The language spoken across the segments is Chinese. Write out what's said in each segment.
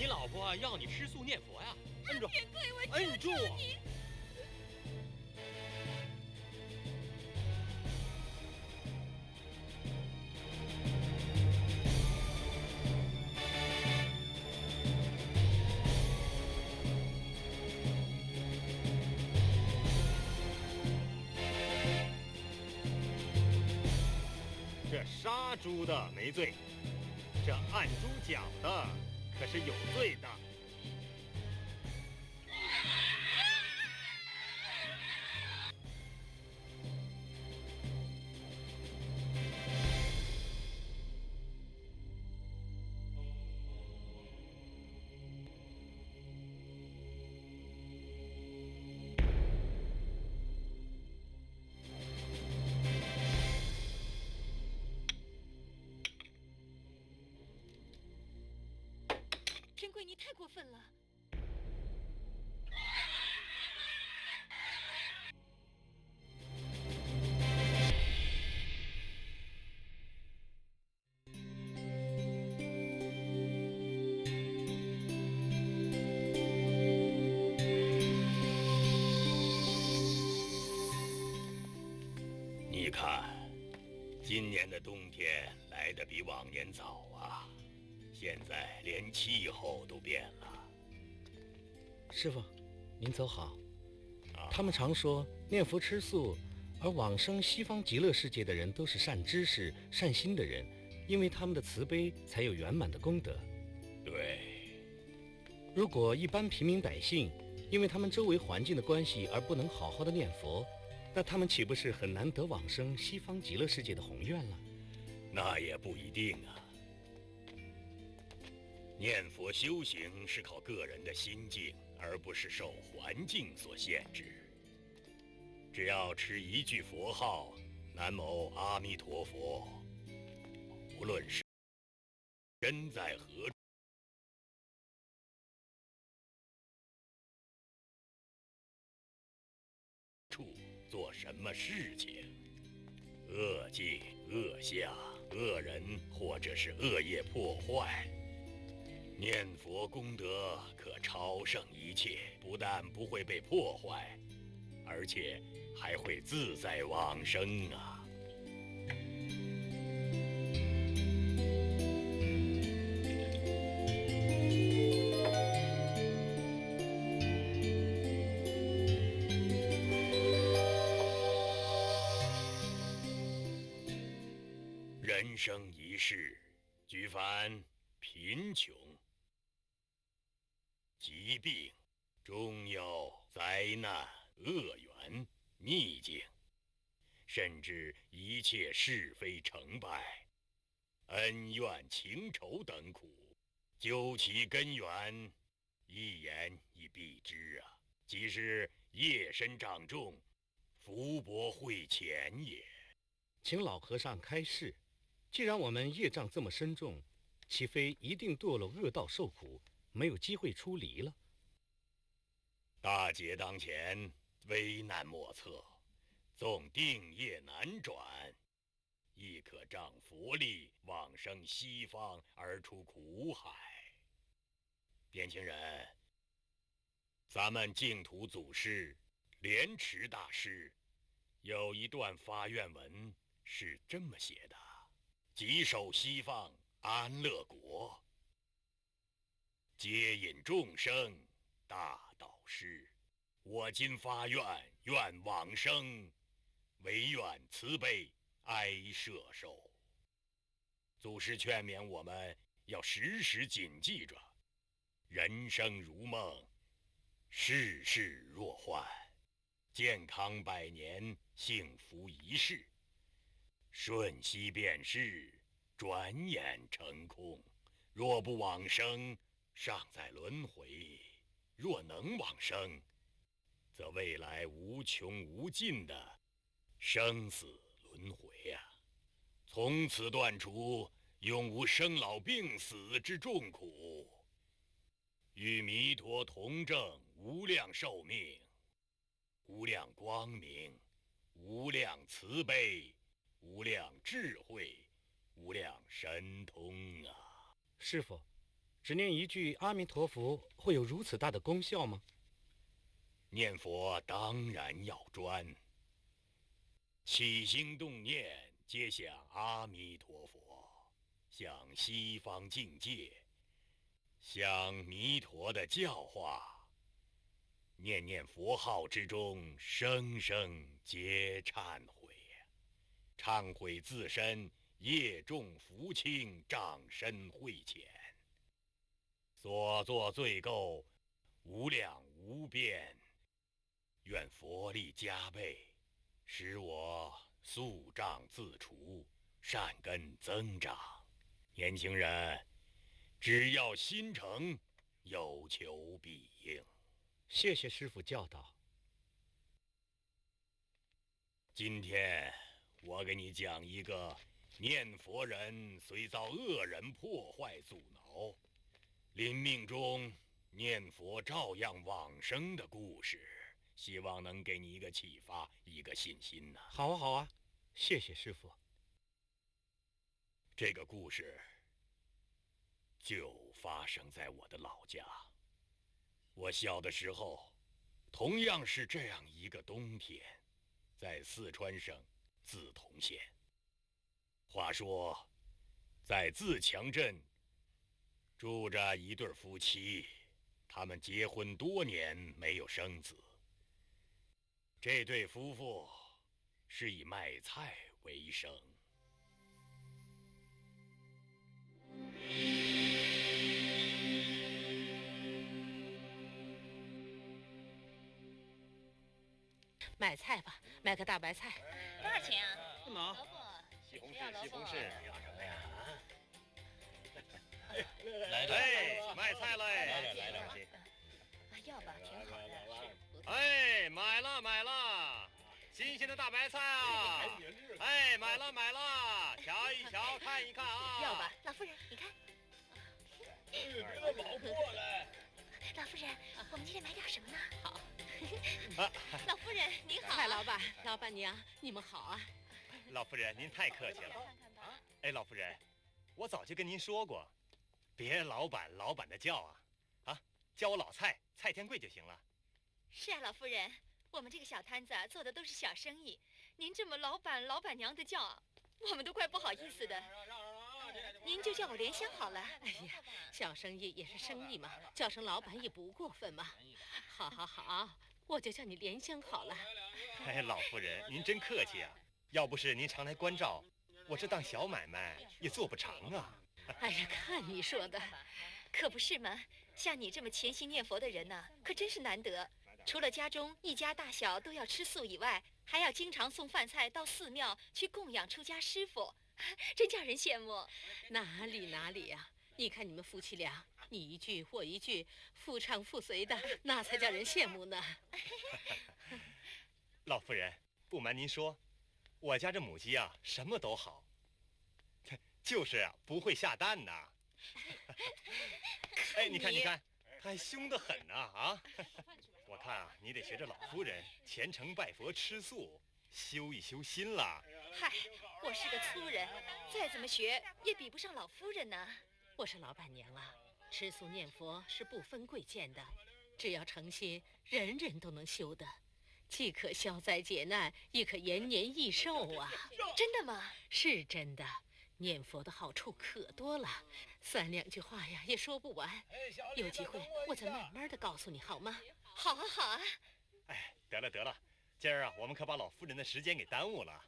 你老婆要你吃素念佛呀，摁住，天贵，我摁住！你。这杀猪的没罪，这按猪脚的可是有罪的。天贵，你太过分了！你看，今年的冬天来得比往年早啊。现在连气候都变了。师傅，您走好。他们常说念佛吃素，而往生西方极乐世界的人都是善知识、善心的人，因为他们的慈悲才有圆满的功德。对。如果一般平民百姓因为他们周围环境的关系而不能好好的念佛，那他们岂不是很难得往生西方极乐世界的宏愿了？那也不一定啊。念佛修行是靠个人的心境，而不是受环境所限制。只要持一句佛号“南无阿弥陀佛”，无论是身在何处，做什么事情，恶境、恶相、恶人或者是恶业破坏，念佛功德可超胜一切，不但不会被破坏，而且还会自在往生啊！人生一世，举凡贫穷、疾病、中忧、灾难、恶缘、逆境，甚至一切是非成败、恩怨情仇等苦，究其根源，一言以蔽之啊，即是业深障重，福薄慧浅也。请老和尚开示，既然我们业障这么深重，岂非一定堕落恶道受苦，没有机会出离了？大劫当前，危难莫测，纵定业难转，亦可仗佛力往生西方而出苦海。年轻人，咱们净土祖师莲池大师有一段发愿文是这么写的：即守西方安乐国，接引众生大导师。我今发愿，愿往生，唯愿慈悲哀摄受。祖师劝勉我们要时时谨记着，人生如梦，世事若幻，健康百年，幸福一世。瞬息便逝，转眼成空。若不往生，尚在轮回；若能往生，则未来无穷无尽的生死轮回啊！从此断除永无生老病死之重苦，与弥陀同证无量寿命、无量光明、无量慈悲、无量智慧、无量神通啊！师父，只念一句阿弥陀佛会有如此大的功效吗？念佛当然要专，起心动念皆想阿弥陀佛，向西方境界，向弥陀的教化，念念佛号之中，声声皆忏悔，忏悔自身业重福轻，障深慧浅，所作罪垢无量无边，愿佛力加倍，使我宿障自除，善根增长。年轻人，只要心诚，有求必应。谢谢师父教导。今天我给你讲一个念佛人虽遭恶人破坏阻挠，临命中念佛照样往生的故事，希望能给你一个启发，一个信心呐。好啊，好啊，谢谢师父。这个故事就发生在我的老家。我小的时候，同样是这样一个冬天，在四川省梓潼县。话说，在自强镇住着一对夫妻，他们结婚多年没有生子。这对夫妇是以卖菜为生。买菜吧，买个大白菜。多少钱啊？干嘛？萝卜，西红要萝卜柿，西红柿。要什么呀？来的。哎，卖菜嘞！来两斤。要吧，挺好的，是不错。哎，买了买了，新鲜的大白菜啊！哎，买了买了，瞧一瞧，看一看啊！要吧，老夫人，你看。老夫人，我们今天买点什么呢？好，老夫人您好。蔡老板、老板娘，你们好啊！老夫人，您太客气了。哎，老夫人，我早就跟您说过，别老板老板的叫啊，叫我老蔡，蔡天贵就行了。是啊，老夫人，我们这个小摊子做的都是小生意，您这么老板老板娘的叫，我们都快不好意思的。您就叫我莲香好了。哎呀，小生意也是生意嘛，叫声老板也不过分嘛。好，好，好，我就叫你莲香好了。哎，老夫人，您真客气啊！要不是您常来关照，我这档小买卖也做不成啊。哎呀，看你说的，可不是吗？像你这么潜心念佛的人呢，可真是难得。除了家中一家大小都要吃素以外，还要经常送饭菜到寺庙去供养出家师傅，真叫人羡慕。哪里呀？你看你们夫妻俩，你一句我一句，夫唱妇随的，那才叫人羡慕呢。老夫人，不瞒您说，我家这母鸡啊，什么都好，就是不会下蛋呐。哎，你看，它还凶得很呐啊！我看啊，你得学着老夫人，虔诚拜佛吃素，修一修心了。嗨，我是个粗人，再怎么学也比不上老夫人呢。我说老板娘啊，吃素念佛是不分贵贱的，只要诚心，人人都能修的，既可消灾解难，亦可延年益寿啊！真的吗？是真的，念佛的好处可多了，三两句话呀也说不完。有机会我再慢慢的告诉你好吗？好啊，好啊。哎，得了，今儿啊，我们可把老夫人的时间给耽误了。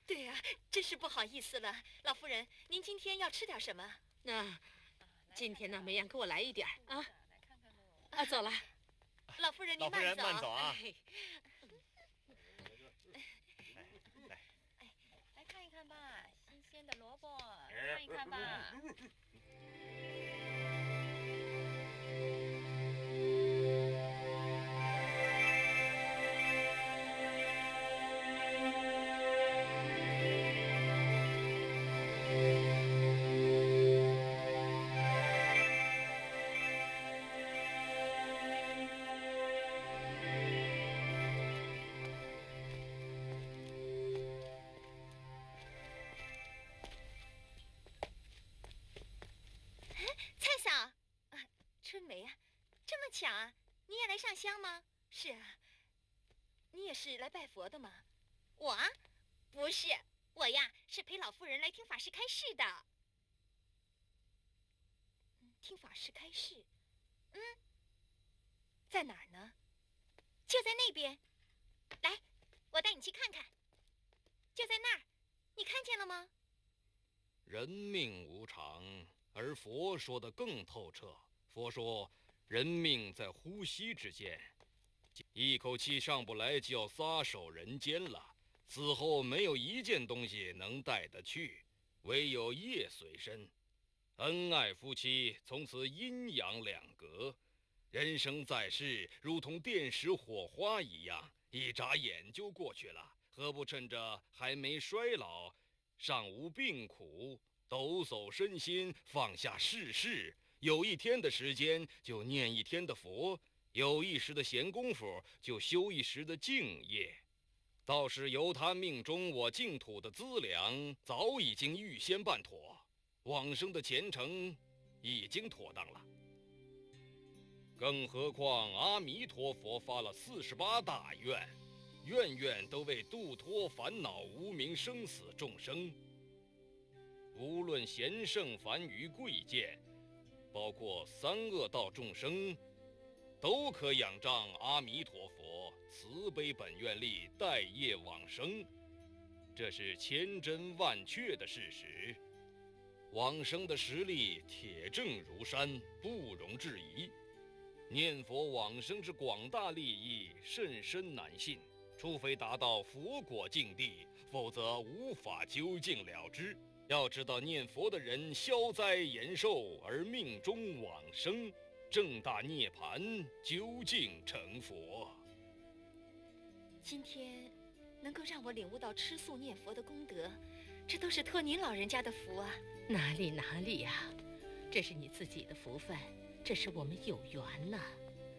对呀，真是不好意思了。老夫人，您今天要吃点什么？那今天呢，梅阳给我来一点啊。啊，走了。老夫人，您老夫人慢慢走啊。来看一看吧，新鲜的萝卜，看一看吧。巧啊！你也来上香吗？是啊，你也是来拜佛的吗？我啊，不是，我呀是陪老夫人来听法师开示的。听法师开示，在哪儿呢？就在那边。来，我带你去看看。就在那儿，你看见了吗？人命无常，而佛说得更透彻。佛说，人命在呼吸之间，一口气上不来就要撒手人间了。死后没有一件东西能带得去，唯有业随身。恩爱夫妻从此阴阳两隔，人生在世如同电石火花一样，一眨眼就过去了。何不趁着还没衰老，尚无病苦，抖擞身心，放下世事，有一天的时间就念一天的佛，有一时的闲工夫就修一时的净业。倒是由他命中我净土的资粮，早已经预先办妥，往生的前程已经妥当了。更何况阿弥陀佛发了48大愿，愿愿都为度脱烦恼无明生死众生。无论贤圣凡愚贵贱，包括3恶道众生，都可仰仗阿弥陀佛慈悲本愿力，带业往生，这是千真万确的事实。往生的实力铁证如山，不容置疑。念佛往生之广大利益，甚深难信。除非达到佛果境地，否则无法究竟了之。要知道，念佛的人消灾延寿而命中往生，正大涅槃，究竟成佛。今天能够让我领悟到吃素念佛的功德，这都是托您老人家的福啊！哪里呀，这是你自己的福分，这是我们有缘呐，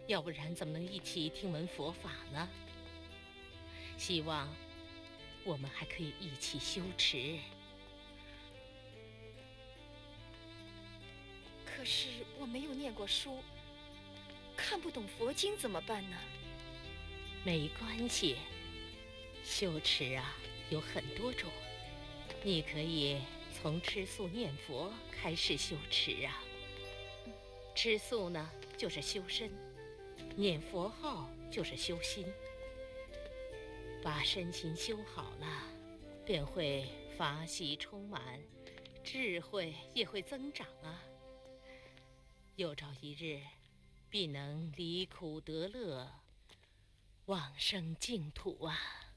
要不然怎么能一起听闻佛法呢？希望我们还可以一起修持。可是我没有念过书，看不懂佛经怎么办呢？没关系，修持啊有很多种，你可以从吃素念佛开始修持啊。吃素呢就是修身，念佛号就是修心。把身心修好了，便会法喜充满，智慧也会增长啊。有朝一日，必能离苦得乐，往生净土啊！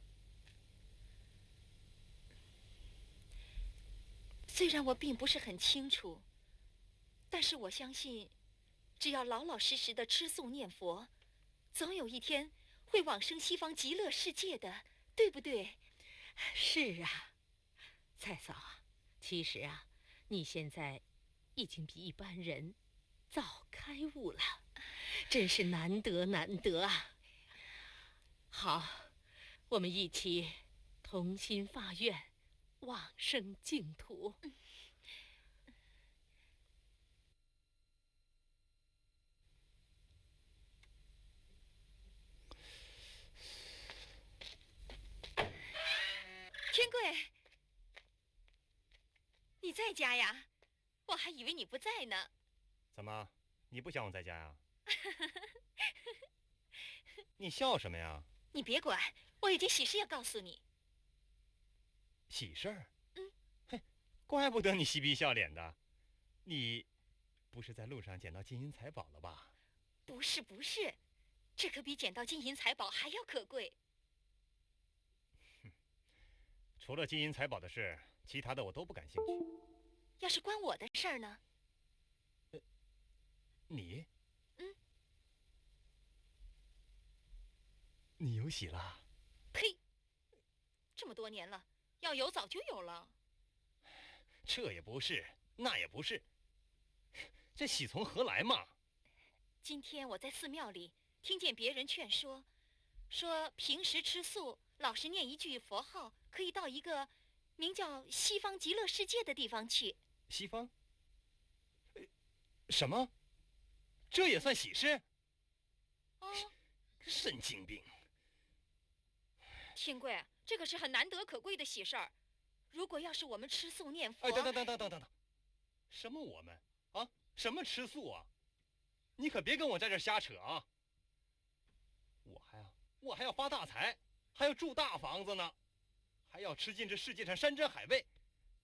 虽然我并不是很清楚，但是我相信，只要老老实实的吃素念佛，总有一天会往生西方极乐世界的，对不对？是啊，蔡嫂啊，其实啊，你现在已经比一般人早开悟了，真是难得难得啊！好，我们一起同心发愿，往生净土。天贵，你在家呀？我还以为你不在呢。怎么，你不想我在家呀？你笑什么呀？你别管，我有件喜事要告诉你。喜事儿？嘿，怪不得你嬉皮笑脸的。你不是在路上捡到金银财宝了吧？不是，这可比捡到金银财宝还要可贵。除了金银财宝的事，其他的我都不感兴趣。要是关我的事儿呢？你？你有喜了？呸！这么多年了，要有早就有了。这也不是，那也不是，这喜从何来嘛？今天我在寺庙里听见别人劝说，说平时吃素，老实念一句佛号，可以到一个名叫西方极乐世界的地方去。西方？什么？这也算喜事？神经病！天贵，这可是很难得可贵的喜事儿。如果要是我们吃素念佛，哎，等，什么我们啊？什么吃素啊？你可别跟我在这瞎扯啊！我还要发大财，还要住大房子呢，还要吃尽这世界上山珍海味，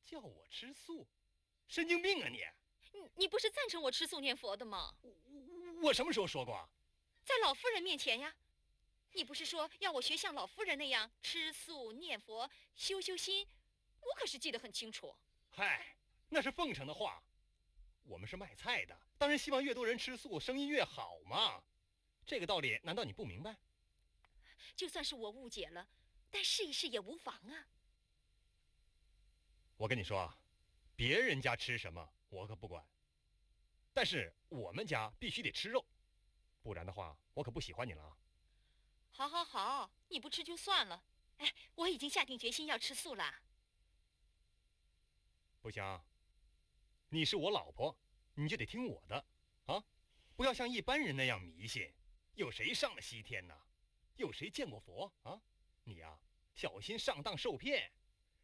叫我吃素，神经病啊你！你不是赞成我吃素念佛的吗？我什么时候说过啊？在老夫人面前呀，你不是说要我学像老夫人那样吃素念佛修心？我可是记得很清楚。嗨，那是奉承的话。我们是卖菜的，当然希望越多人吃素，生意越好嘛。这个道理难道你不明白？就算是我误解了，但试一试也无妨啊。我跟你说，别人家吃什么我可不管，但是我们家必须得吃肉，不然的话我可不喜欢你了啊。好，你不吃就算了。哎，我已经下定决心要吃素了。不行，你是我老婆，你就得听我的啊，不要像一般人那样迷信。有谁上了西天呢？有谁见过佛啊？你呀，小心上当受骗。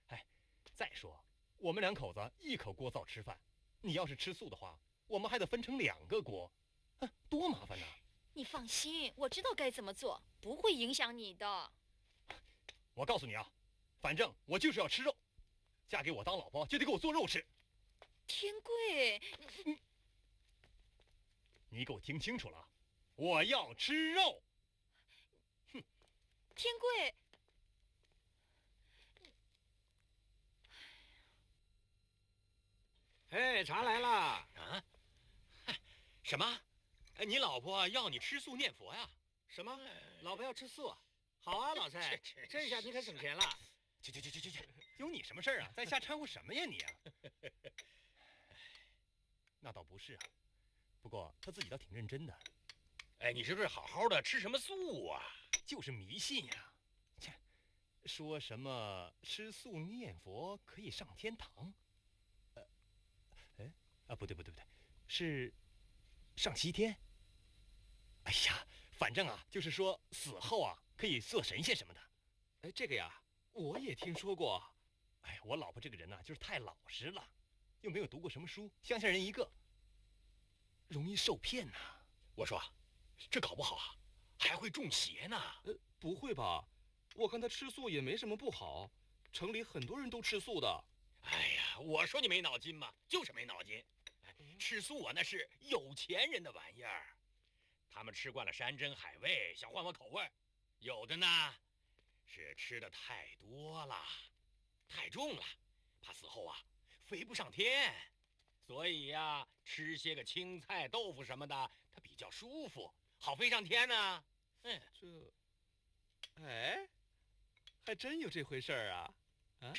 哎，再说我们两口子一口锅灶吃饭，你要是吃素的话，我们还得分成2个锅，多麻烦呐！你放心，我知道该怎么做，不会影响你的。我告诉你啊，反正我就是要吃肉，嫁给我当老婆就得给我做肉吃。天贵，你给我听清楚了，我要吃肉。哼，天贵，哎，茶来了啊！什么？你老婆要你吃素念佛呀？什么？老婆要吃素？好啊，老蔡，这下你可省钱了。去，有你什么事儿啊？在瞎掺和什么呀你啊？那倒不是啊，不过他自己倒挺认真的。哎，你是不是好好的吃什么素啊？就是迷信呀！切，说什么吃素念佛可以上天堂？不对，是上西天。哎呀，反正啊，就是说死后啊可以做神仙什么的。哎，这个呀，我也听说过。哎，我老婆这个人呢，就是太老实了，又没有读过什么书，乡下人一个，容易受骗呐。我说，这搞不好啊，还会中邪呢。不会吧？我看他吃素也没什么不好，城里很多人都吃素的。哎呀，我说你没脑筋嘛，就是没脑筋。吃素啊，那是有钱人的玩意儿，他们吃惯了山珍海味，想换换口味。有的呢，是吃的太多了，太重了，怕死后啊飞不上天，所以呀，吃些个青菜、豆腐什么的，它比较舒服，好飞上天呢。哎，还真有这回事儿啊！啊？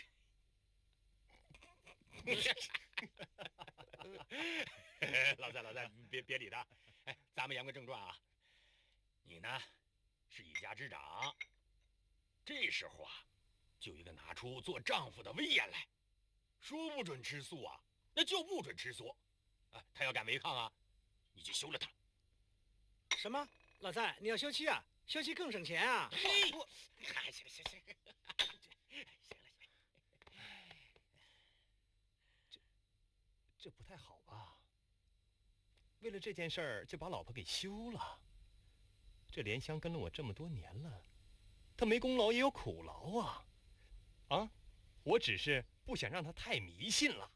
老三，别理他。哎，咱们言归正传啊。你呢，是一家之长，这时候啊，就应该拿出做丈夫的威严来，说不准吃素啊，那就不准吃素。他要敢违抗啊，你就休了他。什么？老蔡，你要休妻啊？休妻更省钱啊！嘿，行了。这不太好吧？为了这件事儿就把老婆给休了。这莲香跟了我这么多年了，她没功劳也有苦劳啊！啊，我只是不想让她太迷信了，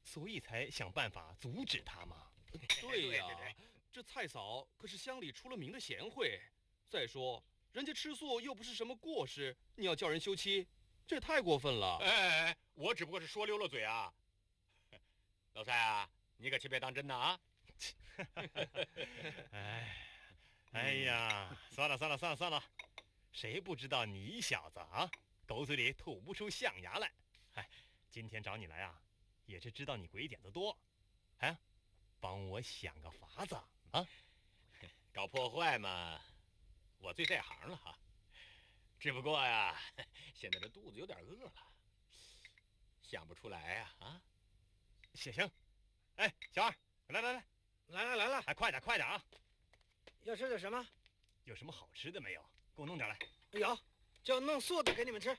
所以才想办法阻止她嘛。对呀，这蔡嫂可是乡里出了名的贤惠。再说，人家吃素又不是什么过失，你要叫人休妻，这也太过分了。哎，我只不过是说溜了嘴啊。老蔡啊，你可千别当真呐啊！哎呀，算了，谁不知道你小子啊，狗嘴里吐不出象牙来。哎，今天找你来啊，也是知道你鬼点子多，哎，帮我想个法子啊！搞破坏嘛，我最在行了哈。只不过呀，现在这肚子有点饿了，想不出来呀啊！行，哎，小二，来了，来了，哎，快点啊！要吃点什么？有什么好吃的没有？给我弄点来。有，就弄素的给你们吃。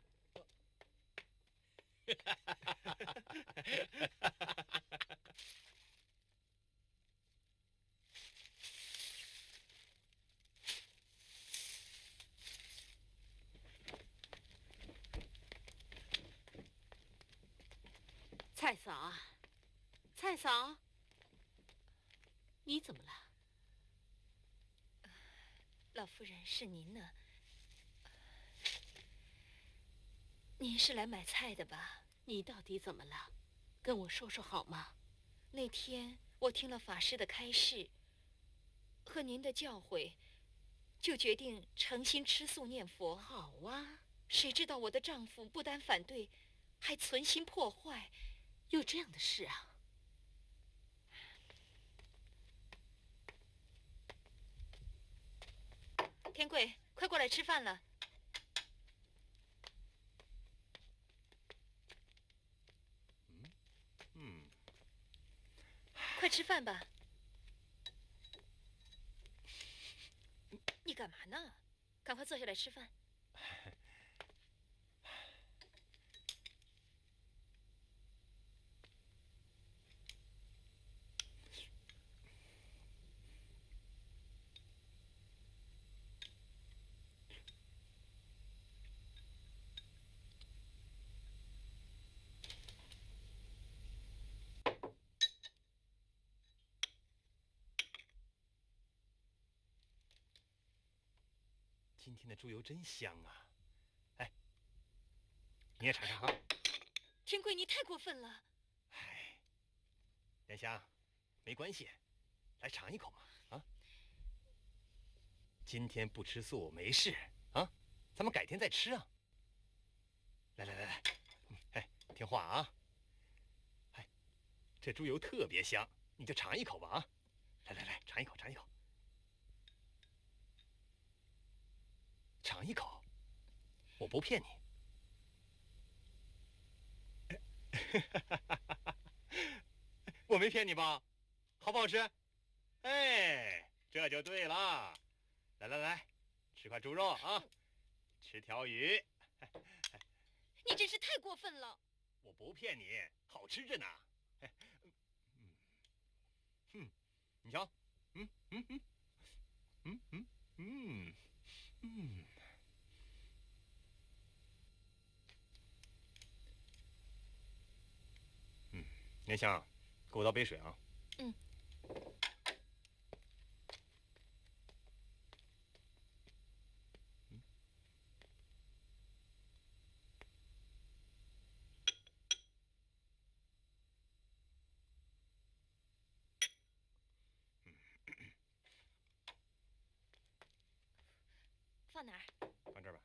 蔡嫂啊，蔡嫂，你怎么了？老夫人，是您呢？您是来买菜的吧？你到底怎么了？跟我说说好吗？那天我听了法师的开示和您的教诲，就决定诚心吃素念佛。好啊，谁知道我的丈夫不但反对，还存心破坏。有这样的事啊？天贵，快过来吃饭了。快吃饭吧。你干嘛呢？赶快坐下来吃饭。今天的猪油真香啊！哎，你也尝尝哈。天贵，你太过分了。哎，莲香，没关系，来尝一口嘛啊！今天不吃素没事啊，咱们改天再吃啊。来，哎，听话啊！哎，这猪油特别香，你就尝一口吧啊！来，尝一口。尝一口，我不骗你。我没骗你吧？好不好吃？哎，这就对了。来，吃块猪肉啊，吃条鱼。你真是太过分了。我不骗你，好吃着呢。你瞧，莲香，给我倒杯水啊。嗯。放哪儿？放这儿吧。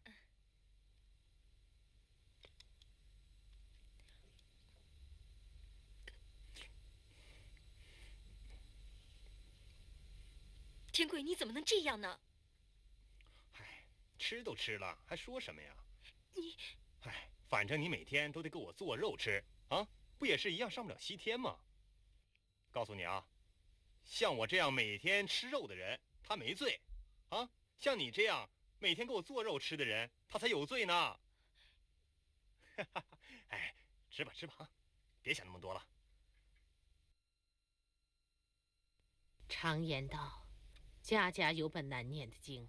天贵，你怎么能这样呢？唉，吃都吃了，还说什么呀？你，唉，反正你每天都得给我做肉吃啊，不也是一样上不了西天吗？告诉你啊，像我这样每天吃肉的人，他没罪，啊，像你这样每天给我做肉吃的人，他才有罪呢。哎，吃吧啊，别想那么多了。常言道，家家有本难念的经。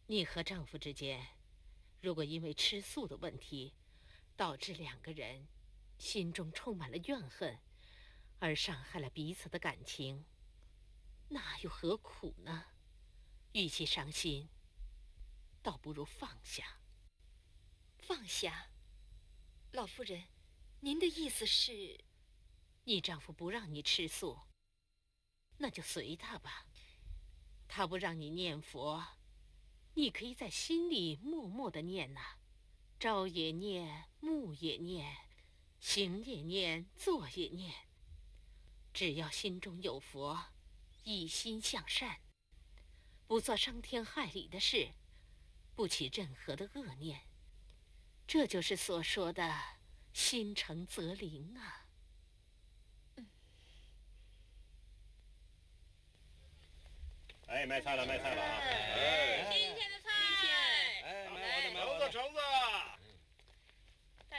你和丈夫之间，如果因为吃素的问题，导致两个人心中充满了怨恨，而伤害了彼此的感情，那又何苦呢？与其伤心，倒不如放下。放下？老夫人，您的意思是？你丈夫不让你吃素，那就随他吧。他不让你念佛，你可以在心里默默地念呐，朝也念，暮也念，行也念，坐也念。只要心中有佛，一心向善，不做伤天害理的事，不起任何的恶念，这就是所说的心诚则灵啊。哎，卖菜了啊！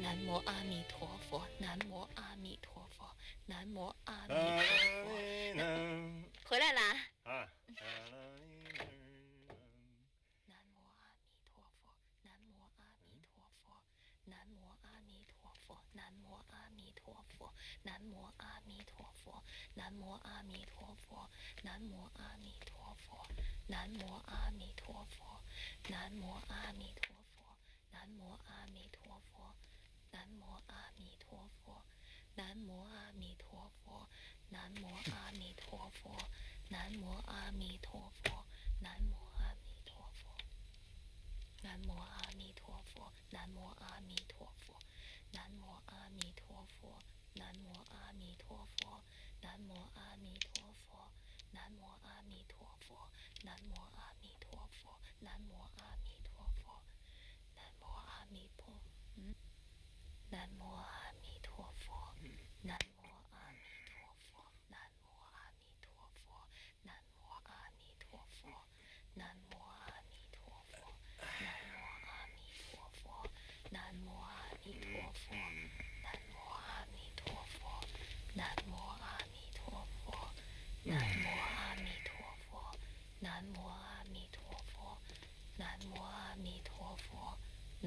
南无阿弥陀佛，南无阿弥陀佛，南无阿弥陀佛。回来啦！啊。南无阿弥陀佛，南无阿弥陀佛，南无阿弥陀佛，南无阿弥陀佛，南无阿弥陀佛，南无阿弥陀佛，南无阿弥陀佛，南无阿弥陀佛，南无阿弥陀佛，南无阿弥陀佛。南无阿弥陀佛，南无阿弥陀佛，南无阿弥陀佛，南无阿弥陀佛，南无阿弥陀佛，南无阿弥陀佛，南无阿弥陀佛，南无阿弥陀佛，南无阿弥陀佛，南无阿弥陀佛，南无阿弥陀佛，南无阿弥陀佛，南无阿弥陀佛，南无阿弥陀佛。南无阿弥陀佛，南无阿弥陀佛，南无阿弥陀佛，南无阿弥陀佛，南无阿弥陀佛，南无阿弥陀佛，南无阿弥陀佛，南无阿弥陀佛，南无阿弥陀佛，南无阿弥陀佛，南无阿弥陀佛，南无阿弥陀佛，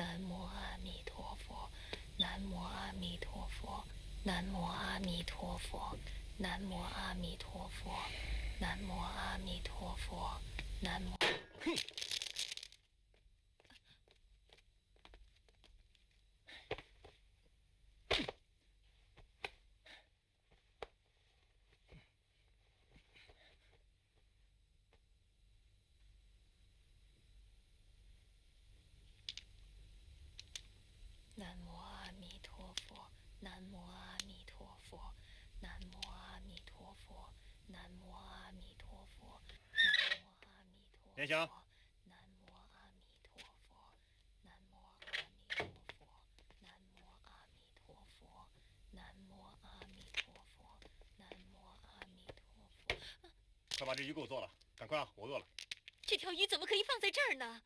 南无阿弥陀佛。南无阿弥陀佛，南无阿弥陀佛，南无阿弥陀佛，南无阿弥陀佛，南无。哼。南无阿弥陀佛，南无阿弥陀佛，南无阿弥陀佛，南无阿弥陀佛，南无阿弥陀佛。莲香，南无阿弥陀佛，南无阿弥陀佛，南无阿弥陀佛，南无阿弥陀佛，南无阿弥陀佛。快把这鱼给我做了，赶快啊，我饿了。这条鱼怎么可以放在这儿呢？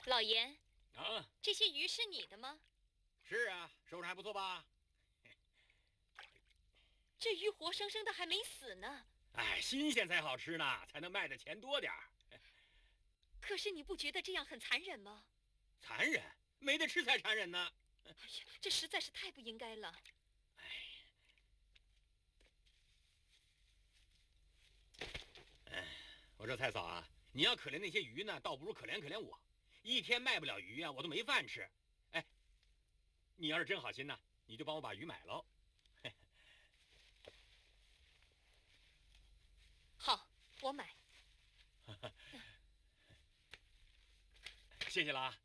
老严，啊，这些鱼是你的吗？是啊，收拾还不错吧？这鱼活生生的还没死呢。哎，新鲜才好吃呢，才能卖的钱多点儿。可是你不觉得这样很残忍吗？残忍？没得吃才残忍呢。哎呀，这实在是太不应该了。我说蔡嫂啊，你要可怜那些鱼呢，倒不如可怜可怜我。一天卖不了鱼啊，我都没饭吃。哎，你要是真好心呢，你就帮我把鱼买喽。好，我买。谢谢了啊。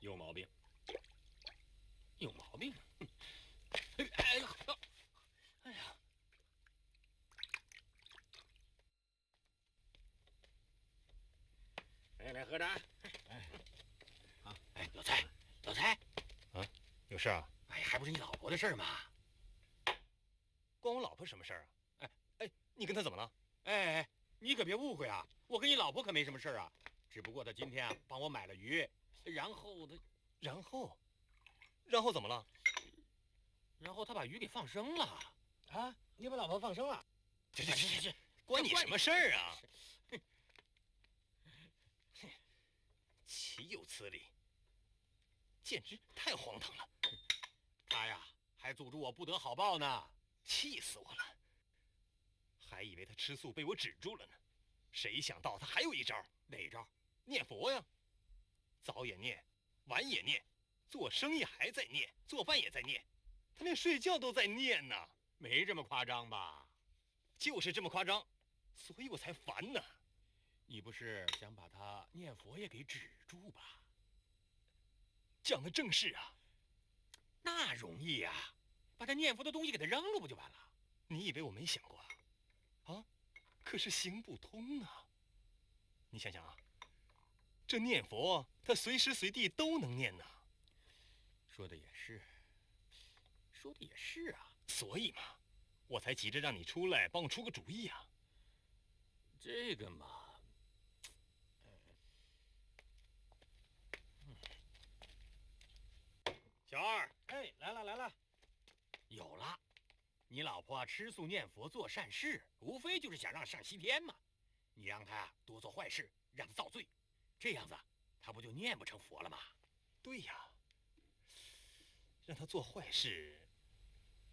有毛病，有毛病。哎呀，哎呀！来喝着。哎，好。哎，老蔡，老蔡，啊，有事啊？哎，还不是你老婆的事儿吗？关我老婆什么事儿啊？哎，你跟她怎么了？哎，你可别误会啊，我跟你老婆可没什么事儿啊，只不过她今天啊帮我买了鱼，然后怎么了？然后她把鱼给放生了。啊，你把老婆放生了？这，关你什么事儿啊？岂有此理！简直太荒唐了。她呀还诅咒我不得好报呢，气死我了！还以为他吃素被我止住了呢，谁想到他还有一招。哪招？念佛呀！早也念，晚也念，做生意还在念，做饭也在念，他连睡觉都在念呢。没这么夸张吧？就是这么夸张，所以我才烦呢。你不是想把他念佛也给止住吧？讲的正是啊。那容易呀，把他念佛的东西给他扔了不就完了？你以为我没想过啊？啊，可是行不通啊。你想想啊，这念佛他随时随地都能念呢。说的也是，说的也是啊。所以嘛，我才急着让你出来帮我出个主意啊。这个嘛，小二，哎，来了，有了。你老婆吃素念佛做善事，无非就是想让上西天嘛。你让她多做坏事，让他造罪，这样子他不就念不成佛了吗？对呀，让他做坏事，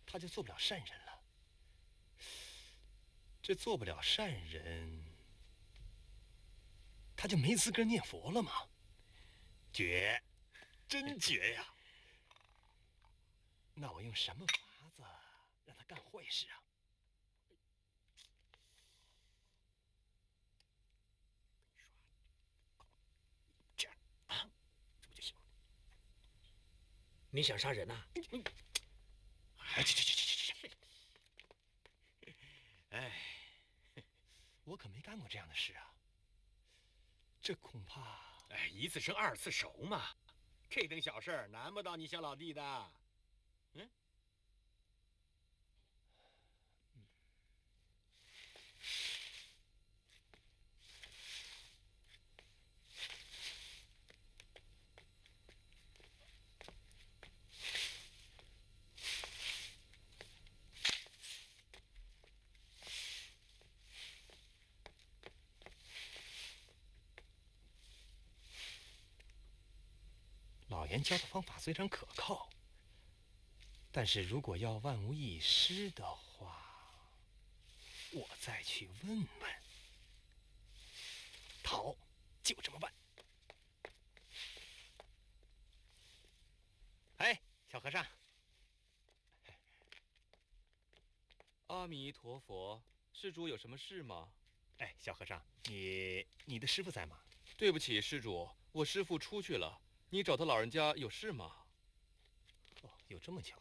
他就做不了善人了。这做不了善人，他就没资格念佛了吗？绝，真绝呀！那我用什么法子让他干坏事啊？这样啊，这不就行了？你想杀人呐？哎，去！哎，我可没干过这样的事啊。这恐怕……哎，一次生二次熟嘛，这等小事难不倒你小老弟的。嗯。老严教的方法虽然可靠，但是如果要万无一失的话，我再去问问。好，就这么办。哎，小和尚。阿弥陀佛，施主有什么事吗？哎，小和尚，你的师傅在吗？对不起，施主，我师傅出去了。你找他老人家有事吗？哦，有这么巧？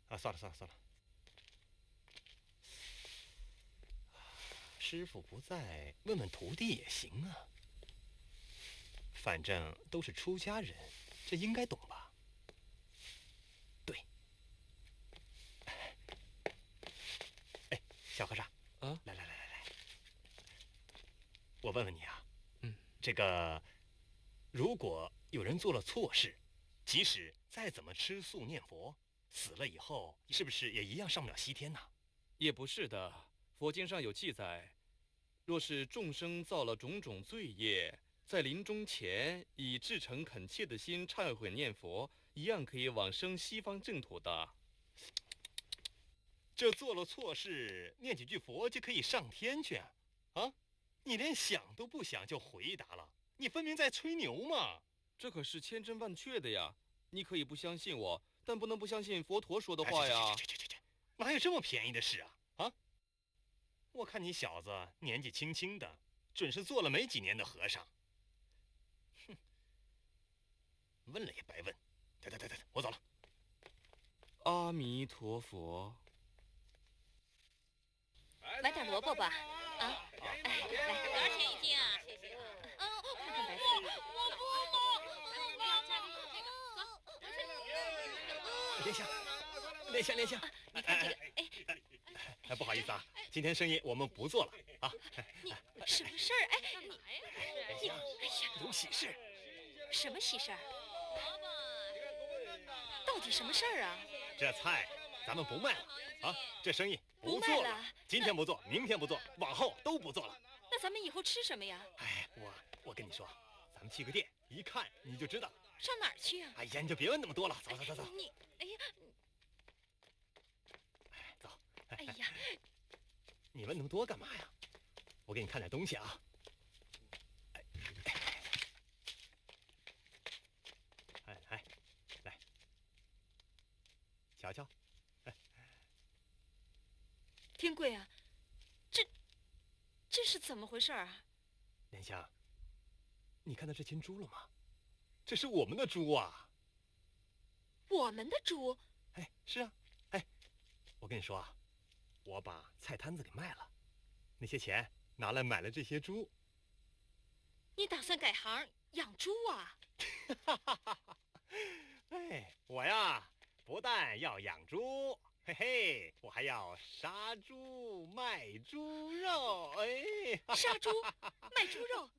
啊，算了。师傅不在，问问徒弟也行啊。反正都是出家人，这应该懂吧？对。哎，小和尚，啊，来，我问问你啊，这个，如果有人做了错事，即使再怎么吃素念佛，死了以后是不是也一样上不了西天呢？也不是的，佛经上有记载，若是众生造了种种罪业，在临终前以至诚恳切的心忏悔念佛，一样可以往生西方净土的。这做了错事，念几句佛就可以上天去啊？你连想都不想就回答了，你分明在吹牛嘛！这可是千真万确的呀！你可以不相信我，但不能不相信佛陀说的话呀！哪有这么便宜的事啊？我看你小子年纪轻轻的，准是做了没几年的和尚。哼，问了也白问。对，我走了。阿弥陀佛。买点萝卜吧，啊，来，多少钱一斤啊？谢谢。看看白菜。我不莲香，你看这个，哎，不好意思啊，今天生意我们不做了啊。你什么事儿？哎，你，哎呀，有喜事。什么喜事儿？到底什么事儿啊？这菜咱们不卖了啊，这生意不做卖了。今天不做，明天不做，往后都不做了。那咱们以后吃什么呀？哎，我跟你说，咱们去个店，一看你就知道。上哪儿去啊？哎呀，你就别问那么多了，走。你，哎呀，走。哎呀，你问那么多干嘛呀？我给你看点东西啊。来，瞧瞧。天贵啊，这是怎么回事啊？莲香，你看到这群猪了吗？这是我们的猪啊！我们的猪？哎，是啊，哎，我跟你说啊，我把菜摊子给卖了，那些钱拿来买了这些猪。你打算改行养猪啊？哎，我呀，不但要养猪，嘿嘿，我还要杀猪卖猪肉。哎，杀猪卖猪肉，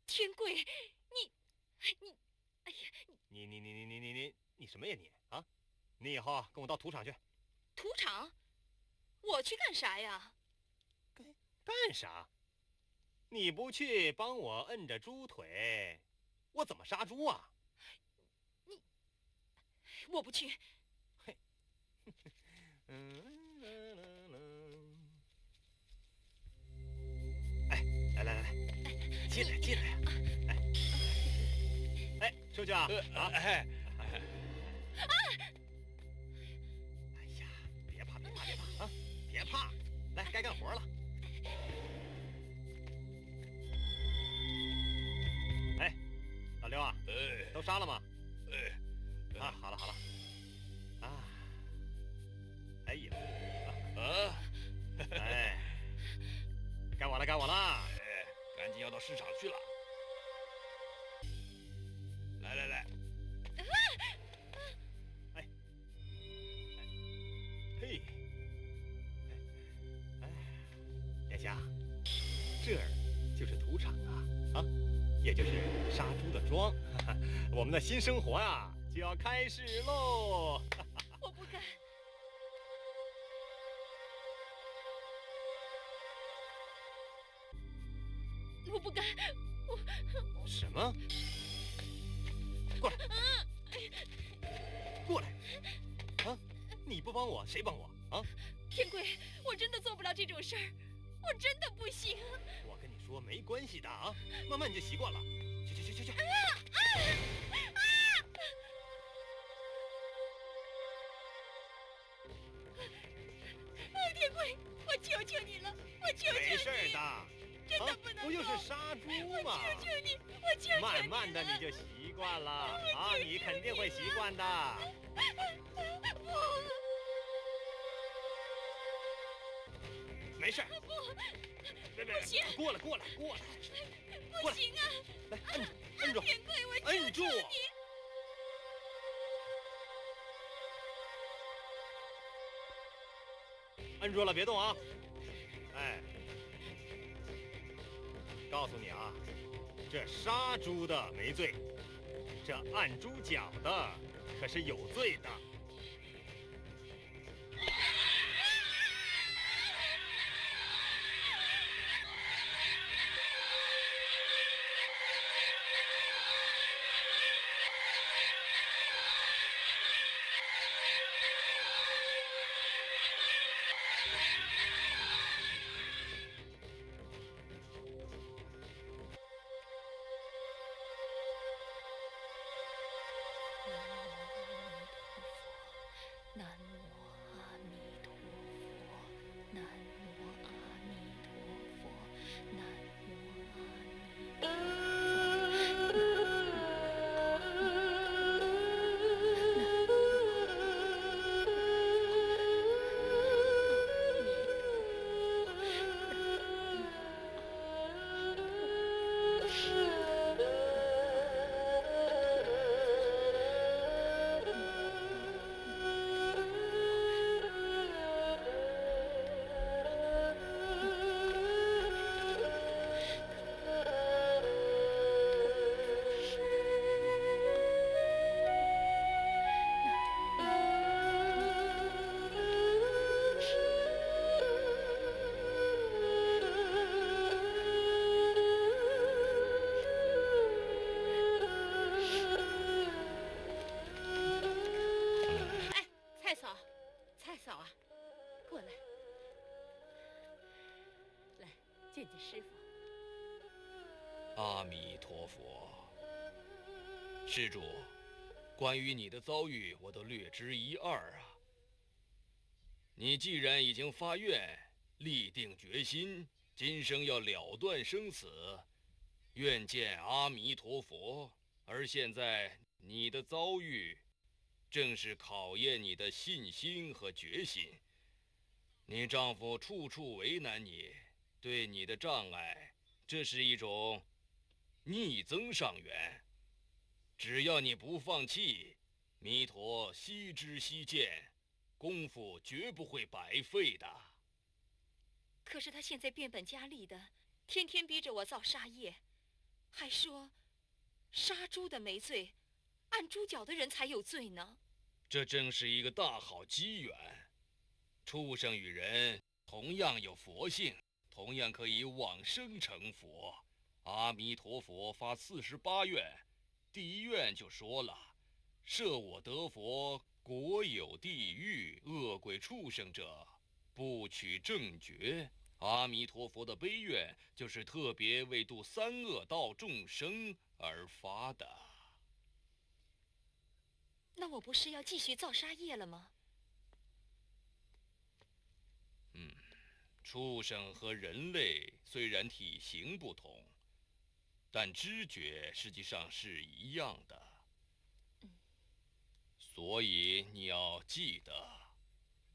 天贵，你，哎呀，你什么呀你啊？你以后跟我到土场去。土场？我去干啥呀？干啥？你不去帮我摁着猪腿，我怎么杀猪啊？我不去。嘿，哎，来，进来呀！哎，出去啊！哎呀，别怕啊！别怕，来，该干活了。哎，老刘啊，都杀了吗？啊，好了，啊，哎呀，哎，该我了，赶紧要到市场去了。来，哎，嘿，眼瞎，这儿就是土场啊，也就是杀猪的庄，我们的新生活啊就要开始喽。我不敢。我不敢，什么？过来！啊！你不帮我，谁帮我啊？天贵，我真的做不了这种事儿，我真的不行。我跟你说，没关系的啊，慢慢你就习惯了。去！天贵，我求求你了，我求求你！没事的，真的不能不就是杀猪吗？我求求你，我求求你！慢慢的你就习惯了啊，你肯定会习惯的。没事。不行！过来！不行啊！来，摁住！天贵，我摁住！摁住了，别动啊！哎，告诉你啊，这杀猪的没罪，这按猪脚的可是有罪的。师傅。阿弥陀佛。施主，关于你的遭遇，我都略知一二啊。你既然已经发愿，立定决心，今生要了断生死，愿见阿弥陀佛。而现在你的遭遇，正是考验你的信心和决心。你丈夫处处为难你，对你的障碍，这是一种逆增上缘。只要你不放弃，弥陀悉知悉见，功夫绝不会白费的。可是他现在变本加厉的，天天逼着我造杀业，还说杀猪的没罪，按猪脚的人才有罪呢。这正是一个大好机缘。畜生与人同样有佛性，同样可以往生成佛。阿弥陀佛发48愿，第一愿就说了：设我得佛，国有地狱，恶鬼畜生者，不取正觉。阿弥陀佛的悲愿就是特别为度三恶道众生而发的。那我不是要继续造杀业了吗？畜生和人类虽然体型不同，但知觉实际上是一样的。所以你要记得，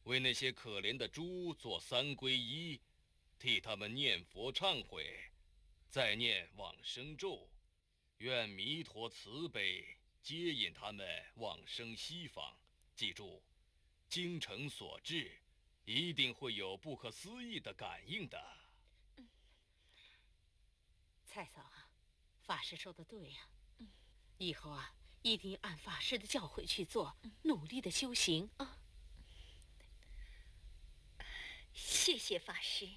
为那些可怜的猪做3皈依，替他们念佛忏悔，再念往生咒，愿弥陀慈悲，接引他们往生西方。记住，精诚所至，一定会有不可思议的感应的。蔡嫂啊，法师说的对呀。以后啊，一定按法师的教诲去做，努力的修行啊。谢谢法师。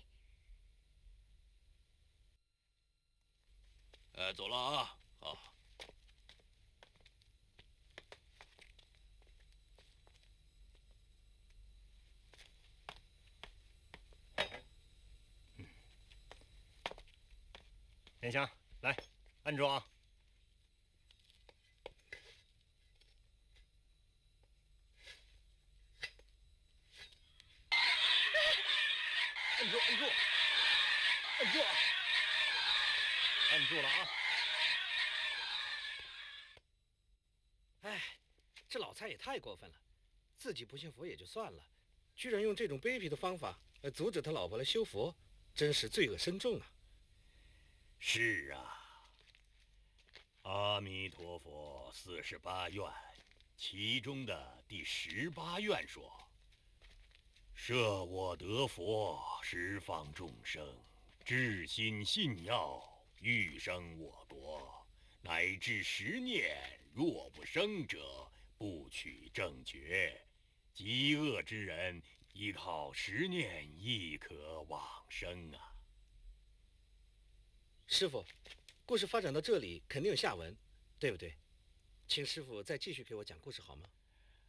走了啊，好。莲香，来，按住啊！按住，按住，按住，按住了啊！哎，这老蔡也太过分了，自己不信佛也就算了，居然用这种卑鄙的方法来阻止他老婆来修佛，真是罪恶深重啊！是啊，阿弥陀佛48愿，其中的第18愿说：设我得佛，十方众生至心信要，欲生我国，乃至10念，若不生者，不取正觉。极恶之人，依靠10念亦可往生啊！师傅，故事发展到这里，肯定有下文，对不对？请师傅再继续给我讲故事好吗？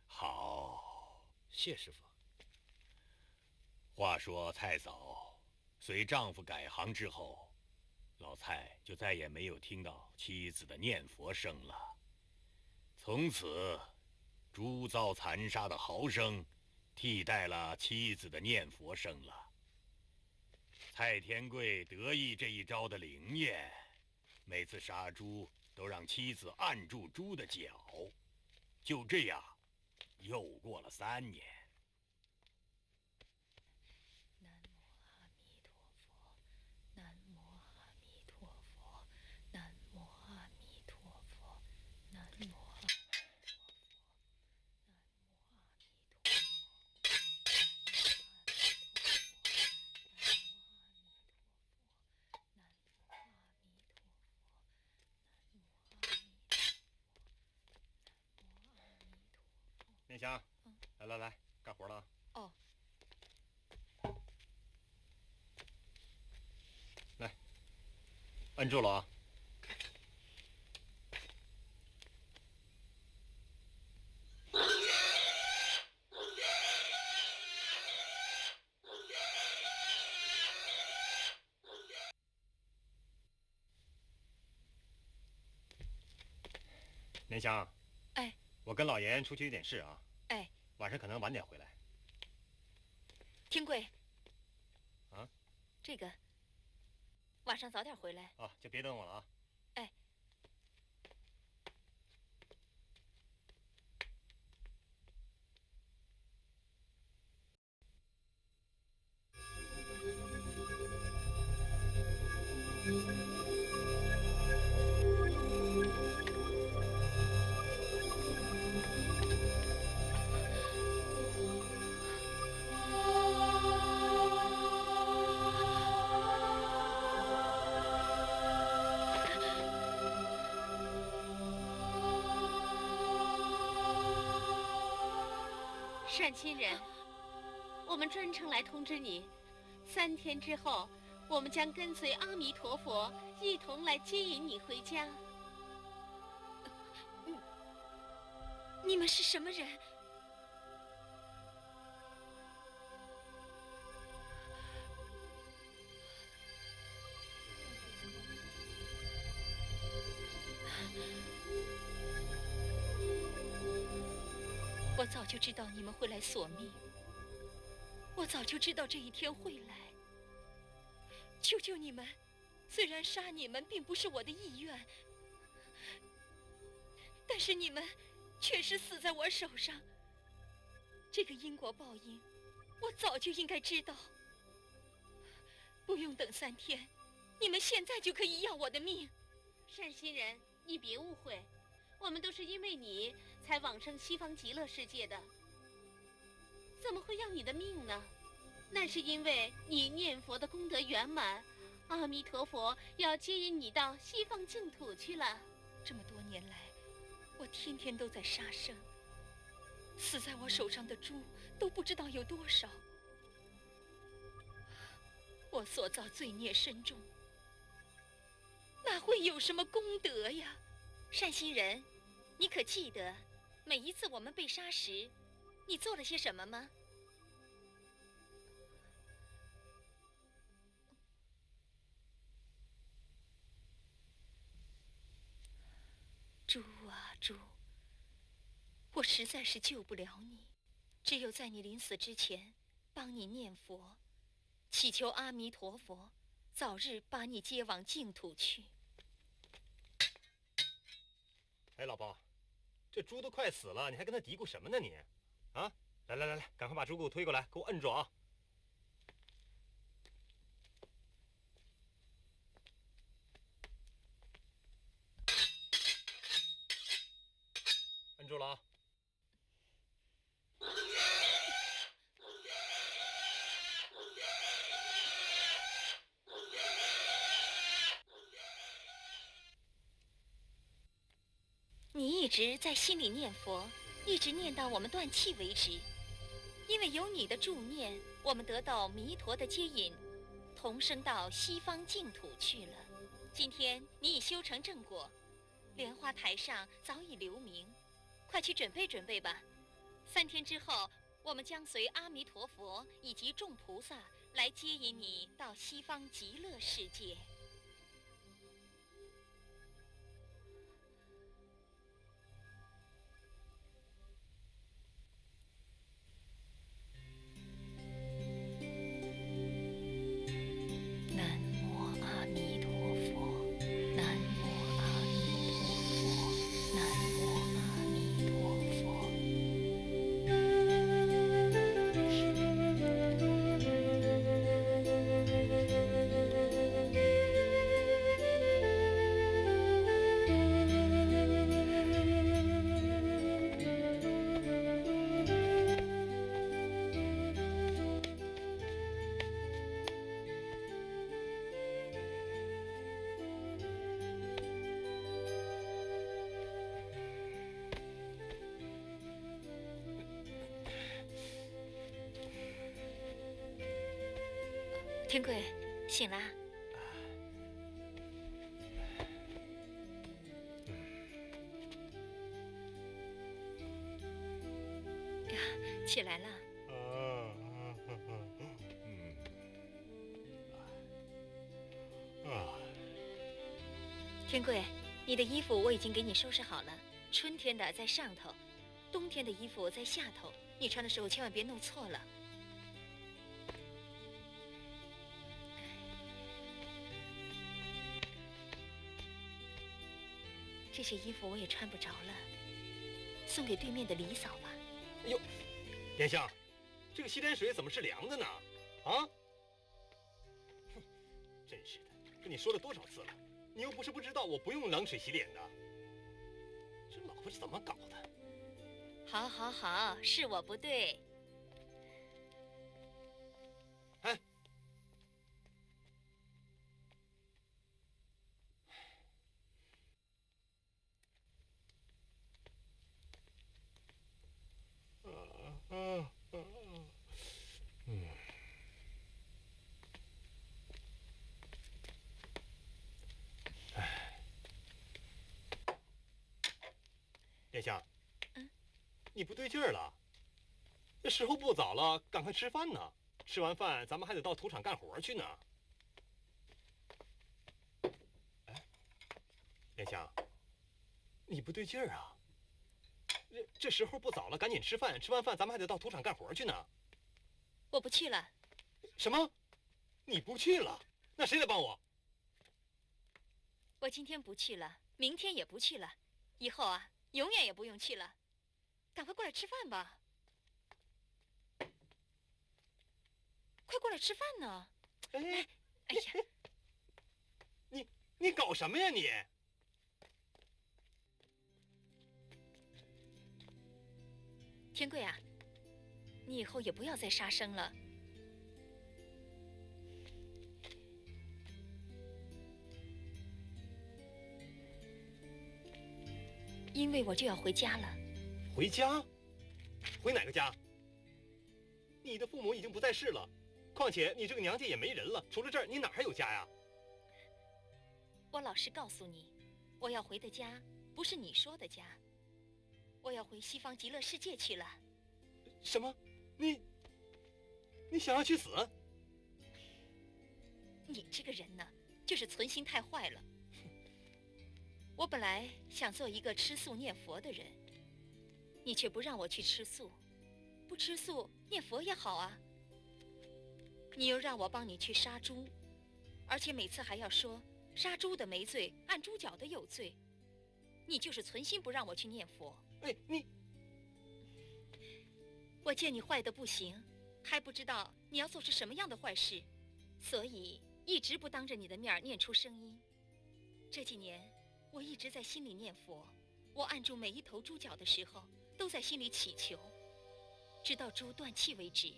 好，谢师傅。话说蔡嫂随丈夫改行之后，老蔡就再也没有听到妻子的念佛声了。从此，猪遭残杀的嚎声替代了妻子的念佛声了。蔡天贵得意这一招的灵验，每次杀猪都让妻子按住猪的脚。就这样，又过了3年。南无阿弥陀佛，南无阿弥陀佛，南无阿弥陀佛，南无阿弥陀佛。莲香，来，干活了啊！哦，来，按住了啊！莲香，哎，我跟老严出去有点事啊，哎，晚上可能晚点回来。天贵，啊，这个晚上早点回来啊，就别等我了啊。哎，善亲人，我们专程来通知你，3天之后，我们将跟随阿弥陀佛一同来接引你回家。你们是什么人？我早就知道你们会来索命，我早就知道这一天会来。求求你们，虽然杀你们并不是我的意愿，但是你们确实死在我手上。这个因果报应，我早就应该知道。不用等3天，你们现在就可以要我的命。善心人，你别误会，我们都是因为你才往生西方极乐世界的，怎么会要你的命呢？那是因为你念佛的功德圆满，阿弥陀佛要接引你到西方净土去了。这么多年来，我天天都在杀生，死在我手上的猪都不知道有多少。我所造罪孽深重，哪会有什么功德呀？善心人，你可记得每一次我们被杀时，你做了些什么吗？猪啊猪，我实在是救不了你，只有在你临死之前，帮你念佛，祈求阿弥陀佛早日把你接往净土去。哎，老包，这猪都快死了，你还跟他嘀咕什么呢你？啊，来，赶快把猪给我推过来，给我摁住啊！摁住了啊！你一直在心里念佛，一直念到我们断气为止。因为有你的助念，我们得到弥陀的接引，同生到西方净土去了。今天你已修成正果，莲花台上早已留名，快去准备准备吧。3天之后，我们将随阿弥陀佛以及众菩萨来接引你到西方极乐世界。天贵，醒啦！呀，起来了。天贵，你的衣服我已经给你收拾好了，春天的在上头，冬天的衣服在下头，你穿的时候千万别弄错了。这些衣服我也穿不着了，送给对面的李嫂吧。哎呦，莲香，这个洗脸水怎么是凉的呢？啊！哼，真是的，跟你说了多少次了，你又不是不知道我不用冷水洗脸的。这老婆是怎么搞的？好，是我不对。哎。你不对劲儿了。这时候不早了，赶快吃饭呢。吃完饭，咱们还得到土场干活去呢。哎，莲香，你不对劲儿啊！这时候不早了，赶紧吃饭。吃完饭，咱们还得到土场干活去呢。我不去了。什么？你不去了？那谁来帮我？我今天不去了，明天也不去了，以后啊，永远也不用去了。赶快过来吃饭吧！快过来吃饭呢！哎，哎呀，你搞什么呀你？天贵啊，你以后也不要再杀生了。因为我就要回家了。回家？回哪个家？你的父母已经不在世了，况且你这个娘家也没人了，除了这儿，你哪还有家呀？我老实告诉你，我要回的家不是你说的家，我要回西方极乐世界去了。什么？你想要去死？你这个人呢，就是存心太坏了。我本来想做一个吃素念佛的人，你却不让我去吃素，不吃素念佛也好啊。你又让我帮你去杀猪，而且每次还要说杀猪的没罪，按猪脚的有罪。你就是存心不让我去念佛。哎，我见你坏的不行，还不知道你要做出什么样的坏事，所以一直不当着你的面念出声音。这几年我一直在心里念佛，我按住每一头猪脚的时候，都在心里祈求，直到猪断气为止。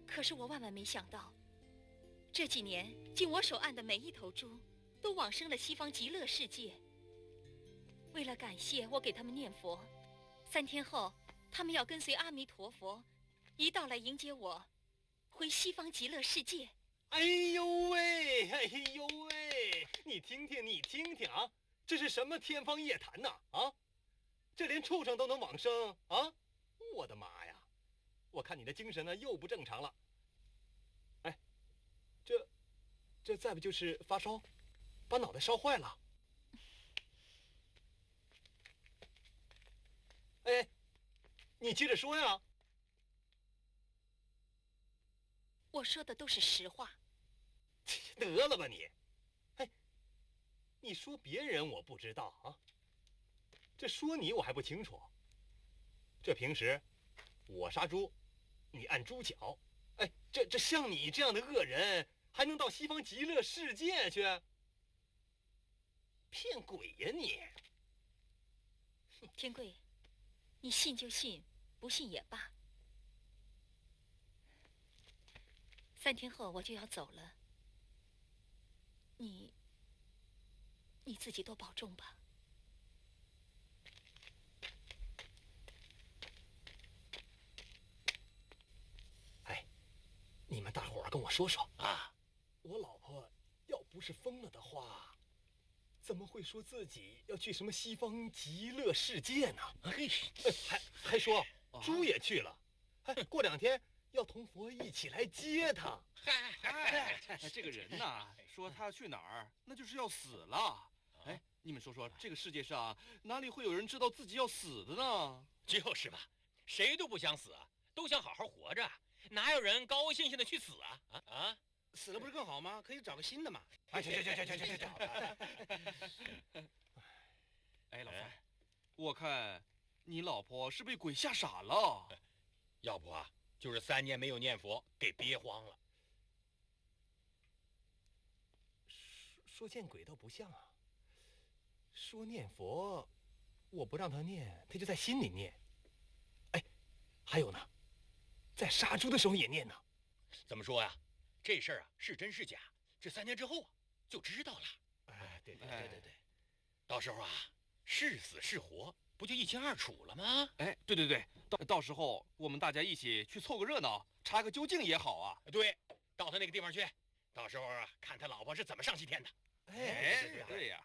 可是我万万没想到，这几年经我手按的每一头猪，都往生了西方极乐世界。为了感谢我给他们念佛，3天后，他们要跟随阿弥陀佛，一道来迎接我，回西方极乐世界。哎呦喂，哎呦喂，你听听啊，这是什么天方夜谭呐？啊，这连畜生都能往生啊！我的妈呀，我看你的精神呢又不正常了。哎，这再不就是发烧，把脑袋烧坏了。哎，你接着说呀。我说的都是实话。得了吧你！哎，你说别人我不知道啊，这说你我还不清楚。这平时我杀猪，你按猪脚，哎，这像你这样的恶人，还能到西方极乐世界去？骗鬼呀你！天贵，你信就信，不信也罢。3天后我就要走了，你自己多保重吧。哎，你们大伙儿跟我说说啊，我老婆要不是疯了的话，怎么会说自己要去什么西方极乐世界呢？还说猪也去了，哎，过2天要同佛一起来接他。这个人呐，说他去哪儿，那就是要死了。哎，你们说说，这个世界上哪里会有人知道自己要死的呢？就是吧，谁都不想死，都想好好活着，哪有人高高兴兴的去死啊？死了不是更好吗？可以找个新的嘛。哎，去！哎，老三，我看你老婆是被鬼吓傻了。要不啊，就是3年没有念佛，给憋慌了。说见鬼倒不像啊。说念佛，我不让他念，他就在心里念。哎，还有呢，在杀猪的时候也念呢。怎么说呀？这事儿啊是真是假？这3年之后啊就知道了。哎，对，到时候啊是死是活，不就一清二楚了吗？哎，对，到时候我们大家一起去凑个热闹，查个究竟也好啊。对，到他那个地方去，到时候啊看他老婆是怎么上西天的。哎， ，对呀。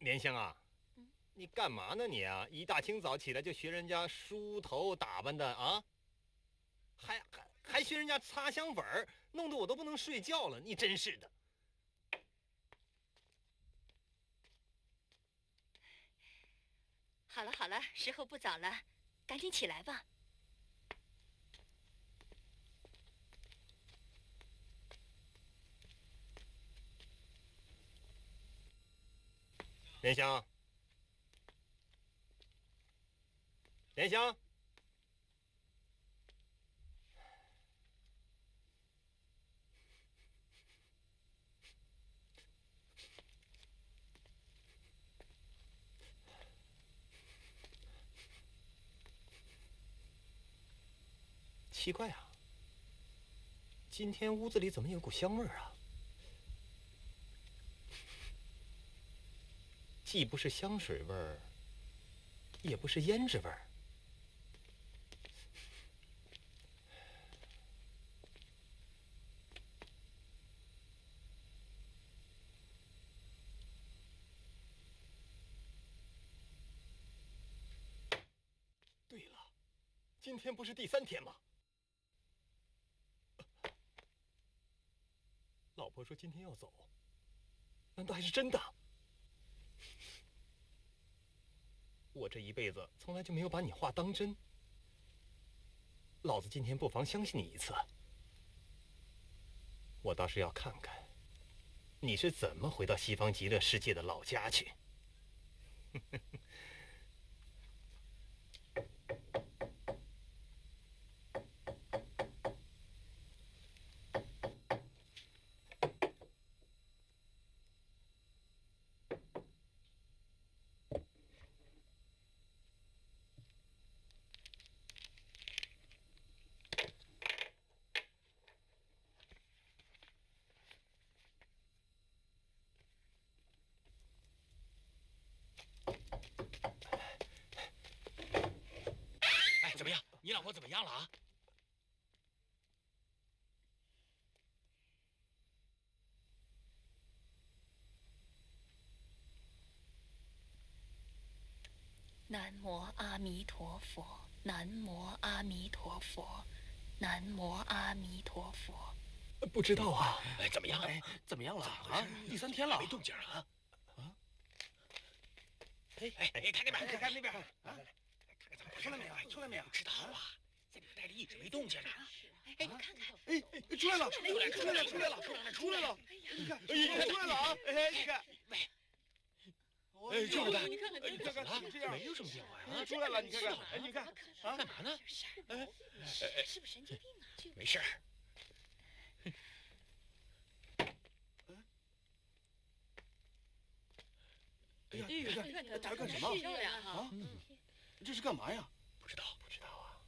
莲香啊，你干嘛呢你啊？一大清早起来就学人家梳头打扮的啊，还学人家擦香粉儿，弄得我都不能睡觉了。你真是的。好了好了，时候不早了，赶紧起来吧。莲香，莲香，奇怪啊，今天屋子里怎么有股香味儿啊？既不是香水味儿，也不是胭脂味儿。对了，今天不是第3天吗？老婆说今天要走，难道还是真的？我这一辈子从来就没有把你话当真，老子今天不妨相信你一次。我倒是要看看，你是怎么回到西方极乐世界的老家去。怎么样？你老婆怎么样了啊？南无阿弥陀佛，南无阿弥陀佛，南无阿弥陀佛。不知道啊。怎么样？怎么样了啊？第3天了，没动静啊？看那边，看那边啊！出来没有？出来没有？不知道啊，在里边待着一直没动静呢。你看看，出来了！出来了！你看，出来了啊！你看，就是的，你看看这样，没有什么变化呀。出来了，你看看，你看啊，干嘛呢？是不是神经病啊？没事。哎呀，你看，他干什么啊？这是干嘛呀？不知道啊。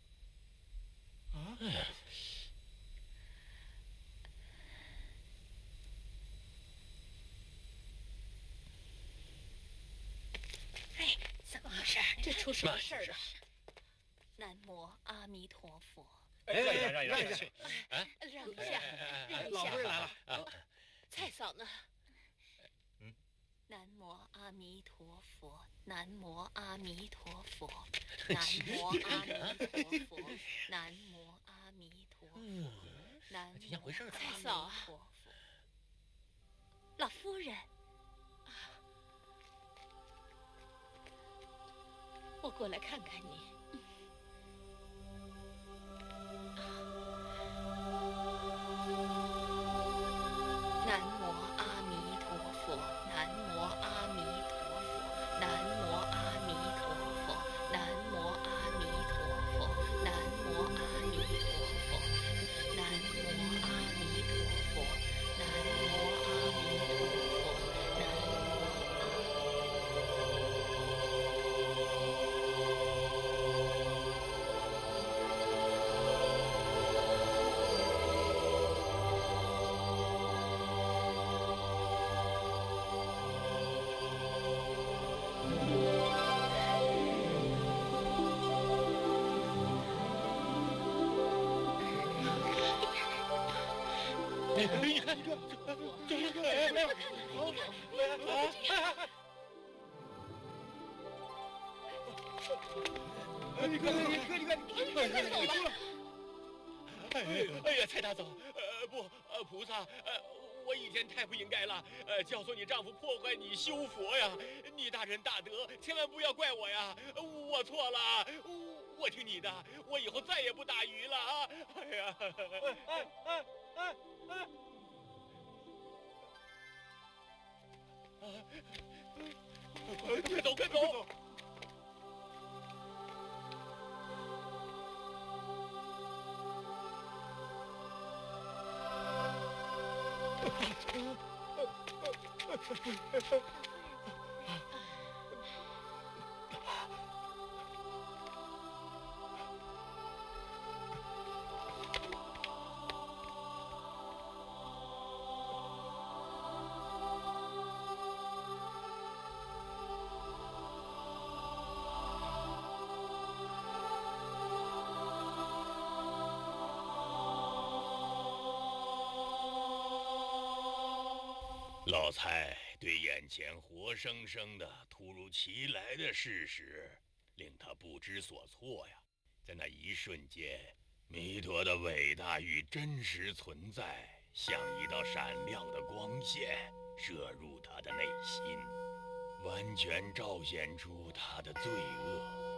啊？哎，怎么回事？这出什么事儿了？南无阿弥陀佛。让一下。让一下，老夫人来了。蔡嫂呢？南无阿弥陀佛，南无阿弥陀佛，南无阿弥陀佛，南无阿弥陀佛，南无像回事儿。蔡嫂啊，老夫人，我过来看看你。南无阿弥陀佛，南无阿弥陀佛，南无阿弥陀佛，南无阿弥陀佛，南无阿弥陀佛，南无阿弥陀佛，南无阿弥陀佛，南你快，走吧。哎呀，蔡大总，菩萨，我以前太不应该了，教唆你丈夫破坏你修佛呀，你大仁大德，千万不要怪我呀，我错了，我听你的，我以后再也不打鱼了啊！哎呀，快走，快走！老蔡对眼前活生生的、突如其来的事实，令他不知所措呀。在那一瞬间，弥陀的伟大与真实存在，像一道闪亮的光线，射入他的内心，完全彰显出他的罪恶。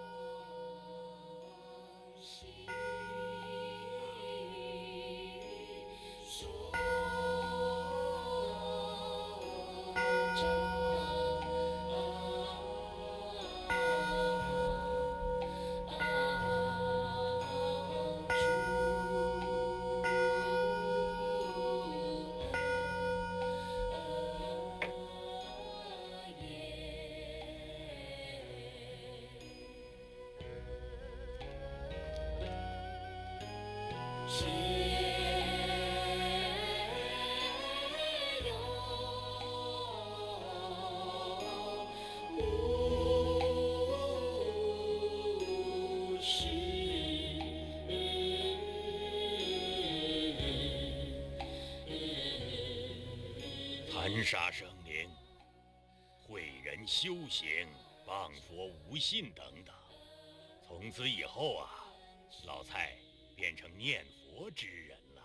含沙生灵、诲人修行、谤佛无信等等。从此以后啊，老蔡变成念佛之人了。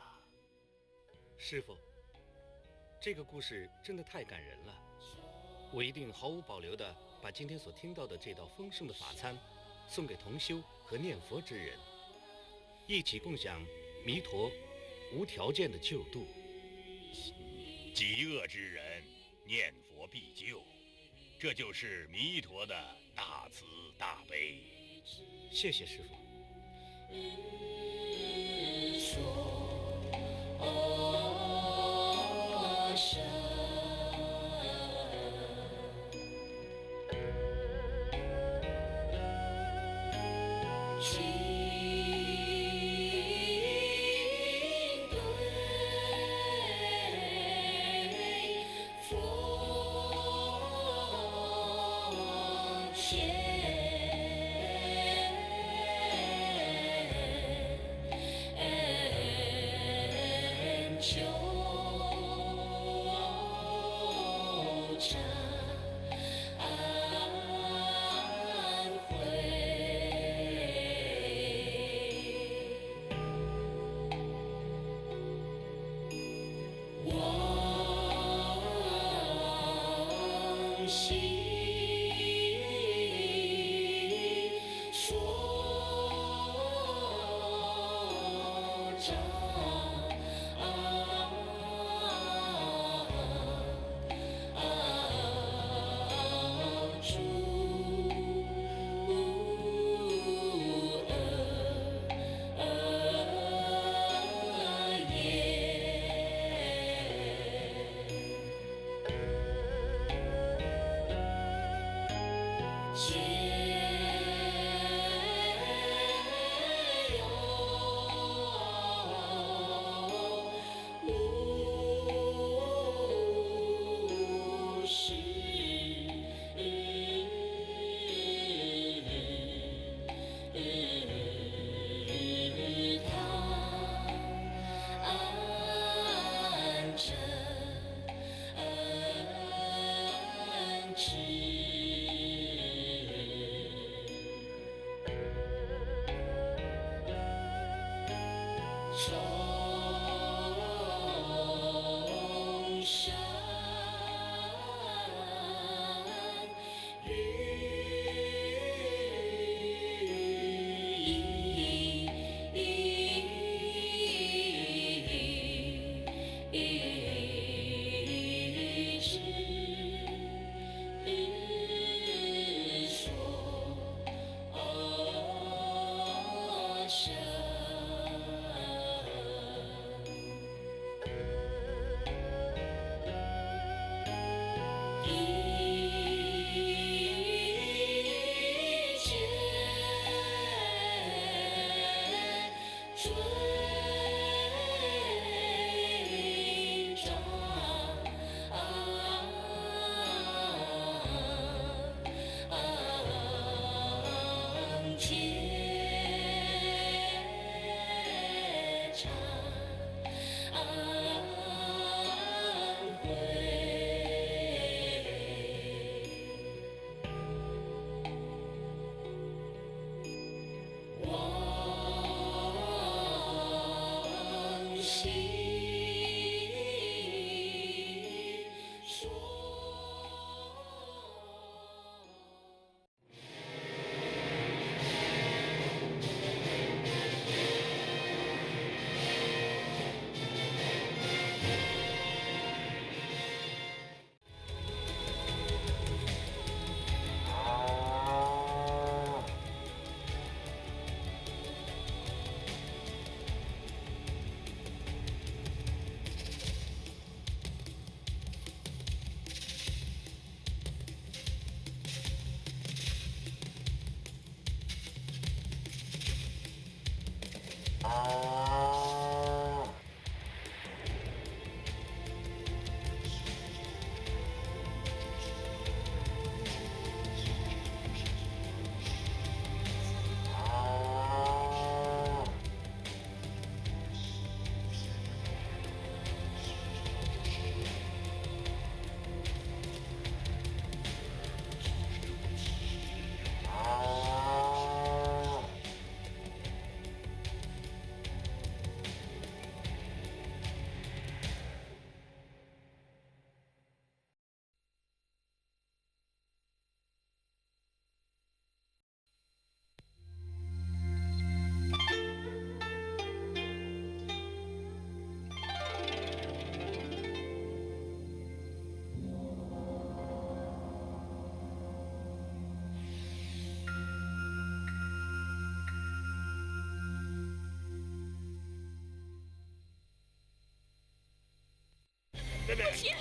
师傅，这个故事真的太感人了，我一定毫无保留地把今天所听到的这道丰盛的法餐送给同修和念佛之人，一起共享弥陀无条件的救度。极恶之人念佛必救，这就是弥陀的大慈大悲。谢谢师父。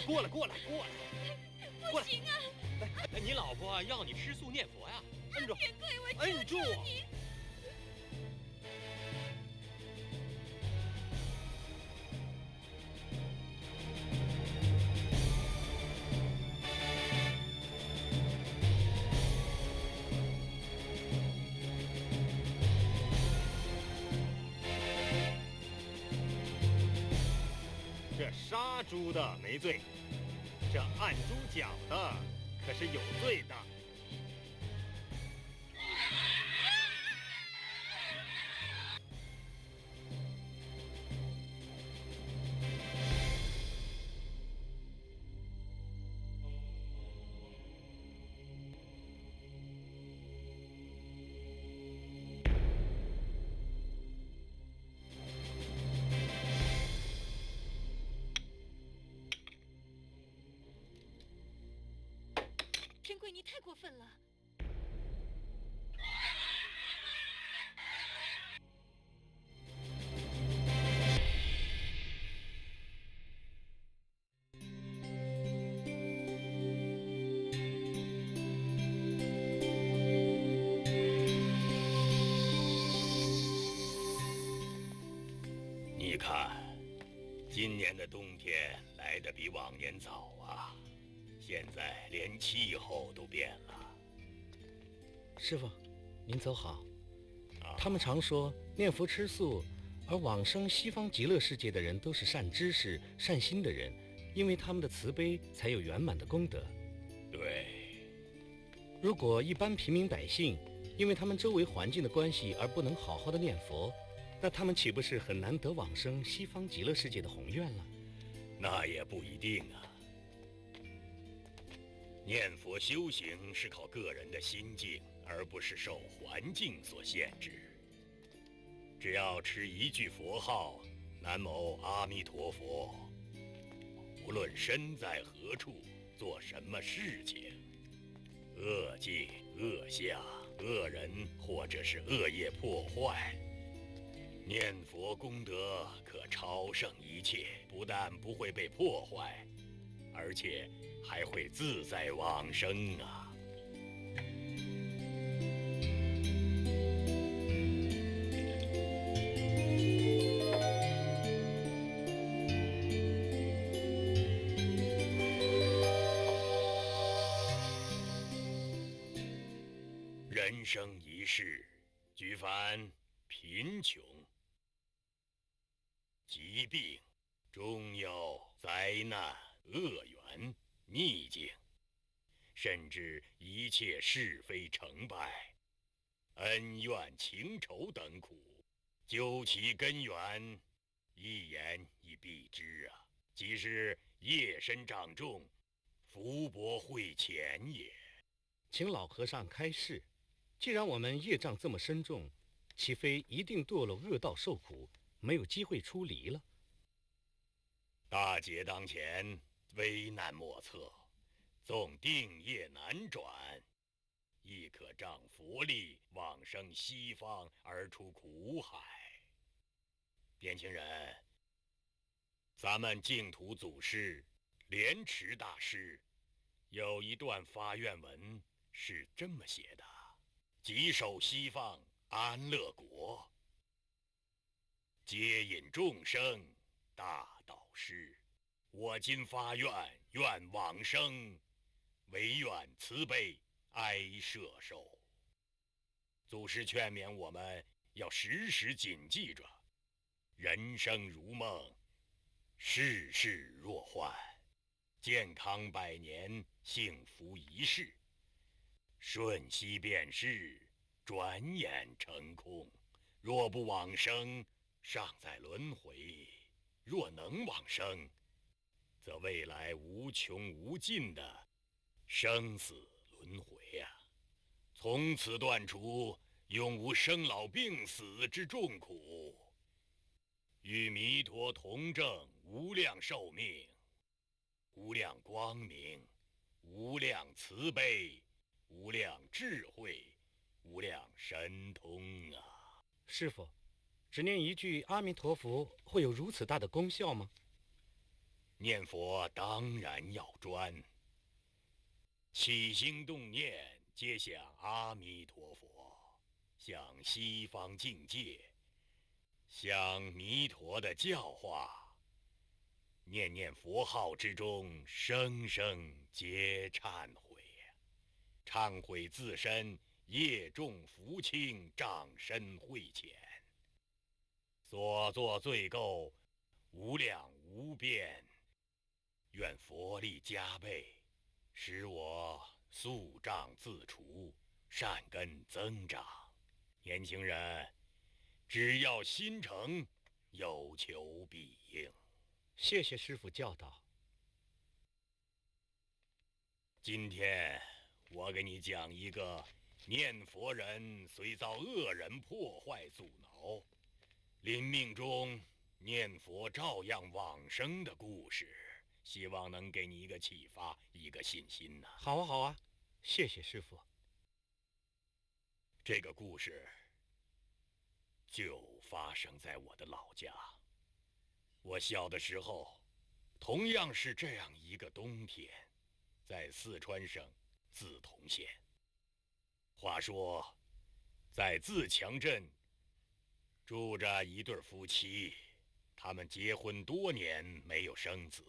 过来，过来，过来！不行啊！来，你老婆要你吃素念佛呀？摁住！别跪，我摁住！你。这杀猪的没罪，这按猪脚的可是有罪的。天贵，你太过分了！你看，今年的冬天来得比往年早啊。现在连气候都变了。师傅，您走好。他们常说念佛吃素，而往生西方极乐世界的人都是善知识、善心的人，因为他们的慈悲才有圆满的功德。对。如果一般平民百姓因为他们周围环境的关系而不能好好的念佛，那他们岂不是很难得往生西方极乐世界的宏愿了？那也不一定啊。念佛修行是靠个人的心境，而不是受环境所限制。只要持一句佛号“南无阿弥陀佛”，无论身在何处，做什么事情，恶境、恶相、恶人或者是恶业破坏，念佛功德可超胜一切，不但不会被破坏，而且还会自在往生啊！人生一世，举凡贫穷、疾病、中有灾难、恶缘、逆境，甚至一切是非成败、恩怨情仇等苦，究其根源，一言以蔽之啊，即是业深障重，福薄慧浅也。请老和尚开示。既然我们业障这么深重，岂非一定堕落恶道受苦，没有机会出离了？大劫当前，危难莫测，纵定业难转，亦可仗佛力往生西方而出苦海。年轻人，咱们净土祖师莲池大师有一段发愿文是这么写的：即守西方安乐国，接引众生大导师。我今发愿，愿往生，唯愿慈悲哀摄受。祖师劝勉我们要时时谨记着，人生如梦，世事若幻，健康百年，幸福一世。瞬息便逝，转眼成空。若不往生，尚在轮回；若能往生，则未来无穷无尽的生死轮回啊！从此断除永无生老病死之重苦，与弥陀同证无量寿命、无量光明、无量慈悲、无量智慧、无量神通啊！师父，只念一句阿弥陀佛会有如此大的功效吗？念佛当然要专，起心动念皆想阿弥陀佛，想西方境界，想弥陀的教化，念念佛号之中，声声皆忏悔，忏悔自身业重福轻，障深慧浅，所作罪垢无量无边。愿佛力加倍，使我宿障自除，善根增长。年轻人，只要心诚，有求必应。谢谢师父教导。今天我给你讲一个念佛人虽遭恶人破坏阻挠，临命中念佛照样往生的故事，希望能给你一个启发，一个信心呐。好啊，好啊，谢谢师父。这个故事就发生在我的老家。我小的时候，同样是这样一个冬天，在四川省自潼县。话说，在自强镇住着一对夫妻，他们结婚多年没有生子。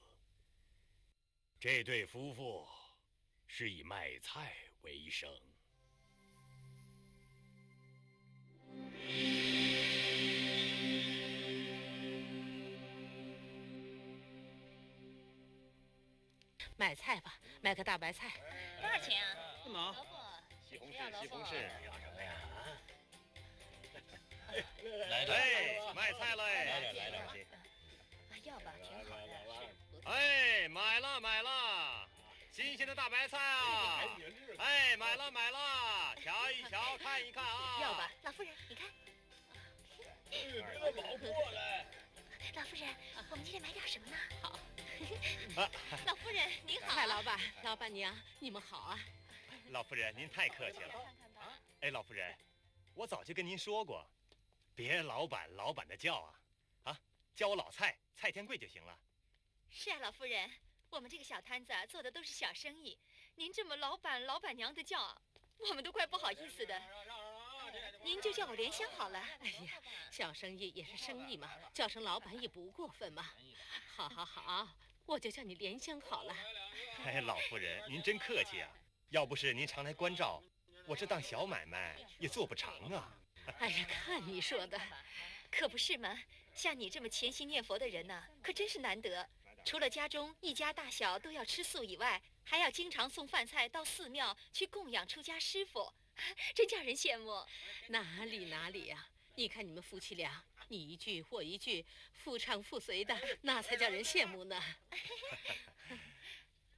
这对夫妇是以卖菜为生。买菜吧，买个大白菜。多少钱啊？干嘛？萝卜。西红柿，不要萝卜西红柿，要什么呀？来了，哎，卖菜嘞！来两斤。要吧，挺好的。哎，买了买了，新鲜的大白菜啊！哎，买了买了，瞧一瞧，看一看啊！要吧，老夫人，你看。别老过来。老夫人，我们今天买点什么呢？好。老夫人您好。蔡老板、老板娘，你们好啊！老夫人，您太客气了。哎，老夫人，我早就跟您说过，别老板老板的叫啊，叫我老蔡，蔡天贵就行了。是啊，老夫人，我们这个小摊子做的都是小生意，您这么老板老板娘的叫，我们都快不好意思的。您就叫我莲香好了。哎呀，小生意也是生意嘛，叫声老板也不过分嘛。好好好，我就叫你莲香好了。哎，老夫人，您真客气啊！要不是您常来关照，我这档小买卖也做不成啊。哎呀，看你说的，可不是嘛！像你这么潜心念佛的人呢，可真是难得。除了家中一家大小都要吃素以外，还要经常送饭菜到寺庙去供养出家师傅，真叫人羡慕。哪里呀！你看你们夫妻俩，你一句我一句，夫唱妇随的，那才叫人羡慕呢。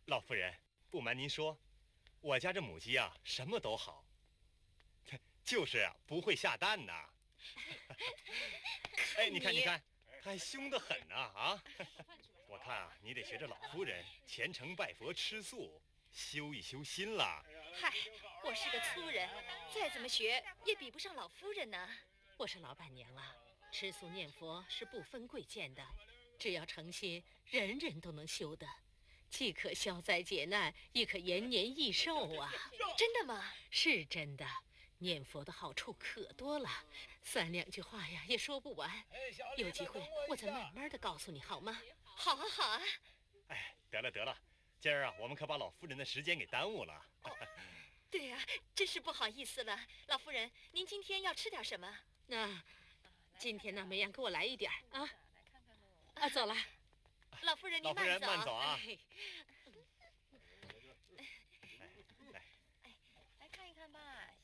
老夫人，不瞒您说，我家这母鸡啊，什么都好，就是啊，不会下蛋呐。哎，你看，它还凶得很呐啊！我看啊，你得学着老夫人，虔诚拜佛吃素，修一修心了。嗨，我是个粗人，再怎么学也比不上老夫人呢。我说老板娘啊，吃素念佛是不分贵贱的，只要诚心，人人都能修的，既可消灾解难，亦可延年益寿啊！真的吗？是真的。念佛的好处可多了，三两句话呀也说不完。有机会我再慢慢的告诉你，好吗？好啊，好啊。哎，得了，今儿啊，我们可把老夫人的时间给耽误了。对呀，真是不好意思了。老夫人，您今天要吃点什么？那今天呢，梅阳给我来一点啊。走了。老夫人，您慢走啊。来看一看吧，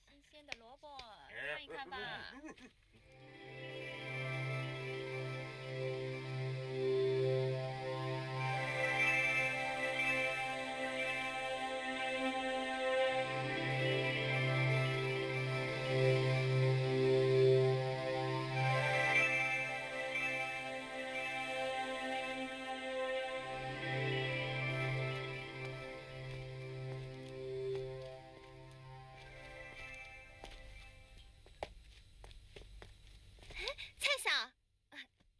新鲜的萝卜，看一看吧。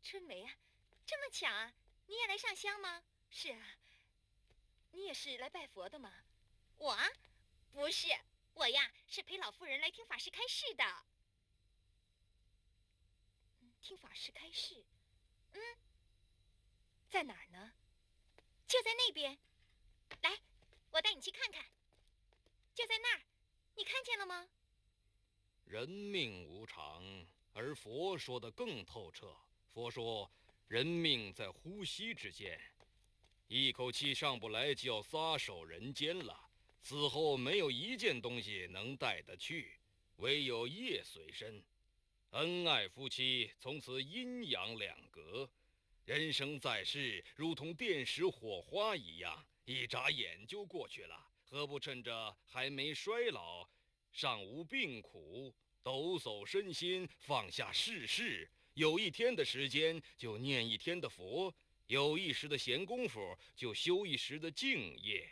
春梅啊，这么巧啊！你也来上香吗？是啊，你也是来拜佛的吗？我啊，不是，我呀是陪老夫人来听法师开示的。听法师开示？在哪儿呢？就在那边。来，我带你去看看。就在那儿，你看见了吗？人命无常，而佛说的更透彻。佛说，人命在呼吸之间，一口气上不来就要撒手人间了。死后没有一件东西能带得去，唯有业随身。恩爱夫妻从此阴阳两隔，人生在世如同电石火花一样，一眨眼就过去了。何不趁着还没衰老，尚无病苦，抖擞身心，放下世事。有一天的时间就念一天的佛，有一时的闲工夫就修一时的净业。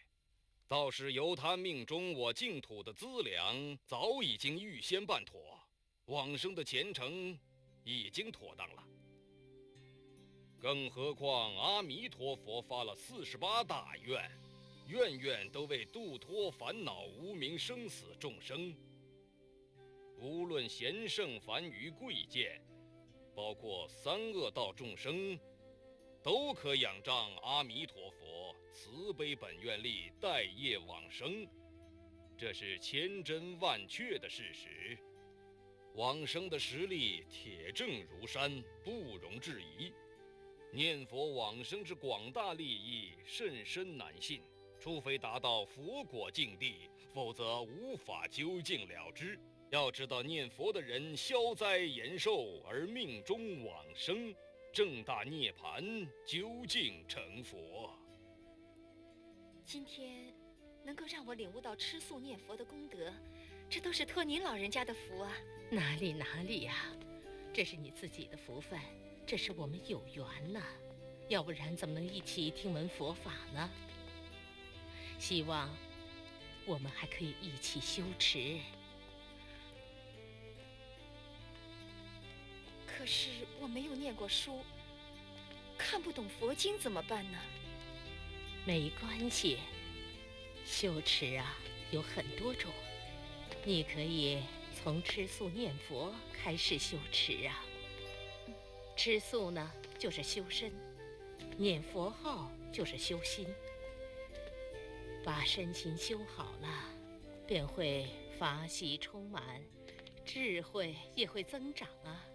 倒是由他命中我净土的资粮早已经预先办妥，往生的前程已经妥当了。更何况阿弥陀佛发了48大愿，愿愿都为度脱烦恼无明生死众生。无论贤圣凡愚贵贱，包括三恶道众生，都可仰仗阿弥陀佛慈悲本愿力，带业往生，这是千真万确的事实。往生的实力铁证如山，不容置疑。念佛往生之广大利益，甚深难信。除非达到佛果境地，否则无法究竟了知。要知道，念佛的人消灾延寿而命中往生，正大涅槃，究竟成佛。今天能够让我领悟到吃素念佛的功德，这都是托您老人家的福啊！哪里呀，这是你自己的福分，这是我们有缘呐，要不然怎么能一起听闻佛法呢？希望我们还可以一起修持。可是我没有念过书，看不懂佛经怎么办呢？没关系，修持啊有很多种，你可以从吃素念佛开始修持啊。吃素呢就是修身，念佛号就是修心。把身心修好了，便会法喜充满，智慧也会增长啊。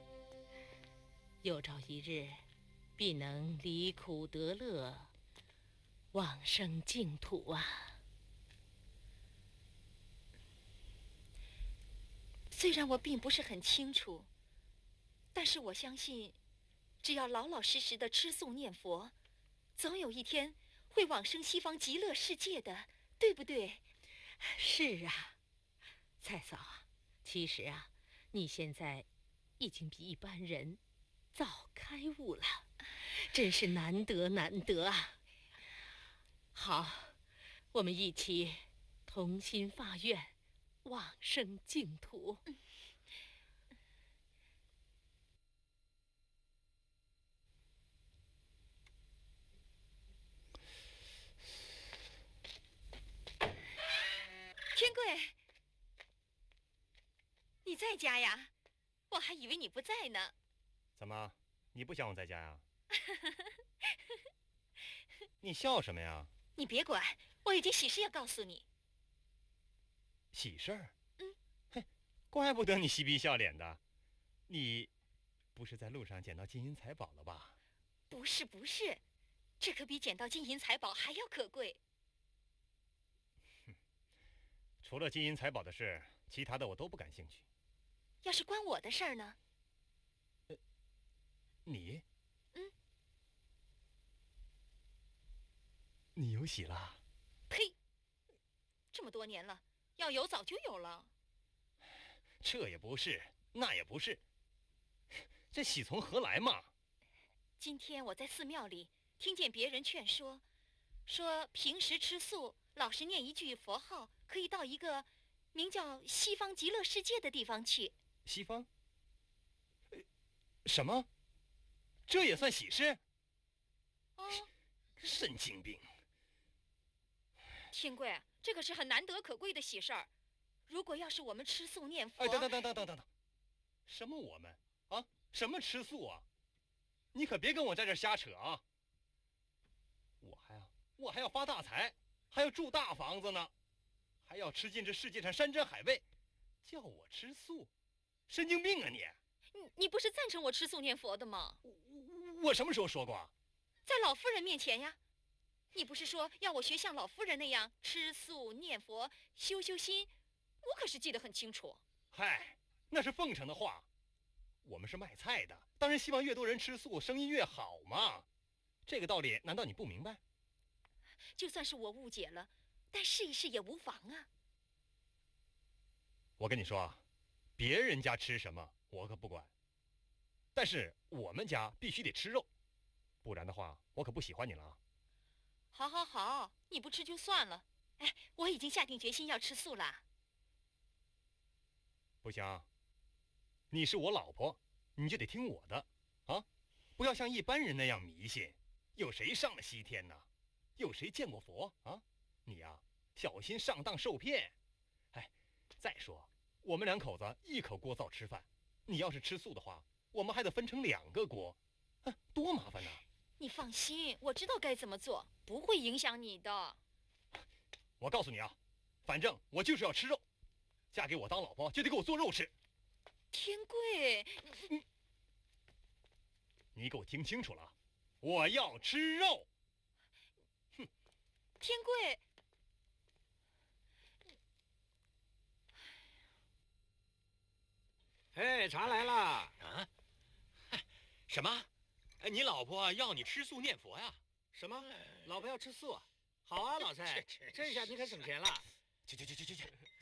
有朝一日，必能离苦得乐，往生净土啊。虽然我并不是很清楚，但是我相信，只要老老实实的吃素念佛，总有一天会往生西方极乐世界的，对不对？是啊，蔡嫂啊，其实啊，你现在已经比一般人早开悟了，真是难得难得啊！好，我们一起同心发愿，往生净土。天贵，你在家呀？我还以为你不在呢。怎么，你不想我在家呀？你笑什么呀？你别管，我有件喜事要告诉你。喜事儿？嘿，怪不得你嬉皮笑脸的，你不是在路上捡到金银财宝了吧？不是不是，这可比捡到金银财宝还要可贵。除了金银财宝的事，其他的我都不感兴趣。要是关我的事儿呢？你？你有喜了？呸！这么多年了，要有早就有了。这也不是，那也不是，这喜从何来嘛？今天我在寺庙里听见别人劝说，说平时吃素，老实念一句佛号，可以到一个名叫西方极乐世界的地方去。西方？什么？这也算喜事？神经病！天贵，这可是很难得可贵的喜事儿。如果要是我们吃素念佛……等，什么我们啊？什么吃素啊？你可别跟我在这瞎扯啊！我还要发大财，还要住大房子呢，还要吃尽这世界上山珍海味，叫我吃素，神经病啊你！你不是赞成我吃素念佛的吗？我什么时候说过？在老夫人面前呀。你不是说要我学像老夫人那样吃素念佛修心？我可是记得很清楚。嗨，那是奉承的话。我们是卖菜的，当然希望越多人吃素，生意越好嘛。这个道理难道你不明白？就算是我误解了，但试一试也无妨啊。我跟你说，别人家吃什么我可不管，但是我们家必须得吃肉，不然的话我可不喜欢你了啊。好，你不吃就算了。哎，我已经下定决心要吃素了。不行，你是我老婆，你就得听我的啊！不要像一般人那样迷信。有谁上了西天呢？有谁见过佛啊？你呀，小心上当受骗。哎，再说我们两口子一口锅灶吃饭，你要是吃素的话，我们还得分成2个锅，多麻烦呐！你放心，我知道该怎么做，不会影响你的。我告诉你啊，反正我就是要吃肉，嫁给我当老婆就得给我做肉吃。天贵，你给我听清楚了，我要吃肉。哼，天贵，哎，茶来了啊！什么？你老婆要你吃素念佛呀？什么？老婆要吃素？好啊，老蔡，这下你可省钱了。去，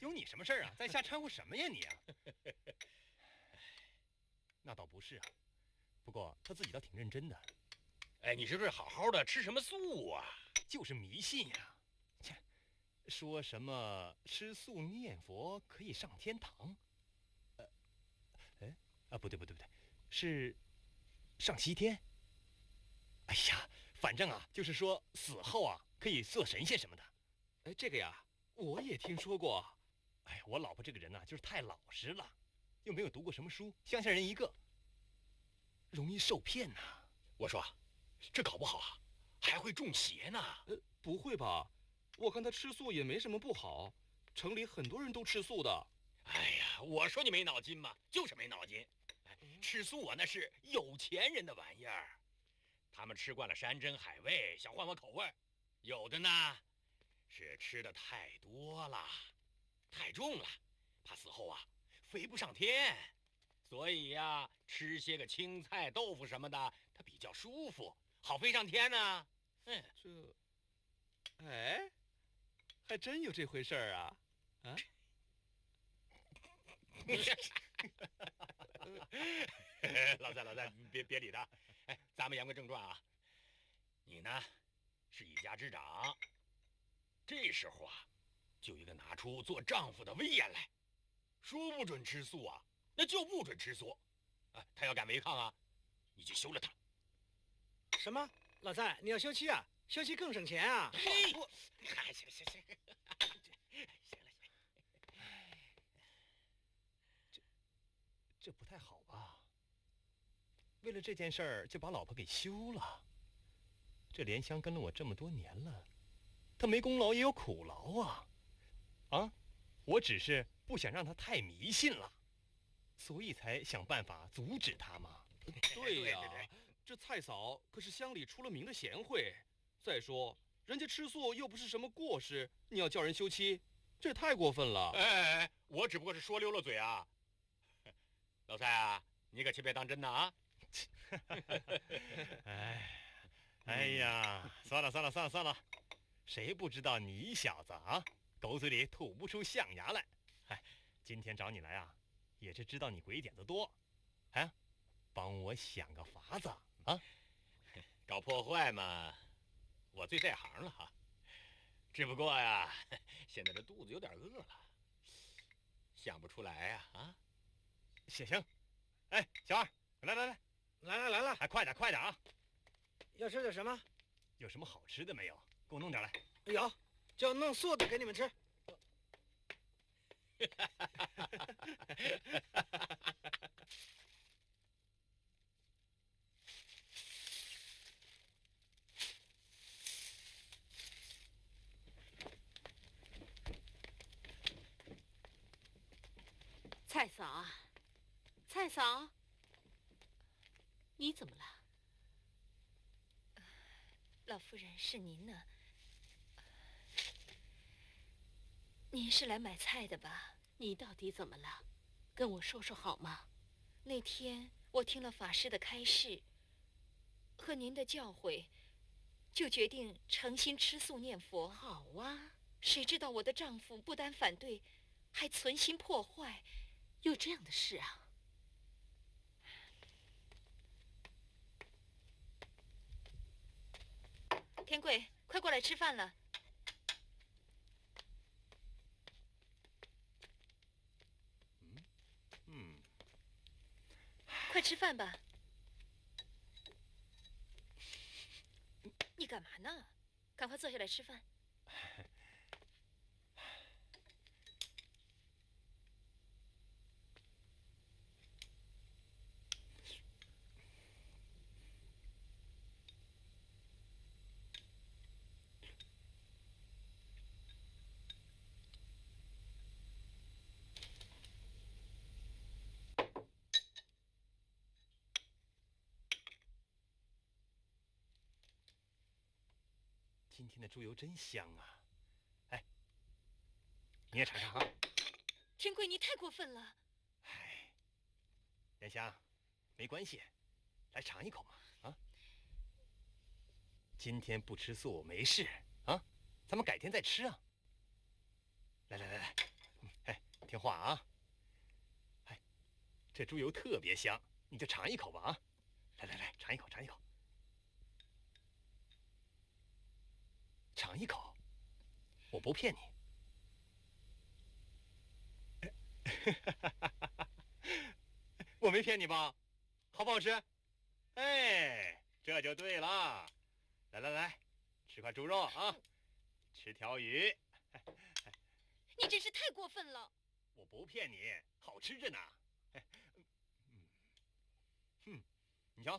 有你什么事儿啊？在瞎掺和什么呀你啊？那倒不是啊，不过他自己倒挺认真的。哎，你这是好好的吃什么素啊？就是迷信呀！切，说什么吃素念佛可以上天堂？不对，是上西天。哎呀，反正啊，就是说死后啊可以做神仙什么的。哎，这个呀，我也听说过。哎，我老婆这个人呢，就是太老实了，又没有读过什么书，乡下人一个，容易受骗呐。我说，这搞不好啊，还会中邪呢。不会吧？我看他吃素也没什么不好，城里很多人都吃素的。哎呀，我说你没脑筋嘛，就是没脑筋。吃素啊，那是有钱人的玩意儿。他们吃惯了山珍海味，想换换口味儿。有的呢，是吃的太多了，太重了，怕死后啊飞不上天，所以呀，吃些个青菜、豆腐什么的，它比较舒服，好飞上天呢。哎，还真有这回事儿啊！啊？老三，别理他。哎，咱们言归正传啊。你呢，是一家之长，这时候啊，就应该拿出做丈夫的威严来，说不准吃素啊，那就不准吃素。啊，他要敢违抗啊，你就休了他。什么？老三，你要休妻啊？休妻更省钱啊！嘿，行，这不太好吧？为了这件事儿就把老婆给休了。这莲香跟了我这么多年了，她没功劳也有苦劳啊！啊，我只是不想让她太迷信了，所以才想办法阻止她嘛。对呀，这蔡嫂可是乡里出了名的贤惠。再说，人家吃素又不是什么过失，你要叫人休妻，这也太过分了。哎，我只不过是说溜了嘴啊。老蔡啊，你可千别当真呐啊！哎呀，算了，谁不知道你小子啊，狗嘴里吐不出象牙来。哎，今天找你来啊，也是知道你鬼点子多，哎，帮我想个法子啊。搞破坏嘛，我最在行了哈。只不过呀，现在这肚子有点饿了，想不出来呀啊。行，哎，小二，来了，哎，快点啊！要吃点什么？有什么好吃的没有？给我弄点来。有，就弄素的给你们吃。蔡嫂啊，蔡嫂，你怎么了？老夫人，是您呢？您是来买菜的吧？你到底怎么了？跟我说说好吗？那天我听了法师的开示和您的教诲，就决定诚心吃素念佛。好啊，谁知道我的丈夫不但反对，还存心破坏。有这样的事啊？天贵，快过来吃饭了。快吃饭吧。你干嘛呢？赶快坐下来吃饭。今天的猪油真香啊！哎，你也尝尝啊。天贵，你太过分了。哎，莲香，没关系，来尝一口嘛啊！今天不吃素没事啊，咱们改天再吃啊。来，哎，听话啊！哎，这猪油特别香，你就尝一口吧啊！来，尝一口。尝一口，我不骗你。我没骗你吧？好不好吃？哎，这就对了。来，吃块猪肉啊，吃条鱼。你真是太过分了。我不骗你，好吃着呢。你瞧，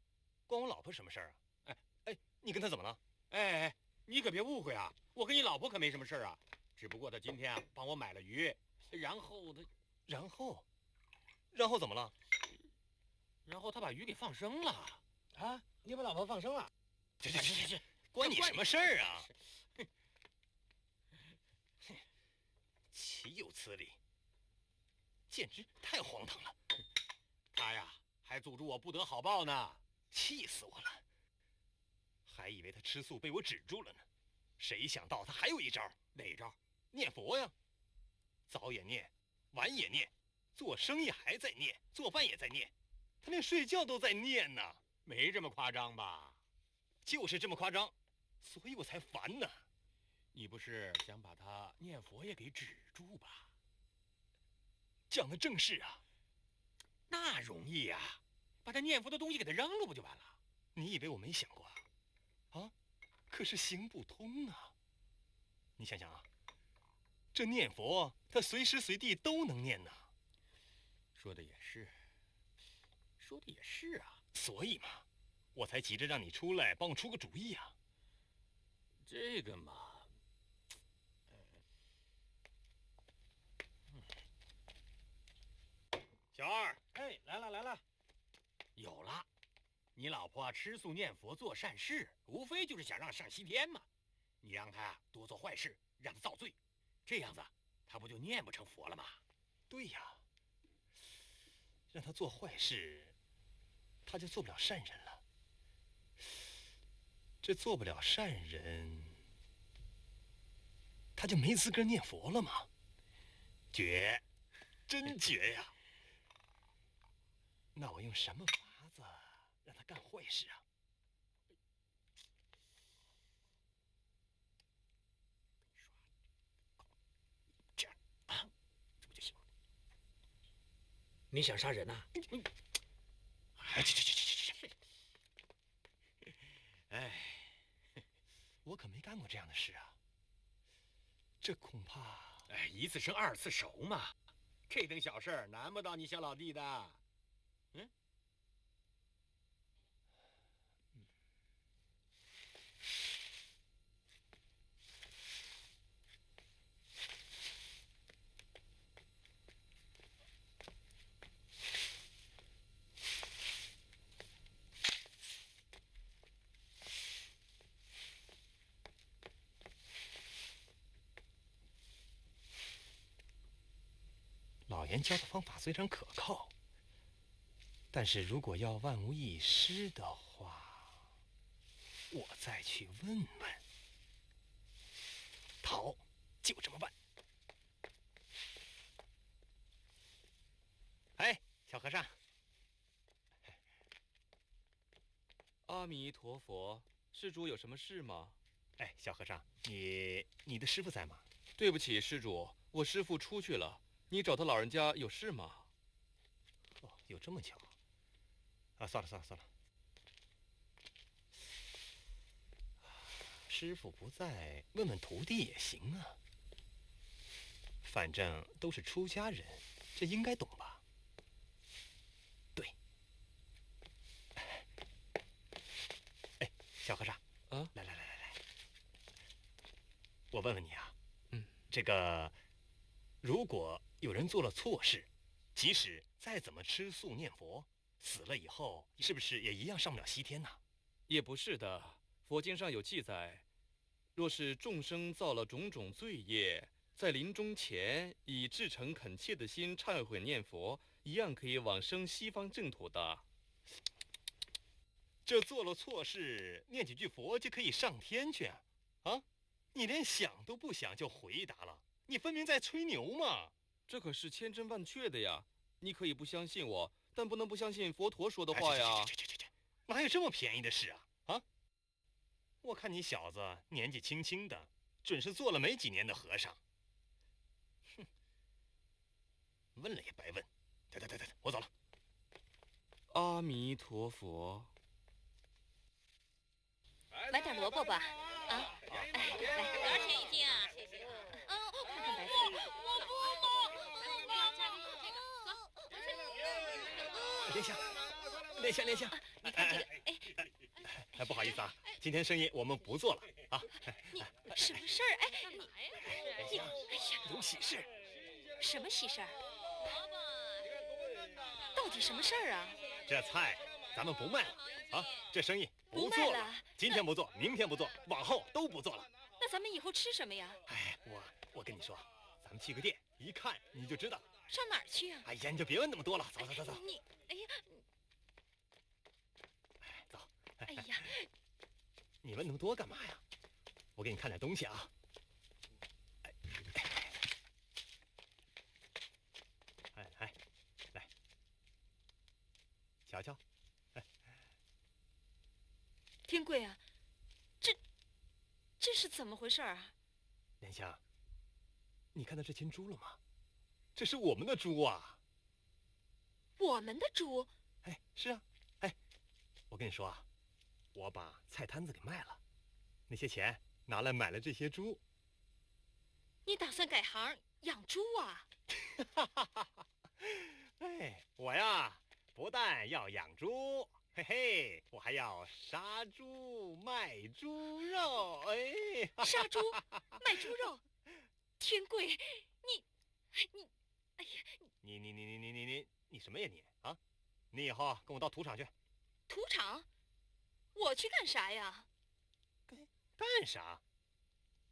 关我老婆什么事儿啊？哎，你跟她怎么了？哎，你可别误会啊，我跟你老婆可没什么事儿啊，只不过她今天啊帮我买了鱼，然后怎么了？然后她把鱼给放生了。啊，你把老婆放生了？这，关你什么事儿啊？岂有此理！简直太荒唐了。她呀还诅咒我不得好报呢，气死我了！还以为他吃素被我止住了呢，谁想到他还有一招。哪招？念佛呀，早也念，晚也念，做生意还在念，做饭也在念，他连睡觉都在念呢。没这么夸张吧？就是这么夸张，所以我才烦呢。你不是想把他念佛也给止住吧？讲的正是啊。那容易呀，把他念佛的东西给他扔了不就完了？你以为我没想过啊？啊，可是行不通啊。你想想啊，这念佛他随时随地都能念呢。说的也是啊。所以嘛，我才急着让你出来帮我出个主意啊。这个嘛，小二，哎，来了，有了。你老婆吃素念佛做善事，无非就是想让上西天嘛。你让她多做坏事，让她造罪，这样子她不就念不成佛了吗？对呀，让他做坏事，他就做不了善人了。这做不了善人，他就没资格念佛了吗？绝，真绝呀！那我用什么法子让他干坏事啊？这样啊，这不就行了？你想杀人呐？哎，去！哎，我可没干过这样的事啊。这恐怕……哎，一次生二次熟嘛，这等小事儿难不倒你小老弟的。老严教的方法虽然可靠，但是如果要万无一失的话，我再去问问。好，就这么办。哎，小和尚。阿弥陀佛，施主有什么事吗？哎，小和尚，你的师傅在吗？对不起，施主，我师傅出去了。你找他老人家有事吗？哦，有这么巧啊！算了，师傅不在，问问徒弟也行啊。反正都是出家人，这应该懂吧？对。哎，小和尚，啊，来，我问问你啊，这个如果有人做了错事，即使再怎么吃素念佛，死了以后是不是也一样上不了西天呢？也不是的，佛经上有记载，若是众生造了种种罪业，在临终前以至诚恳切的心忏悔念佛，一样可以往生西方净土的。这做了错事，念几句佛就可以上天去啊？啊，你连想都不想就回答了，你分明在吹牛嘛！这可是千真万确的呀！你可以不相信我，但不能不相信佛陀说的话呀！哪有这么便宜的事啊？啊！我看你小子年纪轻轻的，准是做了没几年的和尚。哼，问了也白问。对，我走了。阿弥陀佛。买点萝卜吧，啊，来，多少钱一斤啊？谢谢。看看白菜。莲香，你看这个，哎，哎，不好意思啊，今天生意我们不做了啊。你什么事儿？哎，你，哎呀，有喜事。什么喜事儿？到底什么事儿啊？这菜咱们不卖了啊，这生意不做卖了。今天不做，明天不做，往后都不做了。那咱们以后吃什么呀？哎，我跟你说，咱们去个店，一看你就知道。上哪儿去啊？哎呀，你就别问那么多了，走。你，哎呀，哎，走。哎呀，你问那么多干嘛呀？我给你看点东西啊。哎，来，瞧瞧。天贵啊，这是怎么回事啊？莲香，你看到这群猪了吗？这是我们的猪啊！我们的猪？哎，是啊。哎，我跟你说啊，我把菜摊子给卖了，那些钱拿来买了这些猪。你打算改行养猪啊？哎，我呀，不但要养猪，嘿嘿，我还要杀猪卖猪肉。哎，杀猪卖猪肉，天贵，你，哎呀，你什么呀你啊？你以后跟我到土场去。土场？我去干啥呀？干啥？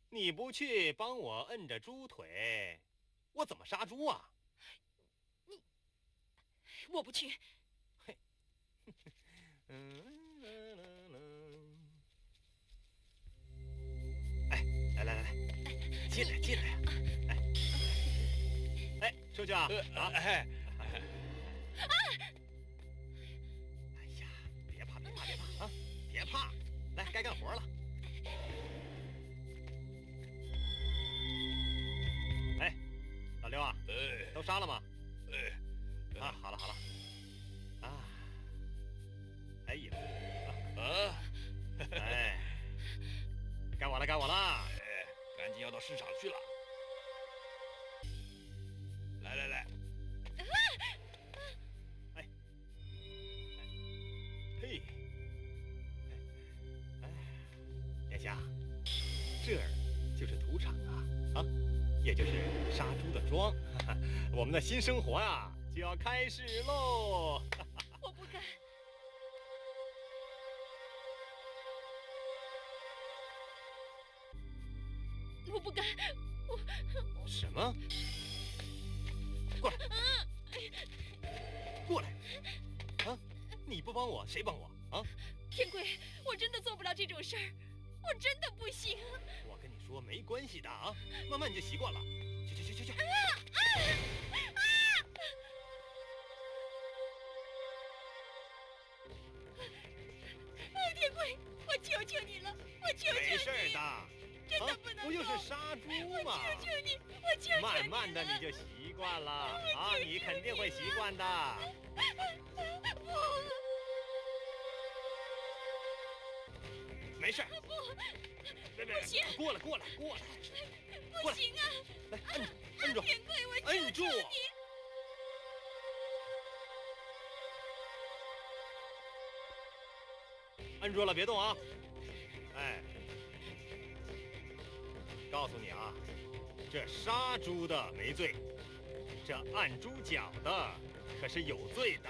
你不去帮我摁着猪腿，我怎么杀猪啊？我不去。嘿，哎，来，进来呀！哎，出去啊！哎呀，别怕啊！别怕，来，该干活了。哎，老刘啊，都杀了吗？啊，好了，啊，哎呀，哎，该我了，赶紧要到市场去了。来，哎，嘿，哎，莲香，这儿就是土场啊，也就是杀猪的庄，我们的新生活啊就要开始喽！我不敢。我不敢，什么？过来！啊！你不帮我，谁帮我啊？天贵，我真的做不了这种事儿，我真的不行。我跟你说，没关系的啊，慢慢你就习惯了。去！天贵，我求求你了，我求求你！没事的，真的不能不就是杀猪吗？我求求你，我求求你！慢慢的你就习惯了啊，你肯定会习惯的。没事。不行！过来！不行啊！来，摁住！天贵，我摁住！摁住了，别动啊！哎，告诉你啊，这杀猪的没罪，这按猪脚的可是有罪的。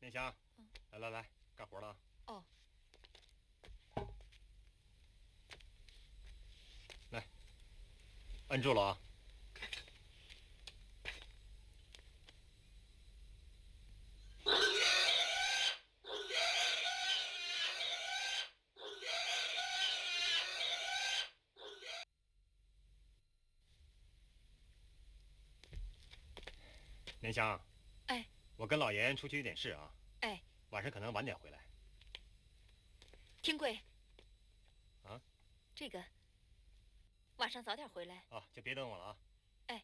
念香，来，干活了啊！哦，来，摁住了啊！莲香。哎。我跟老严出去有点事啊。哎。晚上可能晚点回来。天贵。啊？这个。晚上早点回来。啊，就别等我了啊。哎。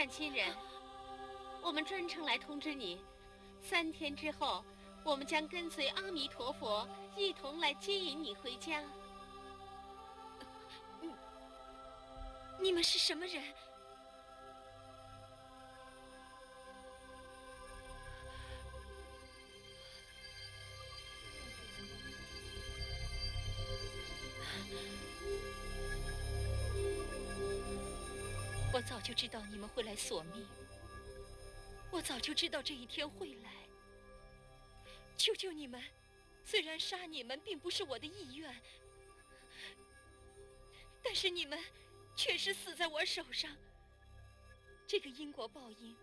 单亲人，我们专程来通知你，3天之后，我们将跟随阿弥陀佛一同来接引你回家。你们是什么人？我早就知道你们会来索命，我早就知道这一天会来。求求你们，虽然杀你们并不是我的意愿，但是你们确实死在我手上。这个因果报应，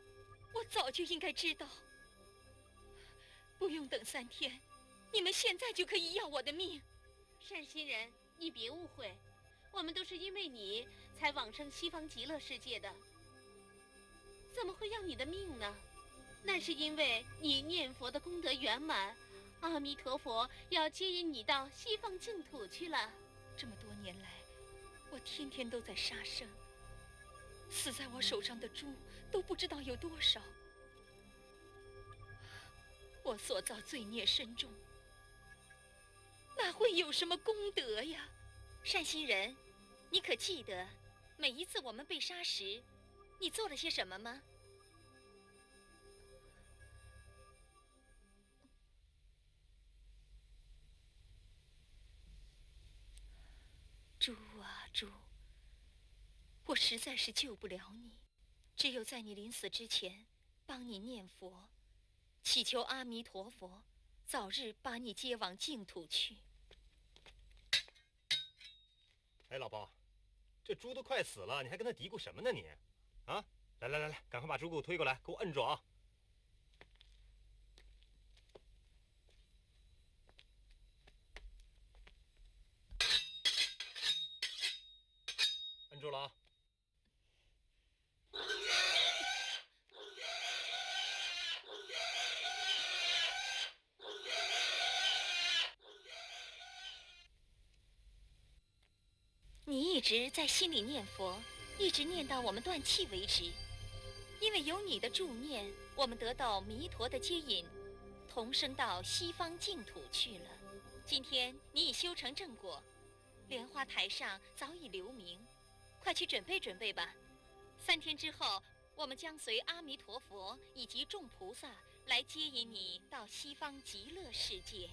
我早就应该知道。不用等3天，你们现在就可以要我的命。善心人，你别误会，我们都是因为你才往生西方极乐世界的，怎么会要你的命呢？那是因为你念佛的功德圆满，阿弥陀佛要接引你到西方净土去了。这么多年来，我天天都在杀生，死在我手上的猪都不知道有多少。我所造罪孽深重，哪会有什么功德呀？善心人，你可记得每一次我们被杀时，你做了些什么吗？猪啊猪，我实在是救不了你，只有在你临死之前，帮你念佛，祈求阿弥陀佛早日把你接往净土去。哎，老包，这猪都快死了，你还跟他嘀咕什么呢你？啊，来，赶快把猪给我推过来，给我摁住啊！摁住了啊！你一直在心里念佛，一直念到我们断气为止。因为有你的助念，我们得到弥陀的接引，同生到西方净土去了。今天你已修成正果，莲花台上早已留名，快去准备准备吧。3天之后，我们将随阿弥陀佛以及众菩萨来接引你到西方极乐世界。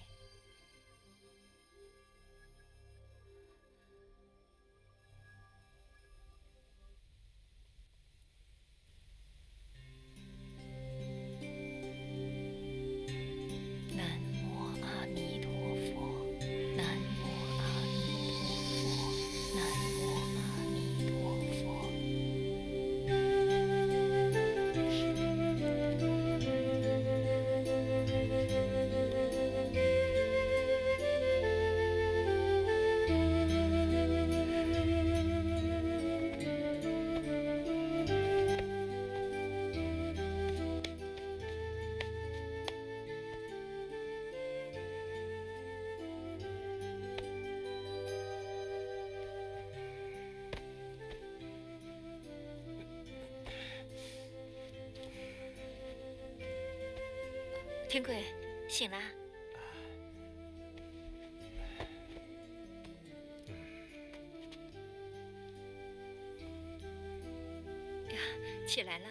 天贵，醒啦！呀，起来了。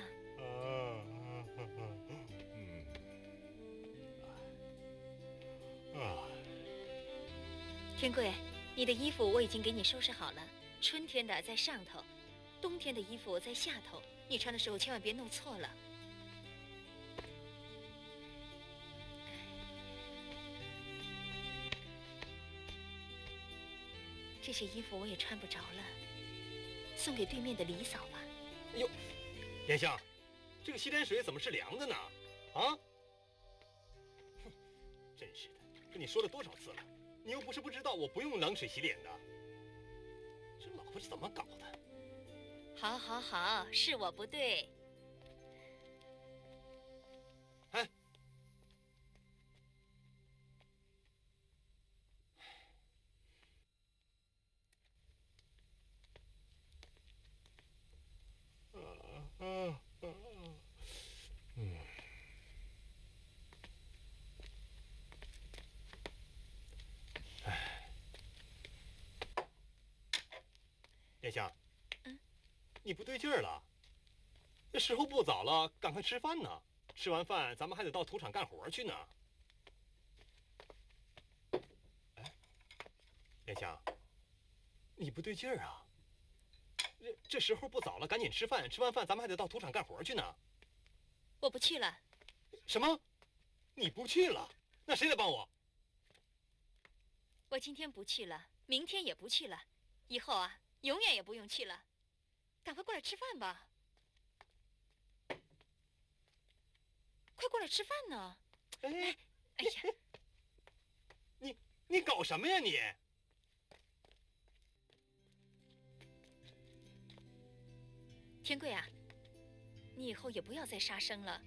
天贵，你的衣服我已经给你收拾好了，春天的在上头，冬天的衣服在下头。你穿的时候千万别弄错了。这些衣服我也穿不着了，送给对面的李嫂吧。哎呦，莲香，这个洗脸水怎么是凉的呢？啊？哼，真是的，跟你说了多少次了，你又不是不知道我不用冷水洗脸的。这老婆是怎么搞的？好，好，好，是我不对。哎，莲香，你不对劲儿了。这时候不早了，赶快吃饭呢。吃完饭，咱们还得到土场干活去呢。哎，莲香，你不对劲儿啊！这时候不早了，赶紧吃饭。吃完饭，咱们还得到土场干活去呢。我不去了。什么？你不去了？那谁来帮我？我今天不去了，明天也不去了，以后啊，永远也不用去了。赶快过来吃饭吧！快过来吃饭呢！哎，哎呀，你搞什么呀你？天贵啊，你以后也不要再杀生了。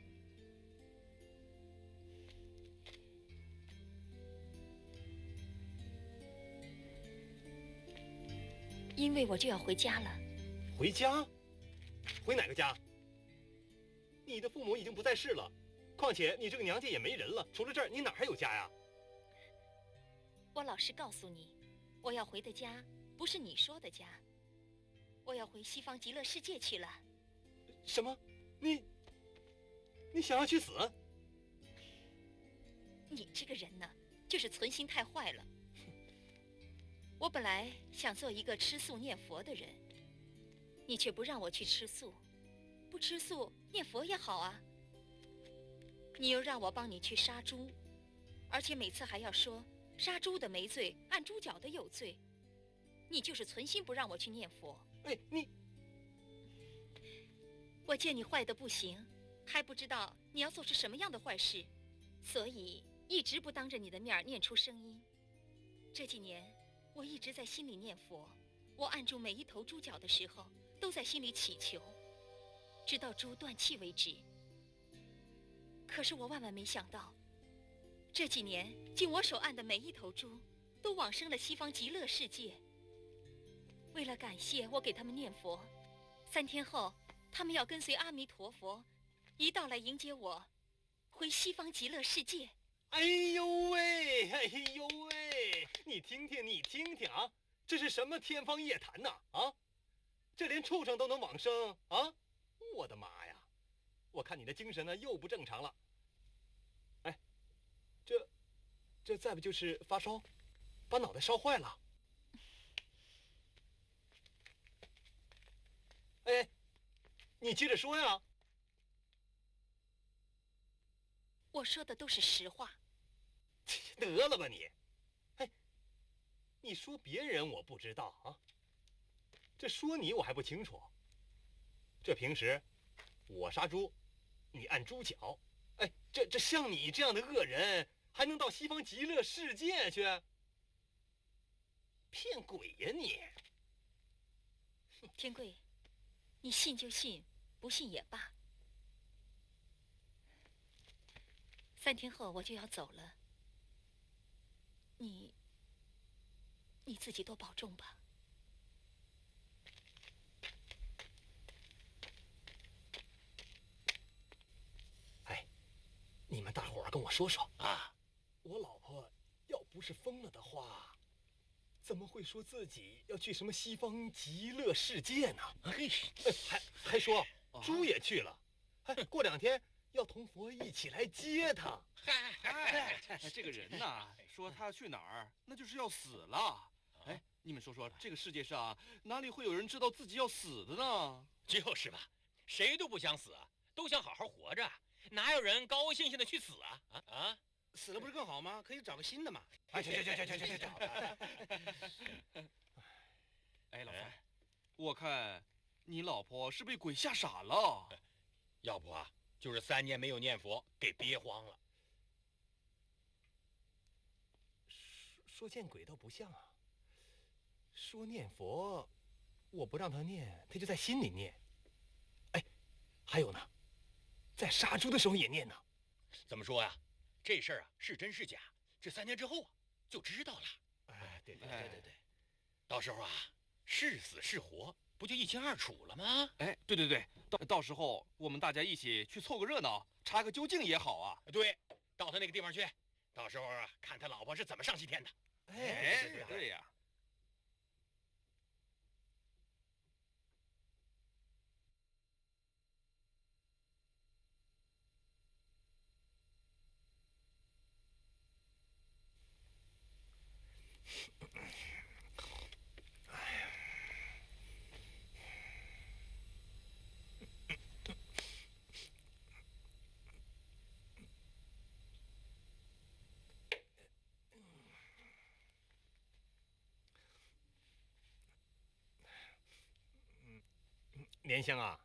因为我就要回家了。回家？回哪个家？你的父母已经不在世了，况且你这个娘家也没人了，除了这儿，你哪还有家呀？我老实告诉你，我要回的家不是你说的家，我要回西方极乐世界去了。什么？你想要去死？你这个人呢，就是存心太坏了。我本来想做一个吃素念佛的人，你却不让我去吃素，不吃素念佛也好啊。你又让我帮你去杀猪，而且每次还要说杀猪的没罪，按猪脚的有罪。你就是存心不让我去念佛。哎，我见你坏的不行，还不知道你要做出什么样的坏事，所以一直不当着你的面念出声音。这几年我一直在心里念佛，我按住每一头猪脚的时候，都在心里祈求，直到猪断气为止。可是我万万没想到，这几年经我手按的每一头猪，都往生了西方极乐世界。为了感谢我给他们念佛，3天后，他们要跟随阿弥陀佛，一道来迎接我，回西方极乐世界。哎呦喂，哎呦喂，你听听啊，这是什么天方夜谭呐？啊，这连畜生都能往生啊！我的妈呀，我看你的精神呢又不正常了。哎，这再不就是发烧，把脑袋烧坏了。哎，你接着说呀。我说的都是实话。得了吧你！哎，你说别人我不知道啊，这说你我还不清楚。这平时我杀猪，你按猪脚，哎，这像你这样的恶人，还能到西方极乐世界去？骗鬼呀你！天贵，你信就信，不信也罢。3天后我就要走了，你自己多保重吧。哎，你们大伙儿跟我说说啊，我老婆要不是疯了的话，怎么会说自己要去什么西方极乐世界呢？还说猪也去了，还过2天要同佛一起来接他。这个人呐，说他去哪儿，那就是要死了。哎，你们说说，这个世界上哪里会有人知道自己要死的呢？就是吧，谁都不想死啊，都想好好活着，哪有人高高兴兴的去死啊？死了不是更好吗？可以找个新的嘛。哎，去！哎，老三，我看你老婆是被鬼吓傻了。要不啊，就是3年没有念佛，给憋慌了。说见鬼倒不像啊。说念佛，我不让他念，他就在心里念。哎，还有呢，在杀猪的时候也念呢。怎么说呀？这事儿啊是真是假？这3年之后啊就知道了。哎，对，到时候啊是死是活，不就一清二楚了吗？哎，对，到时候我们大家一起去凑个热闹，查个究竟也好啊。对，到他那个地方去，到时候啊看他老婆是怎么上西天的。哎，对呀。莲香啊，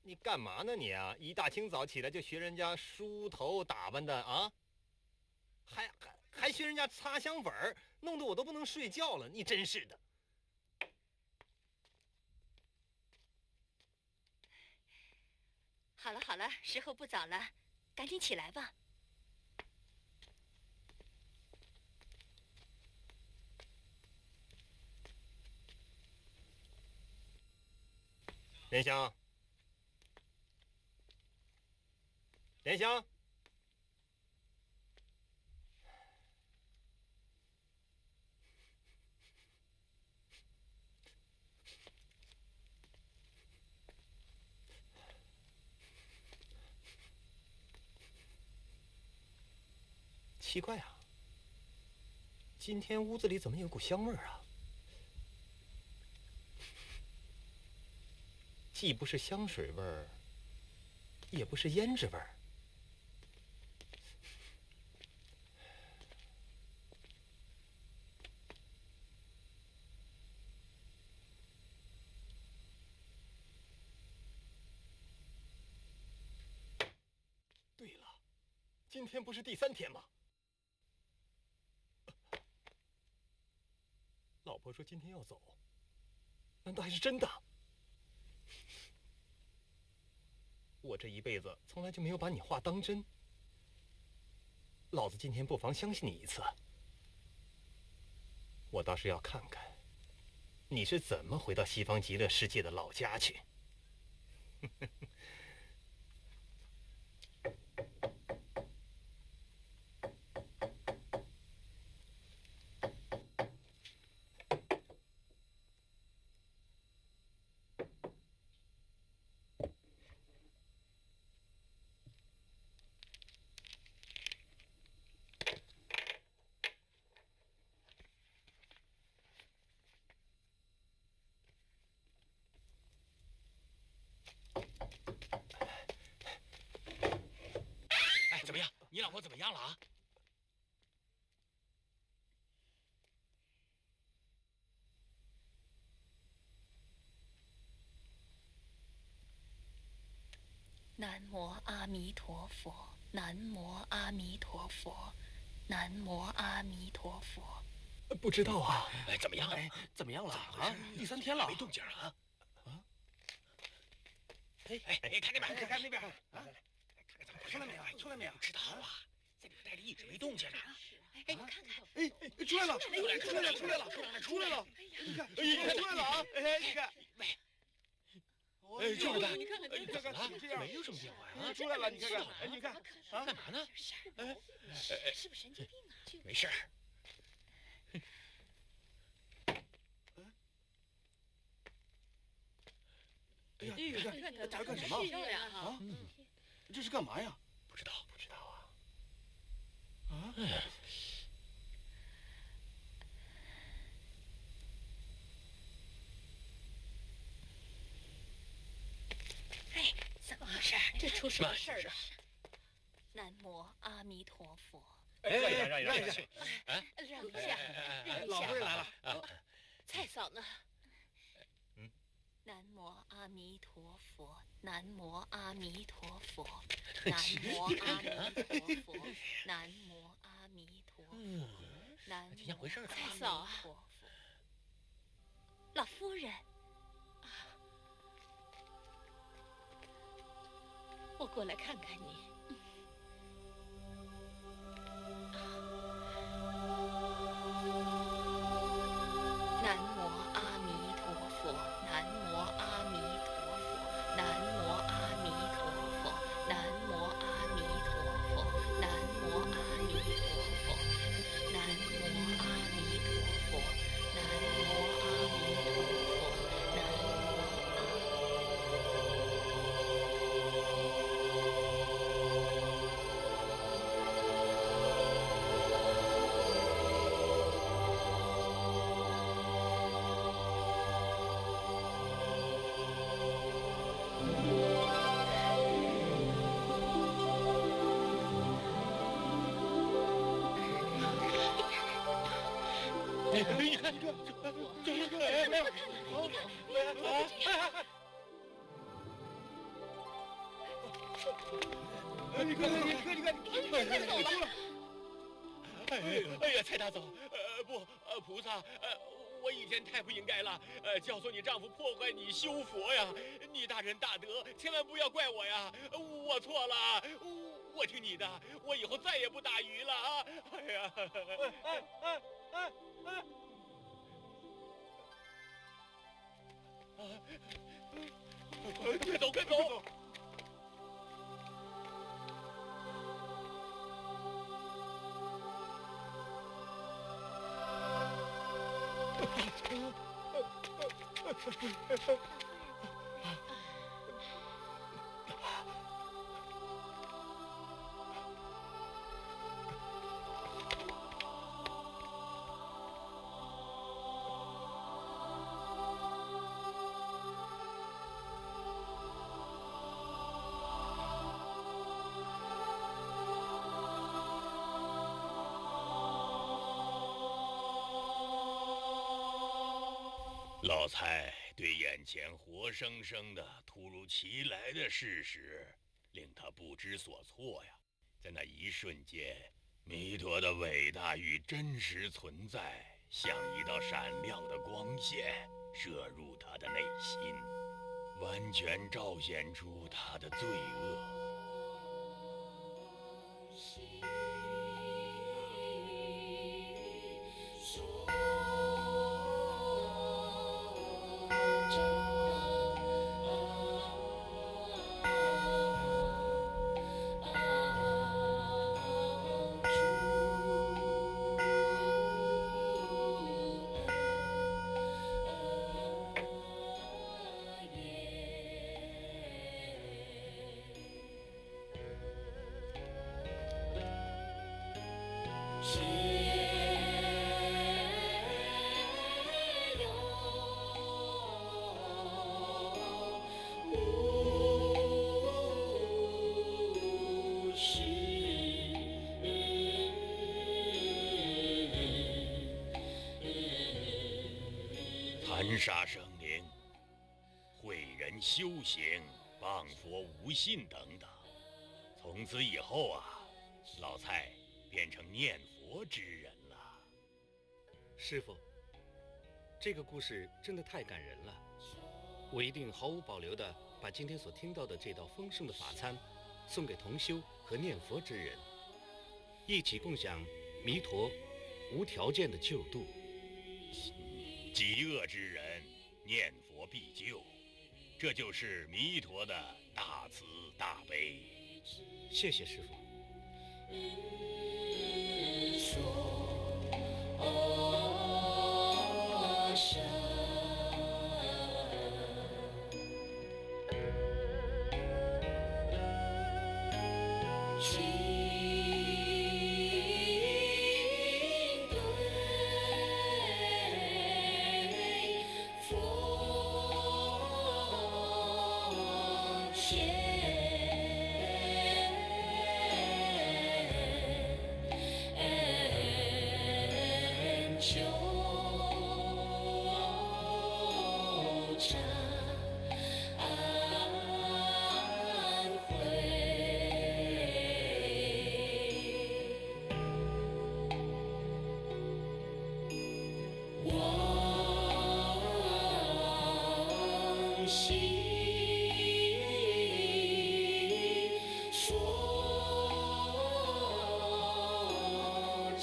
你干嘛呢你啊？一大清早起来就学人家梳头打扮的啊，还学人家擦香粉儿，弄得我都不能睡觉了。你真是的。好了，时候不早了，赶紧起来吧。莲香，奇怪啊，今天屋子里怎么有股香味儿啊？既不是香水味儿，也不是胭脂味儿。对了，今天不是第3天吗？老婆说今天要走，难道还是真的？我这一辈子从来就没有把你话当真，老子今天不妨相信你一次。我倒是要看看，你是怎么回到西方极乐世界的老家去。怎么样？你老婆怎么样了啊？南无阿弥陀佛，南无阿弥陀佛，南无阿弥陀佛。不知道啊。哎，怎么样？哎，怎么样了啊？第3天了，没动静啊？哎，看那边，看那边，出来没有？出来没有？不知道啊，在里边待着一直没动静呢。哎，你看看，哎，出来了！出来了！你看，出来了啊！哎，你看，哎，就是他，你看，这样没有什么变化呀。出来了，你看看，哎，你看，啊，干嘛呢？哎，是不是神经病啊？没事儿。哎呀，你看，打算干什么？啊？这是干嘛呀？不知道啊。啊？出什么事儿了？南无阿弥陀佛。让一下，让一下，让一老夫人来了。蔡嫂呢？南无阿弥陀佛，南无阿弥陀佛，南无阿弥陀佛，南无阿弥陀佛，南无像回事儿。蔡嫂啊，老夫人，我过来看看你。南无阿弥陀佛，南无阿弥陀佛，南无阿弥陀佛，南无阿弥陀佛，南无阿弥陀佛，南无阿弥陀佛，南无阿弥陀佛，南你看，哎呀，蔡大嫂，菩萨，我以前太不应该了，教唆你丈夫破坏你修佛呀，你大仁大德，千万不要怪我呀，我错了，我听你的，我以后再也不打鱼了啊！哎呀，快走，快走！老蔡对眼前活生生的、突如其来的事实，令他不知所措呀。在那一瞬间，弥陀的伟大与真实存在，像一道闪亮的光线，射入他的内心，完全彰显出他的罪恶。含沙生灵、诲人修行、谤佛无信等等。从此以后啊，老蔡变成念佛之人了。师傅，这个故事真的太感人了，我一定毫无保留地把今天所听到的这道丰盛的法餐送给同修和念佛之人，一起共享弥陀无条件的救度。极恶之人念佛必救，这就是弥陀的大慈大悲。谢谢师傅。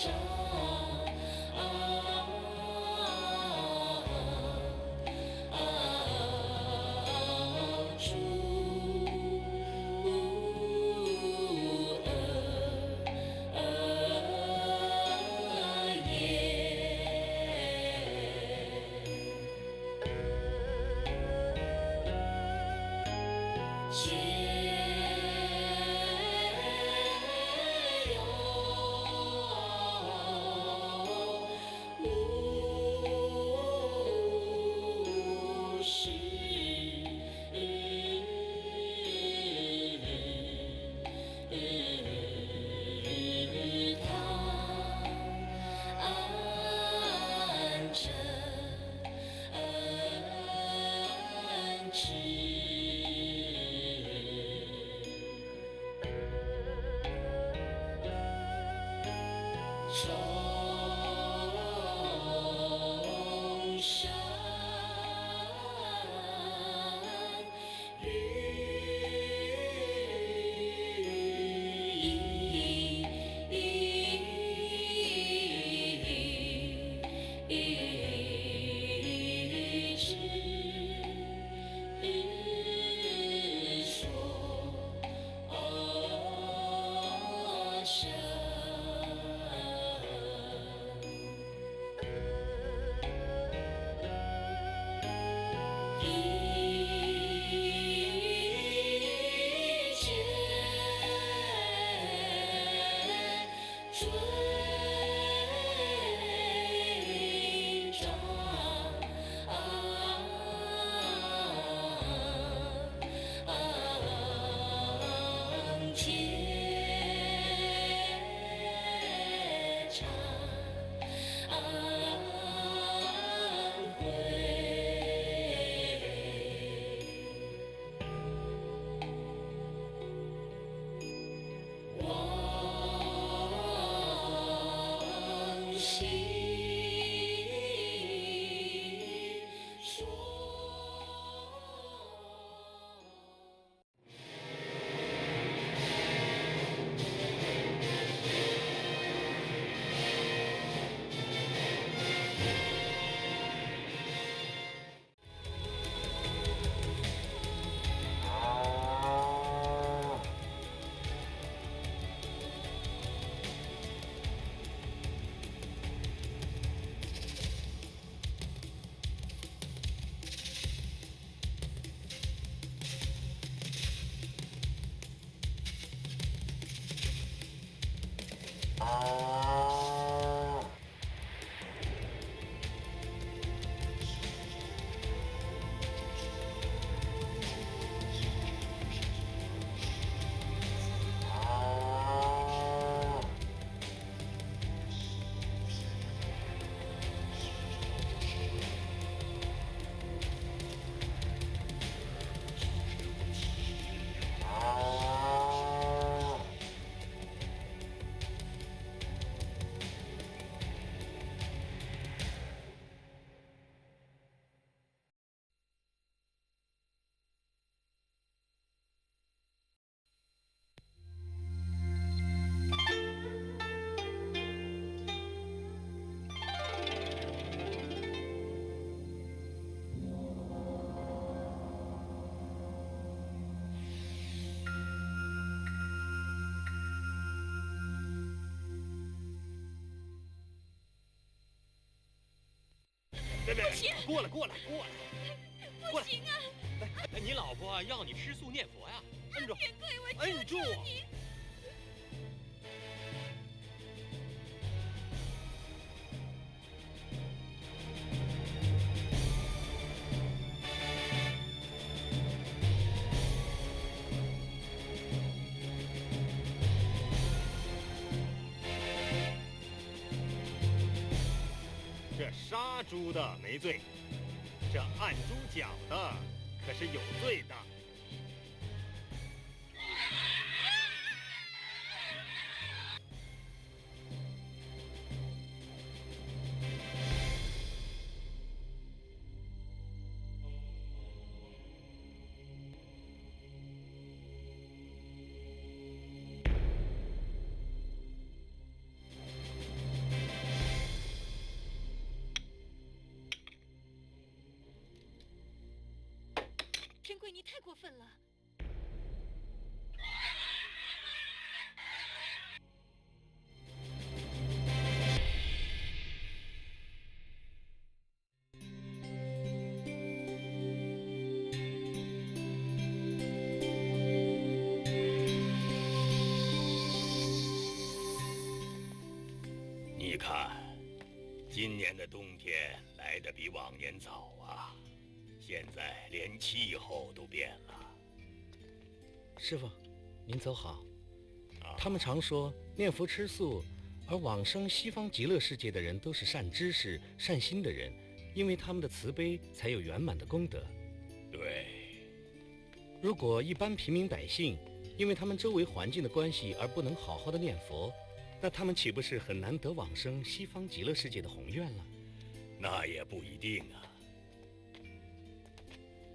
别，过来，不行啊！来，你老婆要你吃素念佛呀？摁住，天贵，我摁住！你这杀猪的没罪，这按猪脚的可是有罪的。你太过分了。你看，今年的冬天来得比往年早啊，现在连气候都变了。师傅，您走好。他们常说念佛吃素，而往生西方极乐世界的人都是善知识、善心的人，因为他们的慈悲才有圆满的功德。对。如果一般平民百姓因为他们周围环境的关系而不能好好的念佛，那他们岂不是很难得往生西方极乐世界的宏愿了？那也不一定啊。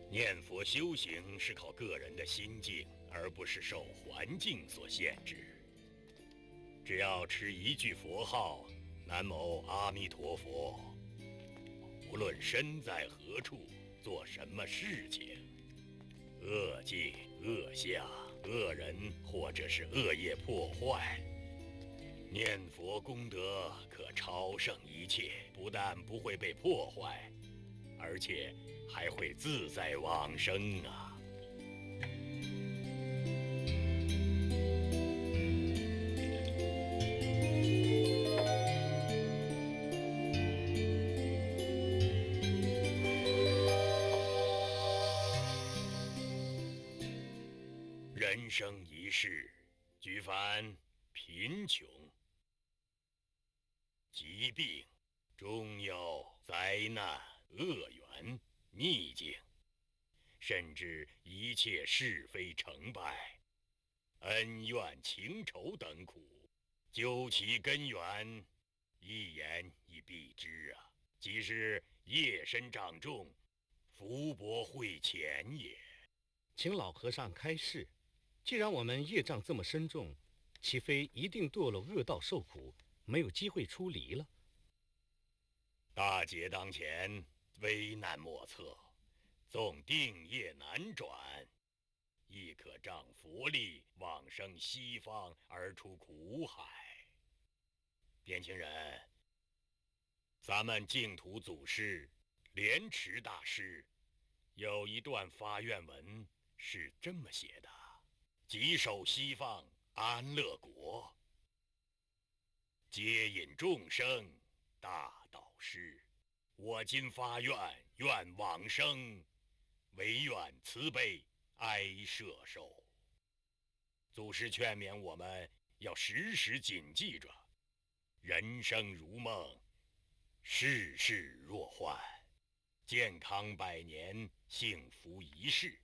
念佛修行是靠个人的心境，而不是受环境所限制。只要持一句佛号“南无阿弥陀佛”，无论身在何处，做什么事情，恶境、恶相、恶人或者是恶业破坏，念佛功德可超胜一切，不但不会被破坏，而且还会自在往生啊！人生一世，举凡贫穷、疾病、中忧、灾难、恶缘、逆境，甚至一切是非成败、恩怨情仇等苦，究其根源，一言以蔽之啊，即是业深障重，福薄慧浅也。请老和尚开示，既然我们业障这么深重，岂非一定堕落恶道受苦，没有机会出离了？大劫当前，危难莫测，纵定业难转，亦可仗佛力往生西方而出苦海。年轻人，咱们净土祖师莲池大师有一段发愿文是这么写的：即守西方安乐国，接引众生大导师。我今发愿，愿往生，唯愿慈悲哀摄受。祖师劝勉我们要时时谨记着，人生如梦，世事若幻，健康百年，幸福一世。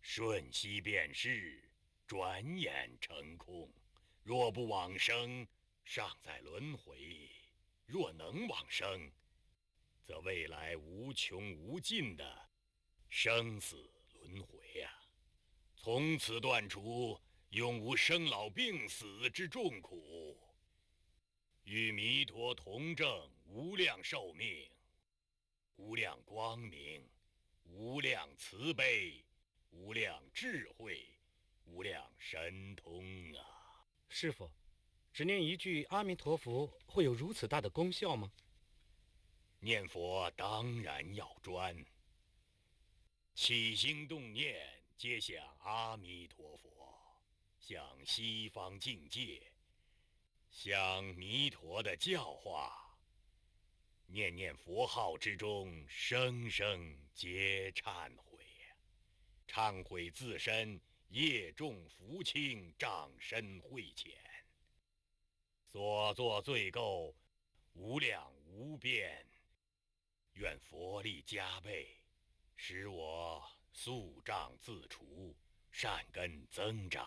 瞬息便逝，转眼成空。若不往生，尚在轮回；若能往生，则未来无穷无尽的生死轮回啊！从此断除永无生老病死之重苦，与弥陀同证无量寿命、无量光明、无量慈悲、无量智慧、无量神通啊！师父，只念一句阿弥陀佛会有如此大的功效吗？念佛当然要专，起心动念皆想阿弥陀佛，想西方境界，想弥陀的教化，念念佛号之中，声声皆忏悔，忏悔自身业重福轻，障深慧浅，所作罪垢无量无边。愿佛力加倍，使我宿障自除，善根增长。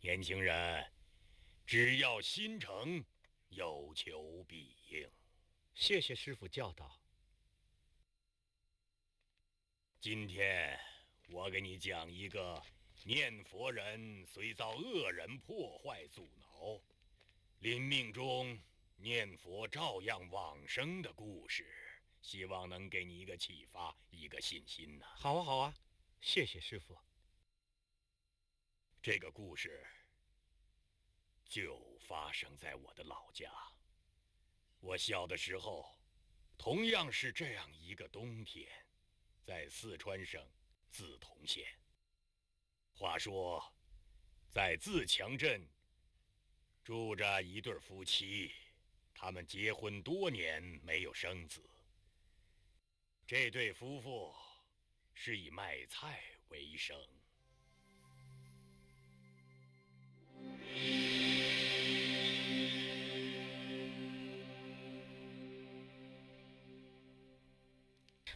年轻人，只要心诚，有求必应。谢谢师父教导。今天我给你讲一个念佛人虽遭恶人破坏阻挠，临命中念佛照样往生的故事。希望能给你一个启发，一个信心呐。好啊，好啊，谢谢师傅。这个故事就发生在我的老家。我小的时候，同样是这样一个冬天，在四川省自潼县。话说，在自强镇住着一对夫妻，他们结婚多年没有生子。这对夫妇是以卖菜为生。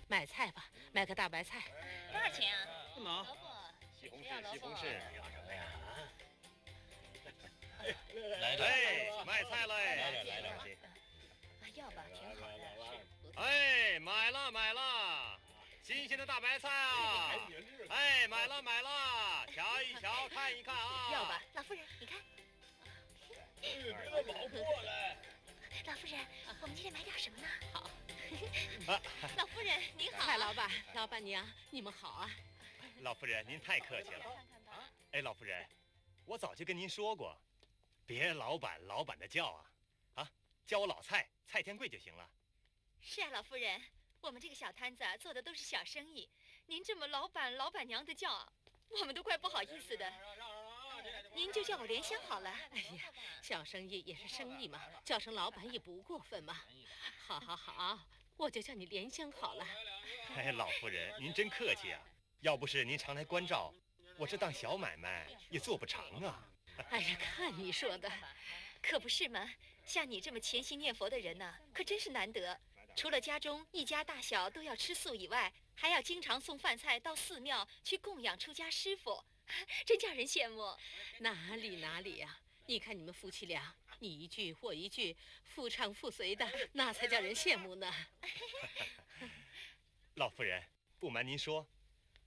买菜吧，买个大白菜。多少钱啊？干嘛？萝卜。西红要萝卜柿，西红柿，要什么呀？来哎，卖菜嘞！来两斤。要吧，挺好的，是不错。哎，买了买了，新鲜的大白菜啊！哎，买了买了，瞧一瞧，看一看啊！要吧，老夫人，你看。别老过来。老夫人，我们今天买点什么呢？好。老夫人您好。蔡老板、老板娘，你们好啊！老夫人，您太客气了。哎，老夫人，我早就跟您说过，别老板老板的叫啊，叫我老蔡，蔡天贵就行了。是啊，老夫人，我们这个小摊子做的都是小生意，您这么老板老板娘的叫，我们都怪不好意思的。您就叫我莲香好了。哎呀，小生意也是生意嘛，叫声老板也不过分嘛。好好好，我就叫你莲香好了。哎，老夫人，您真客气啊！要不是您常来关照，我这当小买卖也做不成啊。哎呀，看你说的，可不是嘛，像你这么虔心念佛的人呢，可真是难得。除了家中一家大小都要吃素以外，还要经常送饭菜到寺庙去供养出家师傅，真叫人羡慕。哪里呀？你看你们夫妻俩，你一句我一句，夫唱妇随的，那才叫人羡慕呢。老夫人，不瞒您说，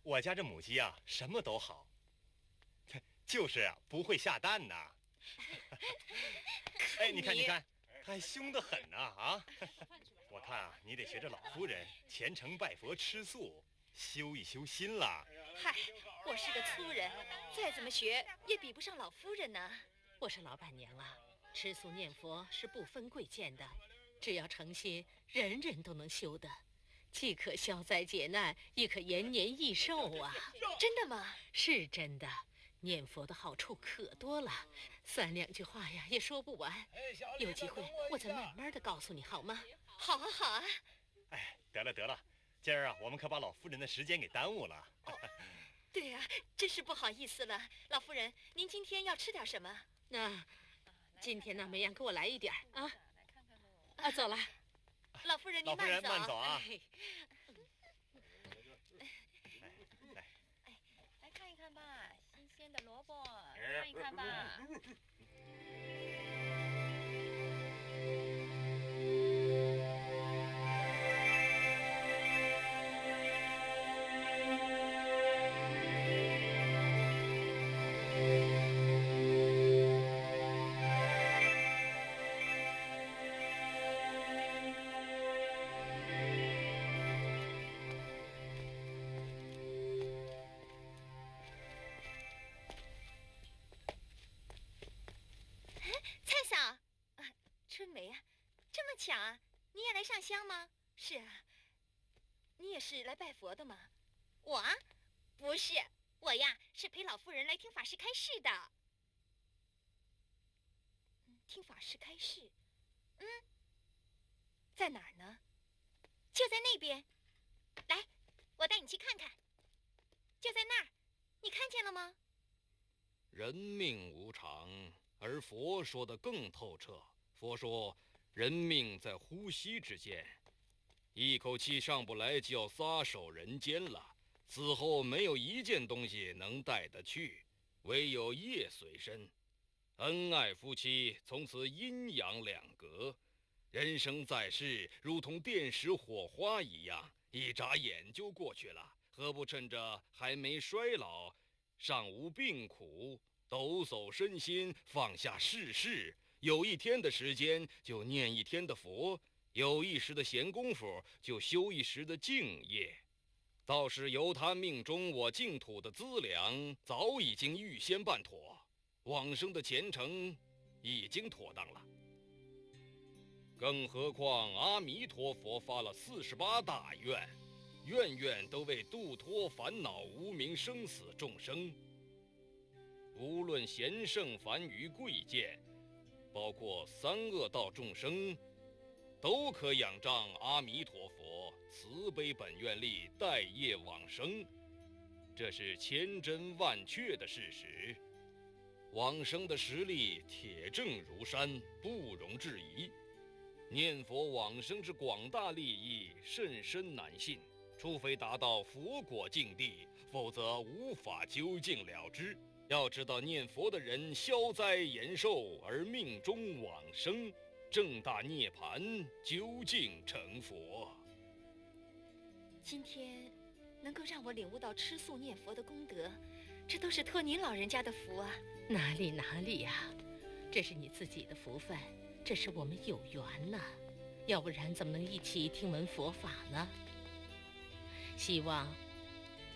我家这母鸡啊，什么都好，就是啊不会下蛋呐。哎，你看，它还凶得很呐啊！我看啊，你得学着老夫人虔诚拜佛吃素，修一修心了。嗨，我是个粗人，再怎么学也比不上老夫人呢。我说老板娘啊，吃素念佛是不分贵贱的，只要诚心，人人都能修的，既可消灾解难，也可延年益寿啊！真的吗？是真的，念佛的好处可多了，三两句话呀也说不完。有机会我再慢慢的告诉你好吗？好啊，好啊。哎，得了，今儿啊，我们可把老夫人的时间给耽误了。对呀，真是不好意思了，老夫人，您今天要吃点什么？那今天呢，梅阳给我来一点啊。走了，老夫人您老夫人慢走啊。来看一看吧，新鲜的萝卜，看一看吧。春梅啊，这么巧啊，你也来上香吗？是啊，你也是来拜佛的吗？我啊，不是，我呀是陪老夫人来听法师开示的。听法师开示？在哪儿呢？就在那边。来，我带你去看看。就在那儿，你看见了吗？人命无常，而佛说的更透彻。佛说，人命在呼吸之间，一口气上不来就要撒手人间了。死后没有一件东西能带得去，唯有业随身。恩爱夫妻从此阴阳两隔，人生在世如同电石火花一样，一眨眼就过去了。何不趁着还没衰老，尚无病苦，抖擞身心，放下世事，有一天的时间就念一天的佛，有一时的闲工夫就修一时的静业。倒是由他命中我净土的资粮早已经预先办妥，往生的前程已经妥当了。更何况阿弥陀佛发了48大愿，愿愿都为度脱烦恼无明生死众生。无论贤圣凡愚贵贱，包括三恶道众生，都可仰仗阿弥陀佛慈悲本愿力带业往生，这是千真万确的事实。往生的实力铁证如山，不容置疑。念佛往生之广大利益，甚深难信。除非达到佛果境地，否则无法究竟了之。要知道，念佛的人消灾延寿而命中往生，正大涅槃，究竟成佛。今天能够让我领悟到吃素念佛的功德，这都是托您老人家的福啊！哪里呀，这是你自己的福分，这是我们有缘呐，要不然怎么能一起听闻佛法呢？希望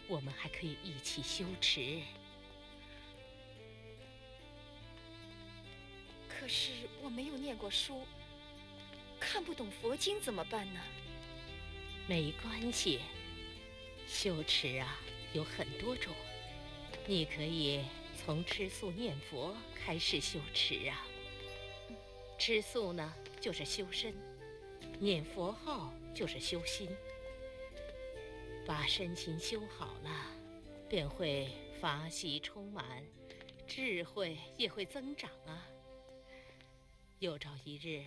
我们还可以一起修持。可是我没有念过书，看不懂佛经怎么办呢？没关系，修持啊有很多种，你可以从吃素念佛开始修持啊。吃素呢就是修身，念佛号就是修心。把身心修好了，便会法喜充满，智慧也会增长啊。有朝一日，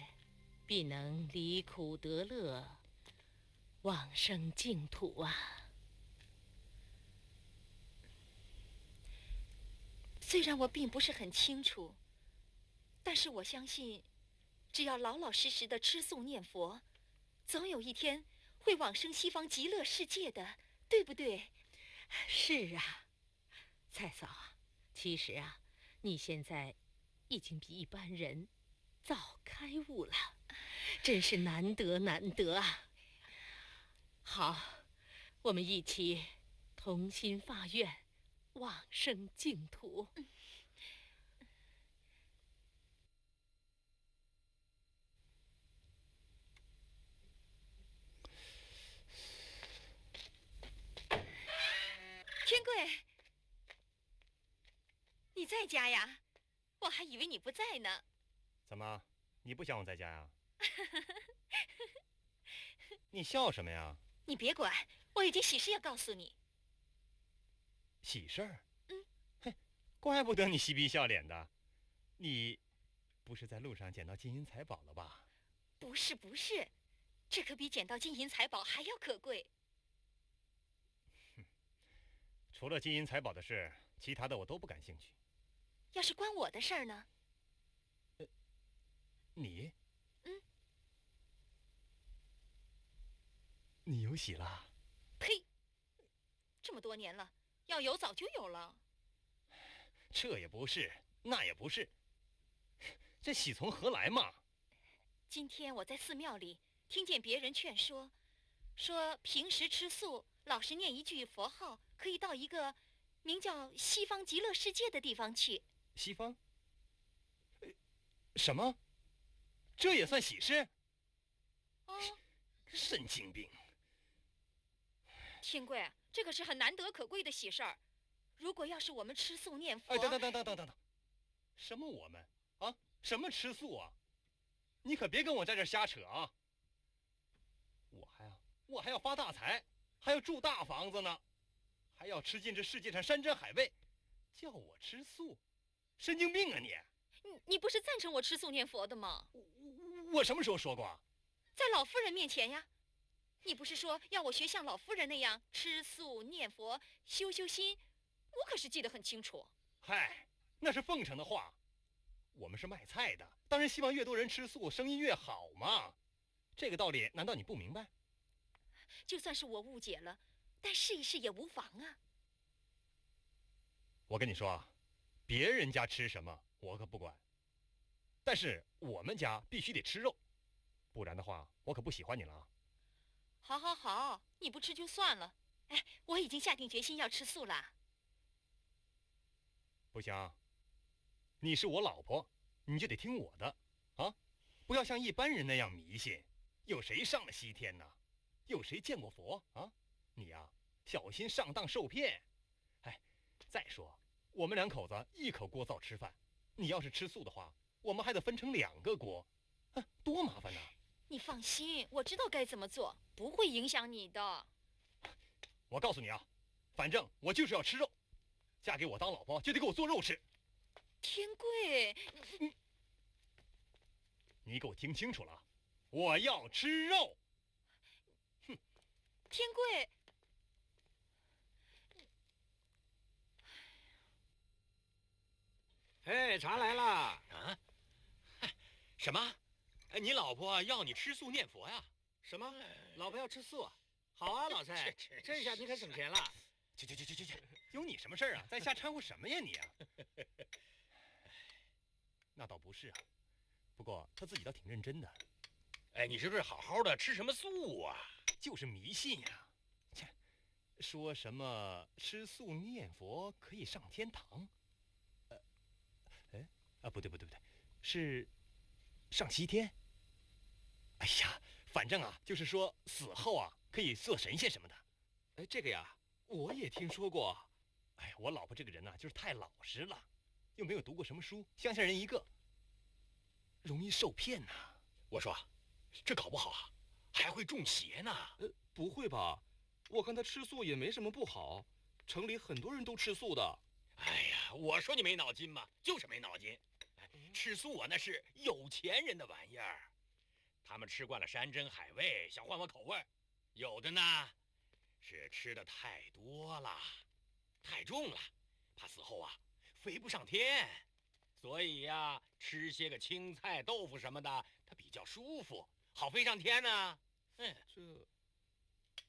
必能离苦得乐，往生净土啊！虽然我并不是很清楚，但是我相信，只要老老实实的吃素念佛，总有一天会往生西方极乐世界的，对不对？是啊，蔡嫂啊，其实啊，你现在已经比一般人早开悟了，真是难得啊！好，我们一起同心发愿，往生净土。天贵，你在家呀？我还以为你不在呢。怎么，你不想我在家呀？你笑什么呀？你别管，我有件喜事要告诉你。喜事儿？嘿，怪不得你嬉皮笑脸的，你不是在路上捡到金银财宝了吧？不是，这可比捡到金银财宝还要可贵。除了金银财宝的事，其他的我都不感兴趣。要是关我的事儿呢？你？你有喜了？呸！这么多年了，要有早就有了。这也不是，那也不是，这喜从何来嘛？今天我在寺庙里听见别人劝说，说平时吃素，老实念一句佛号，可以到一个名叫西方极乐世界的地方去。西方？什么？这也算喜事？哦，神经病！天贵，这可是很难得可贵的喜事儿。如果要是我们吃素念佛……等，什么我们啊？什么吃素啊？你可别跟我在这瞎扯啊！我还要发大财，还要住大房子呢，还要吃尽这世界上山珍海味，叫我吃素？神经病啊你！你不是赞成我吃素念佛的吗？我什么时候说过？在老夫人面前呀。你不是说要我学像老夫人那样吃素念佛修心？我可是记得很清楚。嗨，那是奉承的话。我们是卖菜的，当然希望越多人吃素，生意越好嘛。这个道理难道你不明白？就算是我误解了，但试一试也无妨啊。我跟你说啊，别人家吃什么我可不管，但是我们家必须得吃肉，不然的话我可不喜欢你了啊。好，你不吃就算了，哎，我已经下定决心要吃素了。不行，你是我老婆，你就得听我的，啊，不要像一般人那样迷信。有谁上了西天呢？有谁见过佛啊？你呀，小心上当受骗。哎，再说我们两口子一口锅灶吃饭，你要是吃素的话，我们还得分成2个锅，多麻烦呐！你放心，我知道该怎么做，不会影响你的。我告诉你啊，反正我就是要吃肉，嫁给我当老婆就得给我做肉吃。天贵，你给我听清楚了，我要吃肉。哼，天贵。哎，茶来了啊！什么？你老婆要你吃素念佛呀？什么？老婆要吃素啊？好啊，老蔡，这下你可省钱了。去，有你什么事儿啊？在瞎掺和什么呀你啊？那倒不是啊，不过他自己倒挺认真的。哎，你是不是好好的吃什么素啊？就是迷信呀！切，说什么吃素念佛可以上天堂？不对，是上西天。哎呀，反正啊，就是说死后啊可以做神仙什么的。哎，这个呀，我也听说过。哎呀，我老婆这个人呐，就是太老实了，又没有读过什么书，乡下人一个，容易受骗呐。我说，这搞不好啊，还会中邪呢。不会吧？我看他吃素也没什么不好，城里很多人都吃素的。哎呀，我说你没脑筋嘛，就是没脑筋。吃素啊，那是有钱人的玩意儿，他们吃惯了山珍海味，想换换口味。有的呢，是吃的太多了，太重了，怕死后啊飞不上天，所以呀，吃些个青菜、豆腐什么的，它比较舒服，好飞上天呢。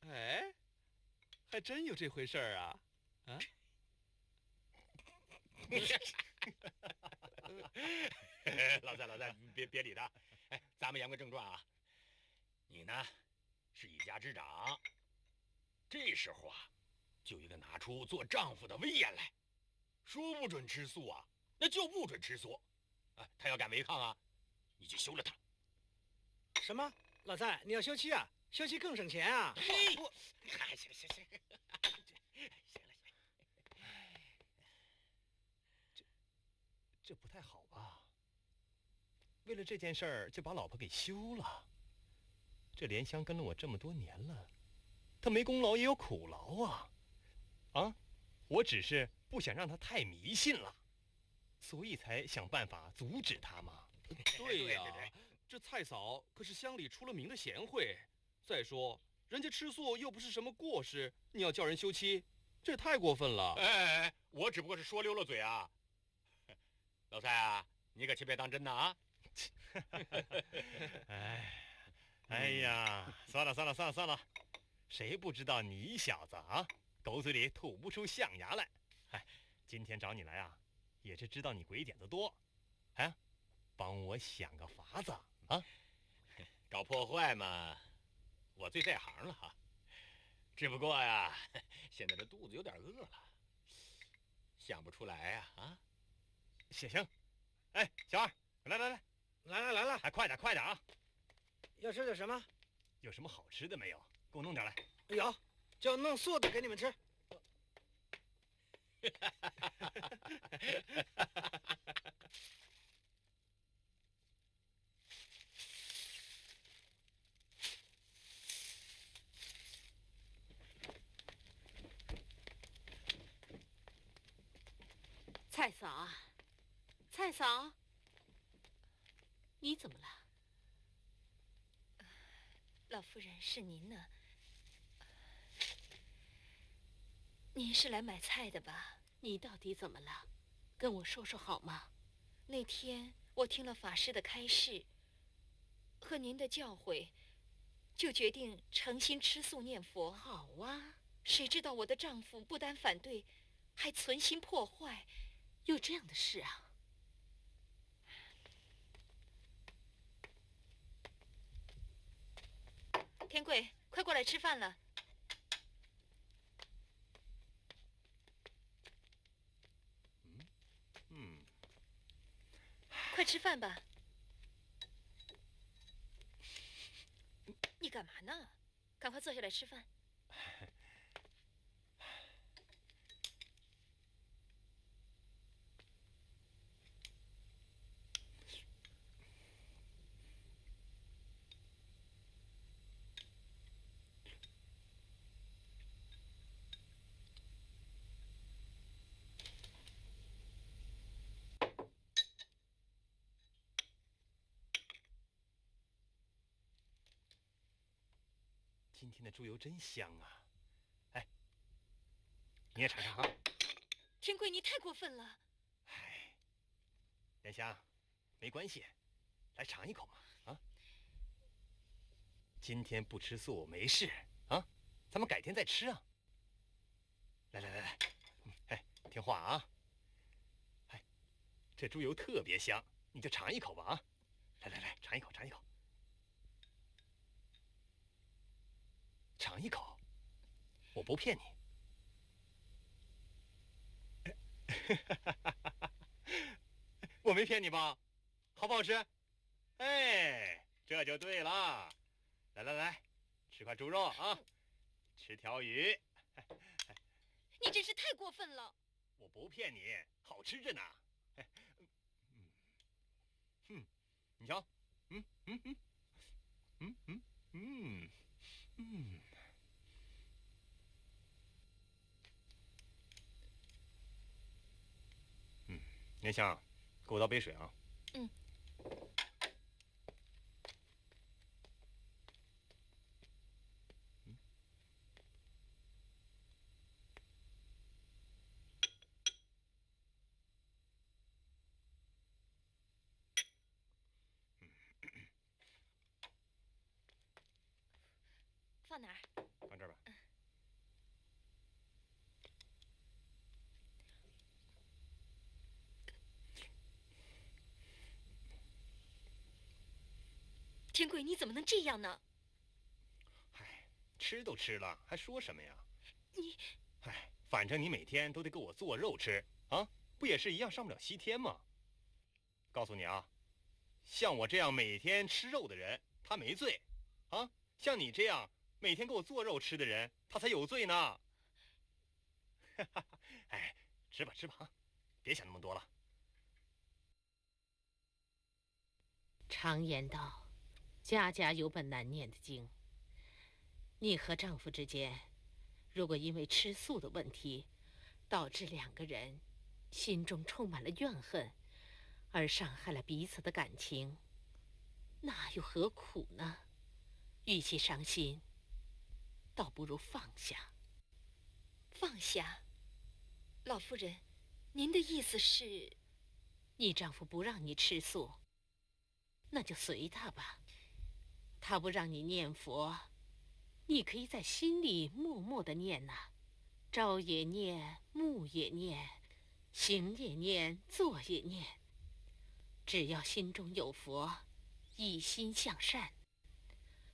哎，还真有这回事儿啊！啊？老三，别理他。哎，咱们言归正传啊。你呢，是一家之长，这时候啊，就应该拿出做丈夫的威严来，说不准吃素啊，那就不准吃素。他要敢违抗啊，你就休了他。什么？老蔡，你要休妻啊？休妻更省钱啊！嘿，行。这不太好吧？为了这件事儿就把老婆给休了。这莲香跟了我这么多年了，她没功劳也有苦劳啊！啊，我只是不想让她太迷信了，所以才想办法阻止她嘛。对呀，这蔡嫂可是乡里出了名的贤惠。再说，人家吃素又不是什么过失，你要叫人休妻，这也太过分了。哎，我只不过是说溜了嘴啊。老蔡啊，你可千别当真呐啊！哎呀，算了，谁不知道你小子啊，狗嘴里吐不出象牙来。今天找你来啊，也是知道你鬼点子多，帮我想个法子啊。搞破坏嘛，我最在行了哈。只不过呀，现在这肚子有点饿了，想不出来呀啊。行，哎，小二，来了，快点啊！要吃点什么？有什么好吃的没有？给我弄点来。有，就弄素的给你们吃。蔡嫂，你怎么了？老夫人，是您呢？您是来买菜的吧？你到底怎么了？跟我说说好吗？那天我听了法师的开示和您的教诲，就决定诚心吃素念佛。好啊，谁知道我的丈夫不但反对，还存心破坏。有这样的事啊？天贵，快过来吃饭了。快吃饭吧。你干嘛呢？赶快坐下来吃饭。今天的猪油真香啊！哎，你也尝尝啊。天贵，你太过分了。哎，莲香，没关系，来尝一口嘛啊！今天不吃素没事啊，咱们改天再吃啊。来，哎，听话啊！哎，这猪油特别香，你就尝一口吧啊！来，尝一口。尝一口，我不骗你。我没骗你吧？好不好吃？哎，这就对了。来，吃块猪肉啊，吃条鱼。你真是太过分了。我不骗你，好吃着呢。你瞧，莲香，给我倒杯水啊。嗯。放哪儿？放这儿吧。天贵，你怎么能这样呢？唉，吃都吃了，还说什么呀？你，唉，反正你每天都得给我做肉吃啊，不也是一样上不了西天吗？告诉你啊，像我这样每天吃肉的人，他没罪，啊，像你这样每天给我做肉吃的人，他才有罪呢。哎，吃吧啊，别想那么多了。常言道，家家有本难念的经。你和丈夫之间，如果因为吃素的问题，导致两个人心中充满了怨恨，而伤害了彼此的感情，那又何苦呢？与其伤心，倒不如放下。放下？老夫人，您的意思是？你丈夫不让你吃素，那就随他吧。他不让你念佛，你可以在心里默默地念呐，朝也念，暮也念，行也念，坐也念。只要心中有佛，一心向善，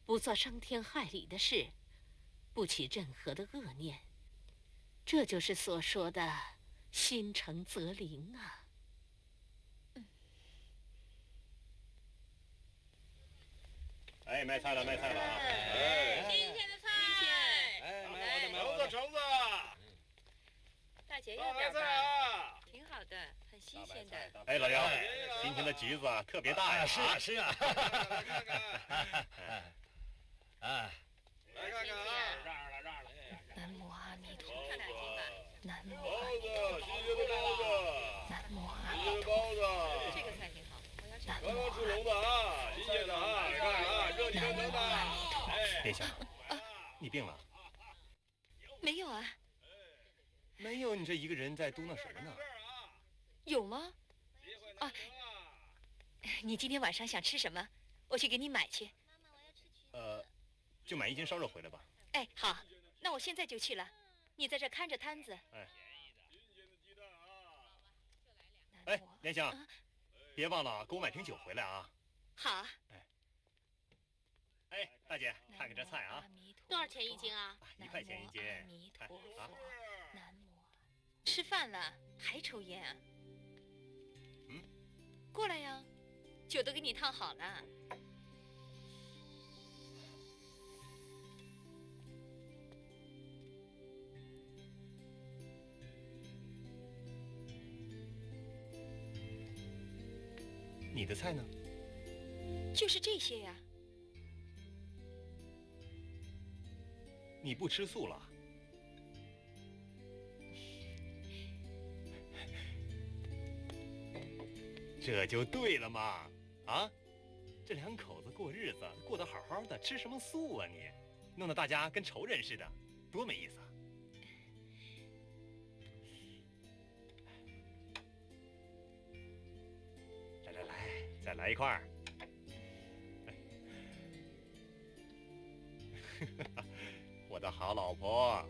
不做伤天害理的事，不起任何的恶念，这就是所说的心诚则灵啊。哎，卖菜了啊！新鲜的菜，哎，买我的橙子，大姐大白菜啊，挺好的，很新鲜的。哎，老姚，今天的橘子特别大呀！是啊。来看看啊，让了。南无阿弥陀看两斤吧。南无包子，新鲜的包子，南无阿弥新鲜的包子，这个菜挺好，我要吃。刚刚出笼的啊，新鲜的啊，看看啊，热气腾腾的。哎，莲香，你病了？没有啊？没有，你这一个人在嘟囔什么呢？有吗？啊，你今天晚上想吃什么？我去给你买去。就买1斤烧肉回来吧。哎，好，那我现在就去了。你在这看着摊子。哎，莲香，别忘了给我买瓶酒回来啊。好。哎，大姐，看看这菜啊，多少钱1斤啊？1块钱1斤。看啊。南无。吃饭了还抽烟啊？过来呀。酒都给你烫好了。你的菜呢？就是这些呀。你不吃素了？这就对了嘛！啊，这两口子过日子过得好好的，吃什么素啊你？弄得大家跟仇人似的，多没意思啊！来，再来一块儿。我的好老婆。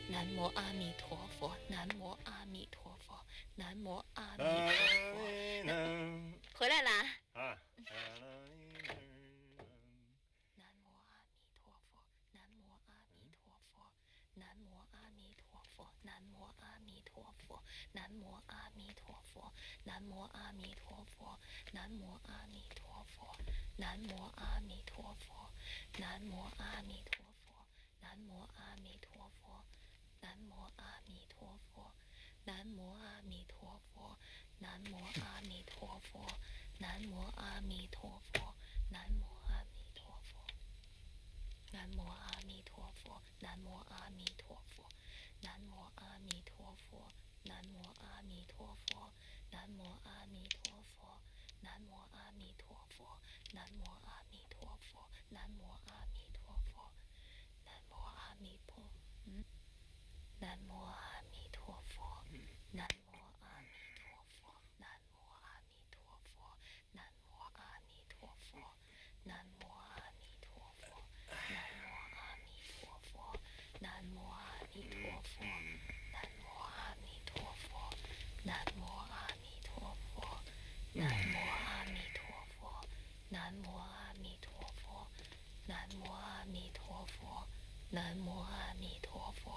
南无阿弥陀佛，南无阿弥陀佛，南无阿弥陀佛。回来啦！啊。南无阿弥陀佛，南无阿弥陀佛，南无阿弥陀佛，南无阿弥陀佛，南无阿弥陀佛，南无阿弥陀佛，南无阿弥陀佛，南无阿弥陀佛，南无阿弥陀佛，南无阿弥陀佛。南无阿弥陀佛，南无阿弥陀佛，南无阿弥陀佛，南无阿弥陀佛，南无阿弥陀佛，南无阿弥陀佛，南无阿弥陀佛，南无阿弥陀佛，南无阿弥陀佛，南无阿弥陀佛，南无阿弥陀佛，南无阿弥陀佛，南无阿弥陀佛，南无阿弥陀佛。南无阿弥陀佛，南无阿弥陀佛，南无阿弥陀佛，南无阿弥陀佛，南无阿弥陀佛，南无阿弥陀佛，南无阿弥陀佛，南无阿弥陀佛，南无阿弥陀佛，南无阿弥陀佛，南无阿弥陀佛，南无阿弥陀佛，南无阿弥陀佛。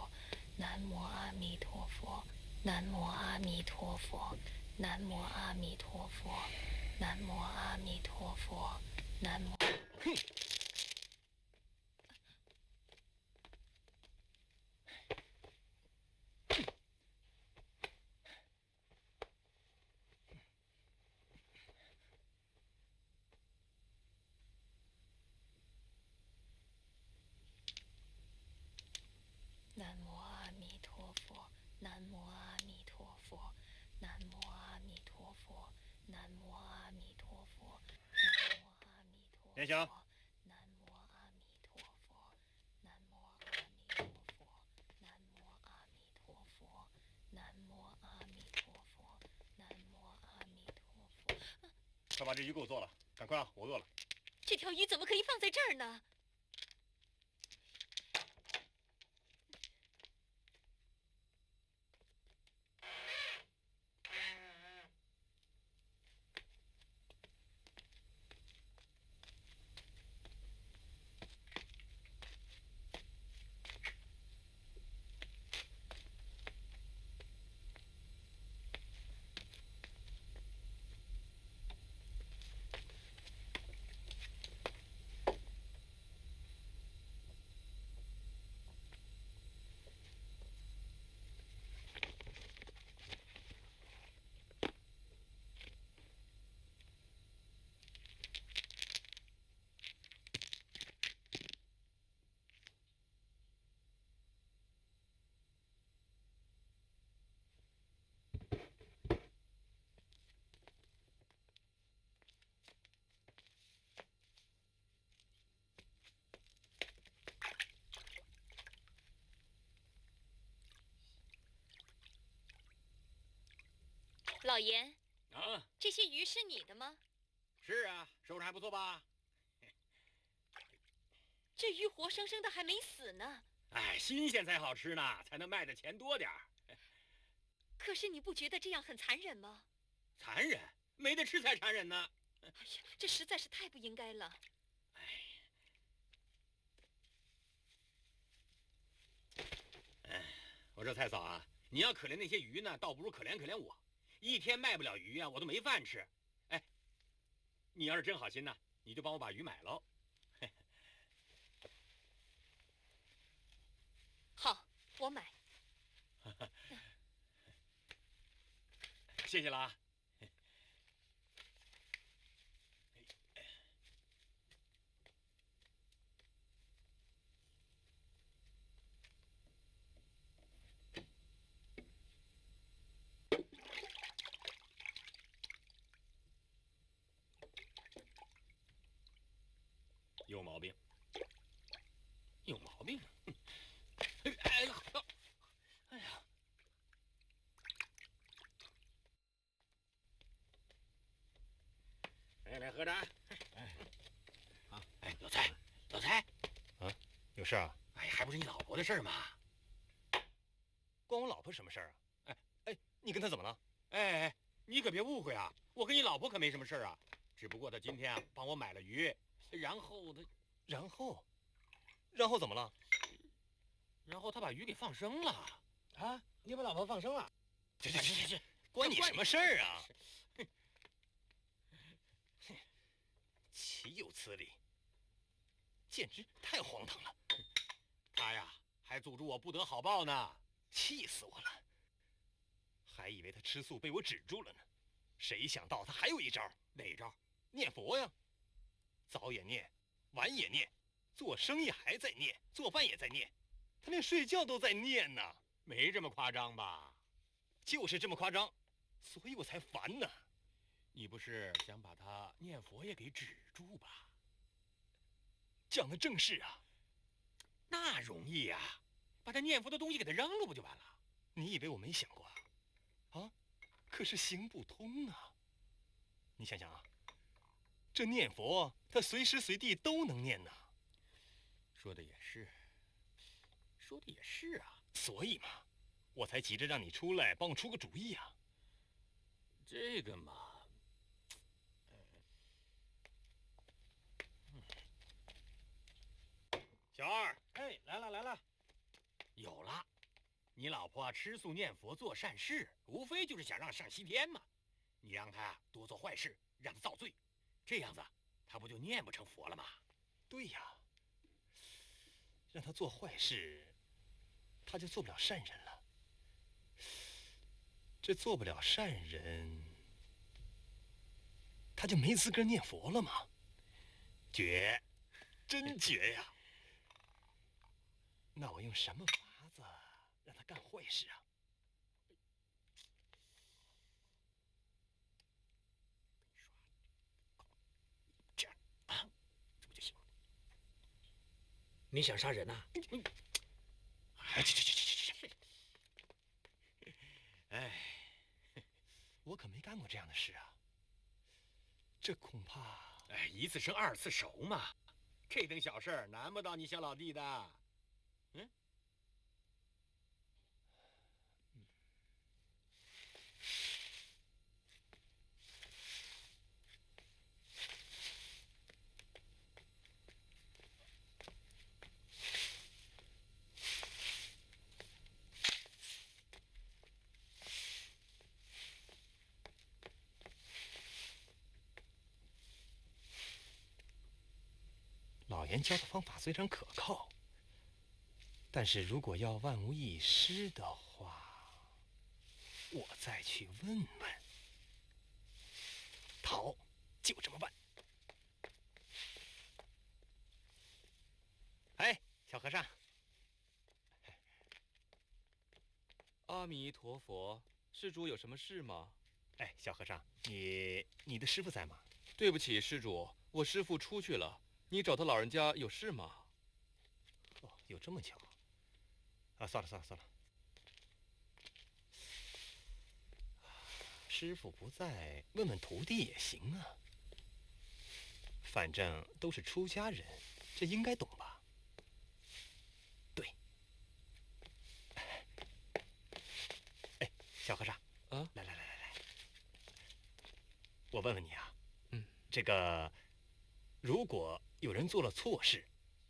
南无阿弥陀佛，南无阿弥陀佛，南无阿弥陀佛，南无阿弥陀佛，南无。南无阿弥陀佛，南无阿弥陀佛，南无阿弥陀佛，南无阿弥陀佛，南无阿弥陀佛。连翔。南无阿弥陀佛，南无阿弥陀佛，南无阿弥陀佛，南无阿弥陀佛，南无阿弥陀佛。快把这鱼给我做了，赶快啊，我饿了。这条鱼怎么可以放在这儿呢？老严，啊，这些鱼是你的吗？是啊，收拾还不错吧？这鱼活生生的还没死呢。哎，新鲜才好吃呢，才能卖的钱多点儿。可是你不觉得这样很残忍吗？残忍？没得吃才残忍呢。哎呀，这实在是太不应该了。我说蔡嫂啊，你要可怜那些鱼呢，倒不如可怜可怜我。一天卖不了鱼啊，我都没饭吃。哎，你要是真好心呢，你就帮我把鱼买喽。好，我买。谢谢了啊。有毛病，有毛病。哎呀，哎呀，来喝着。哎，好，哎，老蔡，老蔡，啊，有事啊？哎，还不是你老婆的事儿吗？关我老婆什么事儿啊？哎，你跟她怎么了？哎，你可别误会啊，我跟你老婆可没什么事儿啊，只不过她今天啊帮我买了鱼，然后怎么了？然后她把鱼给放生了。啊，你把老婆放生了？这，关你什么事儿啊？岂有此理！简直太荒唐了。她呀还诅咒我不得好报呢，气死我了！还以为他吃素被我止住了呢，谁想到他还有一招。哪招？念佛呀，早也念，晚也念，做生意还在念，做饭也在念，他连睡觉都在念呢。没这么夸张吧？就是这么夸张，所以我才烦呢。你不是想把他念佛也给止住吧？讲的正是啊。那容易呀，把他念佛的东西给他扔了不就完了？你以为我没想过啊？啊，可是行不通啊。你想想啊，这念佛他随时随地都能念呐。说的也是，说的也是啊。所以嘛，我才急着让你出来帮我出个主意啊。这个嘛，小二，哎，来了，有了。你老婆吃素念佛做善事，无非就是想让上西天嘛。你让她多做坏事，让她造罪，这样子她不就念不成佛了吗？对呀，让她做坏事，她就做不了善人了。这做不了善人，她就没资格念佛了吗？绝，真绝呀！那我用什么法子让她干坏事啊？这样啊，这不就行了？你想杀人呐？哎，去！哎，我可没干过这样的事啊。这恐怕……哎，一次生二次熟嘛，这等小事儿难不倒你小老弟的。嗯。老严教的方法虽然可靠，但是如果要万无一失的话，我再去问问。好，就这么办。哎，小和尚。阿弥陀佛，施主有什么事吗？哎，小和尚，你的师傅在吗？对不起，施主，我师傅出去了。你找他老人家有事吗？哦，有这么巧。算了。师傅不在，问问徒弟也行啊。反正都是出家人，这应该懂吧？对。哎，小和尚啊，来，我问问你啊，这个，如果有人做了错事，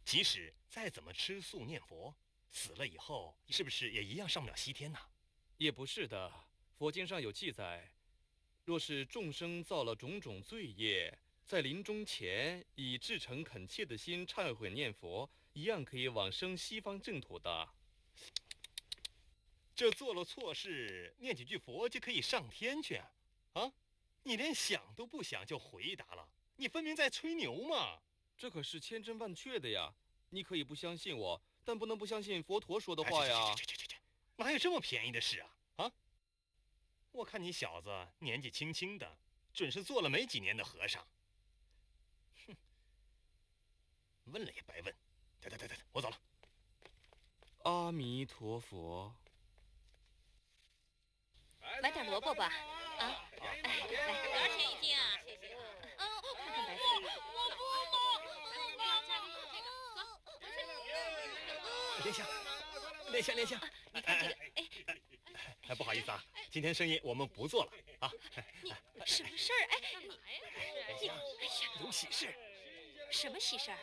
即使再怎么吃素念佛，死了以后是不是也一样上不了西天呢？也不是的，佛经上有记载，若是众生造了种种罪业，在临终前以至诚恳切的心忏悔念佛，一样可以往生西方净土的。这做了错事，念几句佛就可以上天去啊？啊，你连想都不想就回答了，你分明在吹牛嘛！这可是千真万确的呀！你可以不相信我，但不能不相信佛陀说的话呀！哪有这么便宜的事啊？啊！我看你小子年纪轻轻的，准是做了没几年的和尚。哼，问了也白问。得，我走了。阿弥陀佛。买点萝卜吧，啊，多少钱一斤啊？谢谢。看看白菜。我不。莲香，你看这个，哎，不好意思啊，今天生意我们不做了啊。你什么事儿？哎，你，哎呀，有喜事。什么喜事儿？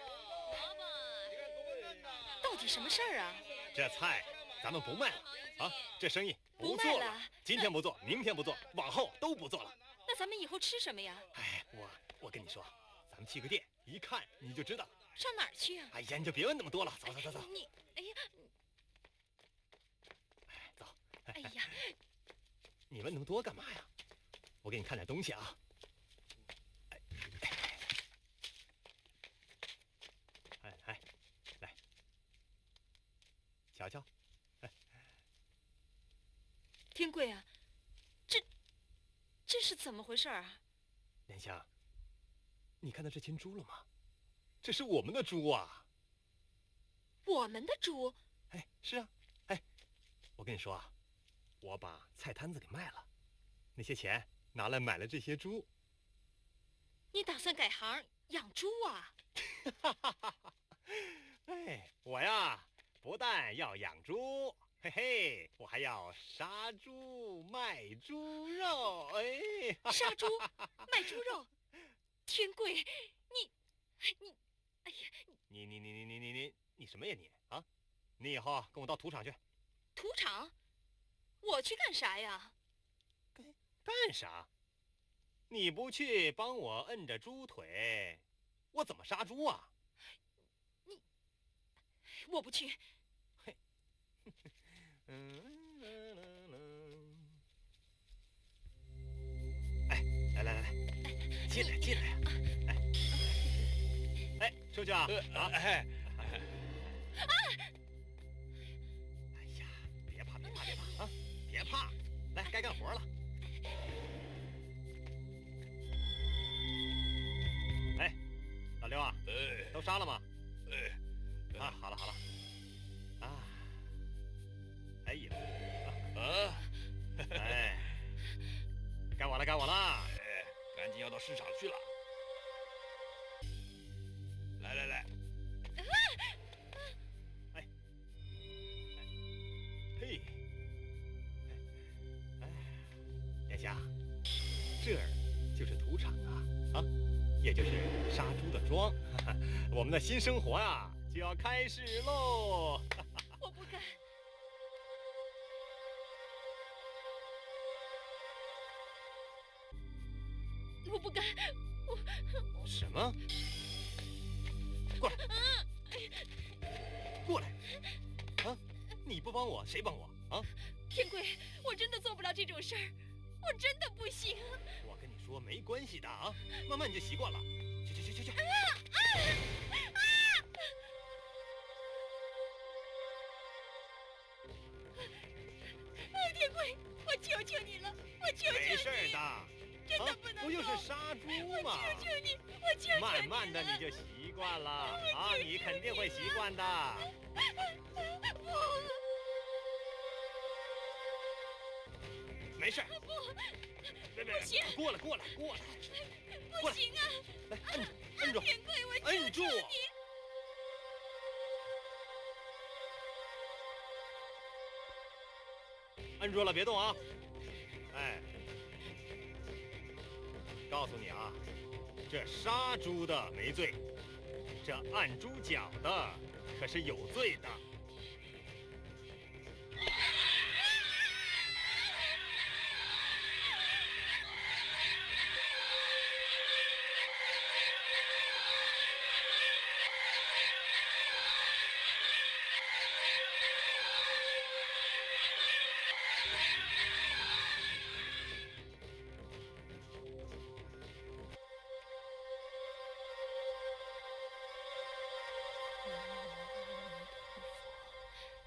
到底什么事儿啊？这菜咱们不卖了啊，这生意不做了。今天不做，明天不做，往后都不做了。那咱们以后吃什么呀？哎，我跟你说，咱们去个店，一看你就知道。上哪儿去啊？哎呀，你就别问那么多了，走。你，哎呀，走。哎呀，你问那么多干嘛呀？我给你看点东西啊。哎，来，瞧瞧。天贵啊，这是怎么回事啊？莲香，你看到这群猪了吗？这是我们的猪啊！我们的猪？哎，是啊，哎，我跟你说啊，我把菜摊子给卖了，那些钱拿来买了这些猪。你打算改行养猪啊？哎，我呀，不但要养猪，嘿嘿，我还要杀猪卖猪肉。哎，杀猪卖猪肉，天贵，你，哎呀，你什么呀你啊？你以后跟我到屠场去。屠场？我去干啥呀？干啥？你不去帮我摁着猪腿，我怎么杀猪啊？我不去。嘿，哎，来，进来呀！哎，出去啊！哎呀，别怕啊！别怕，来，该干活了。哎，老刘啊，都杀了吗？啊，好了，啊，哎呀，哎，该我了，赶紧要到市场去了。来，哎，嘿，哎，莲香，这儿就是屠场啊，也就是杀猪的庄，我们的新生活啊就要开始喽！我不敢。我不敢，什么？过来！啊！你不帮我，谁帮我啊？天贵，我真的做不了这种事儿，我真的不行。我跟你说，没关系的啊，慢慢你就习惯了。去！天贵，我求求你了，我求求你！没事的。真的不能不就是杀猪吗？我求求你，我求求你！慢慢的你就习惯了啊，你肯定会习惯的。没事。不行，过来，不行啊！来，摁住，天贵，我摁住！摁住了，别动啊！哎，告诉你啊，这杀猪的没罪，这按猪脚的可是有罪的。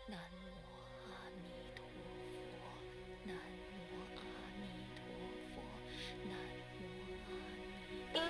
南无阿弥陀佛，南无阿弥陀佛，南无阿弥陀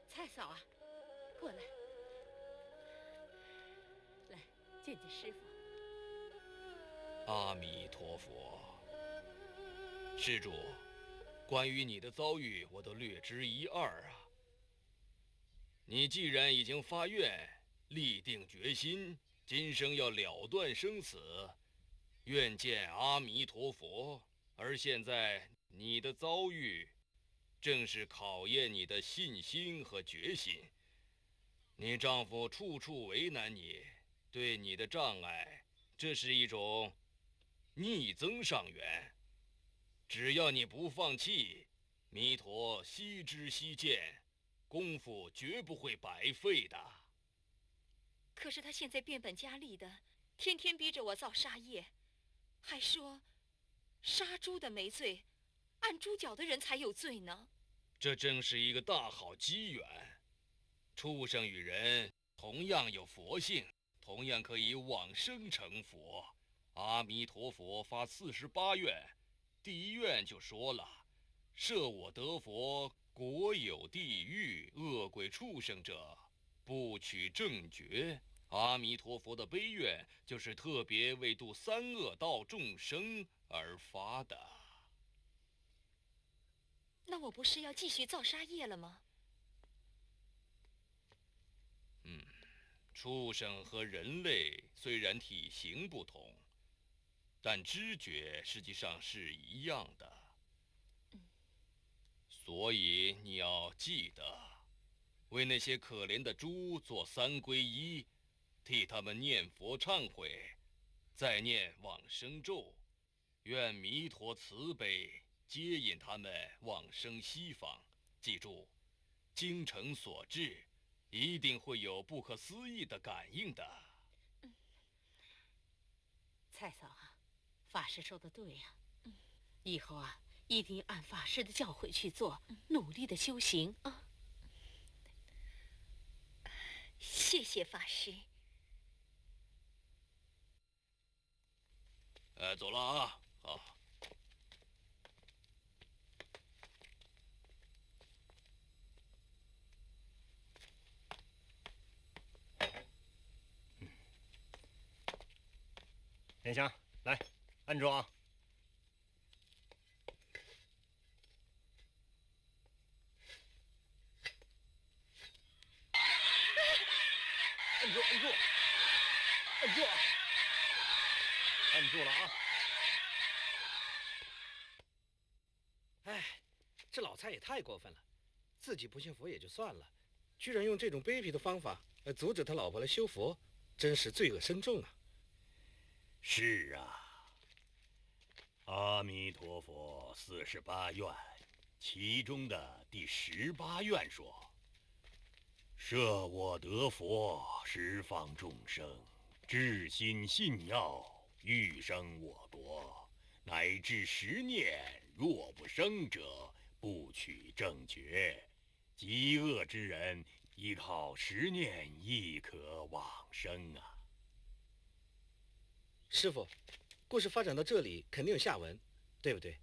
太嫂啊，过来，来见见师傅。阿弥陀佛，施主，关于你的遭遇，我都略知一二啊。你既然已经发愿，立定决心，今生要了断生死，愿见阿弥陀佛。而现在你的遭遇，正是考验你的信心和决心。你丈夫处处为难你，对你的障碍，这是一种逆增上缘。只要你不放弃，弥陀悉知悉见，功夫绝不会白费的。可是他现在变本加厉的，天天逼着我造杀业，还说杀猪的没罪，按猪脚的人才有罪呢。这正是一个大好机缘。畜生与人同样有佛性，同样可以往生成佛。阿弥陀佛发48愿，第一愿就说了：设我得佛，国有地狱，恶鬼畜生者，不取正觉。阿弥陀佛的悲愿就是特别为度三恶道众生而发的。那我不是要继续造杀业了吗？畜生和人类虽然体型不同，但知觉实际上是一样的。所以你要记得，为那些可怜的猪做3皈依，替他们念佛忏悔，再念往生咒，愿弥陀慈悲，接引他们往生西方。记住，精诚所至，一定会有不可思议的感应的。蔡嫂啊，法师说的对呀，以后啊，一定按法师的教诲去做，努力的修行啊。谢谢法师。走了啊，好。莲香，来，按住啊！按住，按住，按住，按住了啊！哎，这老蔡也太过分了，自己不信佛也就算了，居然用这种卑鄙的方法来阻止他老婆来修佛，真是罪恶深重啊！是啊，阿弥陀佛48愿，其中的第18愿说：“设我得佛，十方众生，至心信要，欲生我国，乃至10念，若不生者，不取正觉。极恶之人，依靠10念亦可往生啊！”师傅，故事发展到这里，肯定有下文，对不对？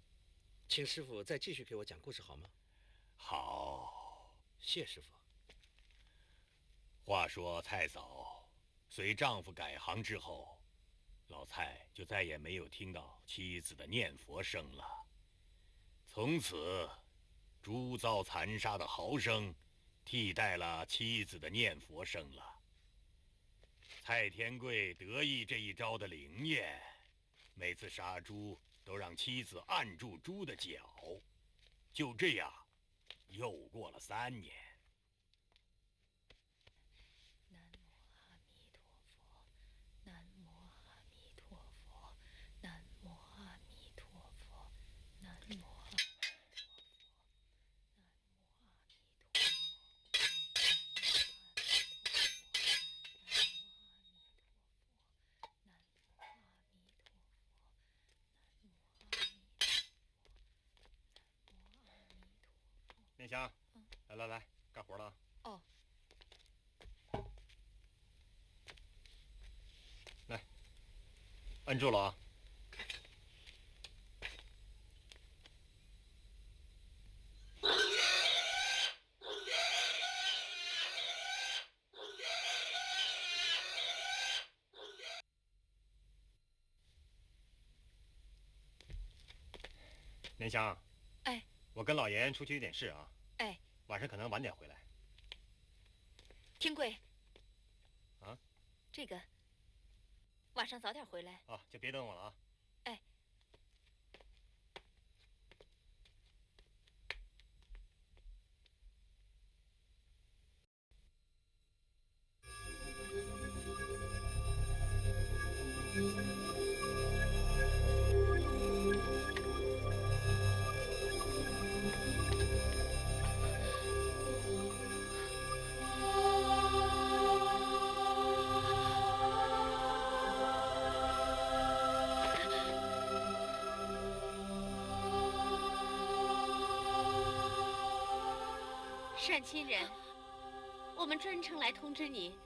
请师傅再继续给我讲故事好吗？好，谢师傅。话说蔡嫂随丈夫改行之后，老蔡就再也没有听到妻子的念佛声了。从此，猪遭残杀的嚎声替代了妻子的念佛声了。蔡天贵得意这一招的灵验，每次杀猪都让妻子按住猪的脚。就这样，又过了3年。南无阿弥陀佛，南无阿弥陀佛，南无阿弥陀佛，南无阿弥陀佛。念香，来，干活了啊！哦。来，摁住了啊！念香。哎。我跟老严出去有点事啊。哎。晚上可能晚点回来。天贵。啊？这个。晚上早点回来。啊，就别等我了啊。哎。善心人，我们专程来通知你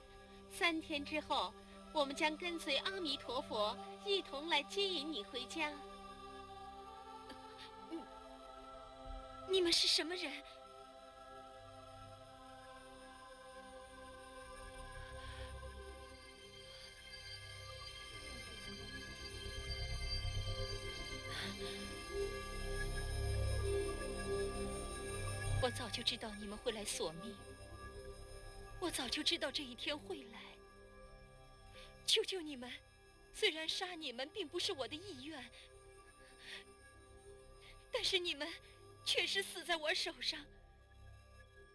，3天之后，我们将跟随阿弥陀佛一同来接引你回家。你们是什么人？我早就知道你们会来索命，我早就知道这一天会来。求求你们，虽然杀你们并不是我的意愿，但是你们确实死在我手上。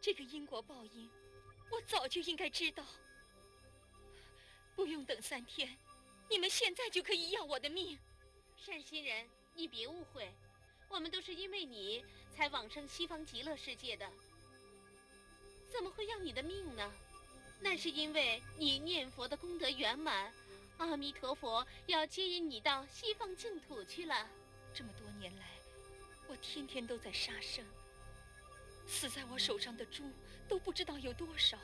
这个因果报应，我早就应该知道。不用等3天，你们现在就可以要我的命。善心人，你别误会，我们都是因为你才往生西方极乐世界的，怎么会要你的命呢？那是因为你念佛的功德圆满，阿弥陀佛要接引你到西方净土去了。这么多年来，我天天都在杀生，死在我手上的猪都不知道有多少。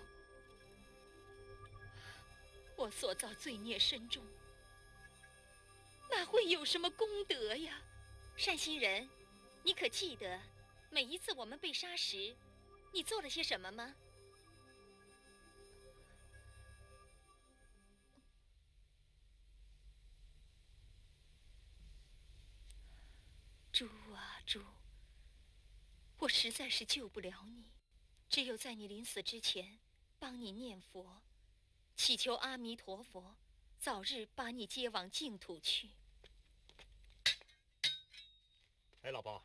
我所造罪孽深重，哪会有什么功德呀？善心人，你可记得每一次我们被杀时，你做了些什么吗？猪啊猪，我实在是救不了你，只有在你临死之前，帮你念佛，祈求阿弥陀佛早日把你接往净土去。哎，老包，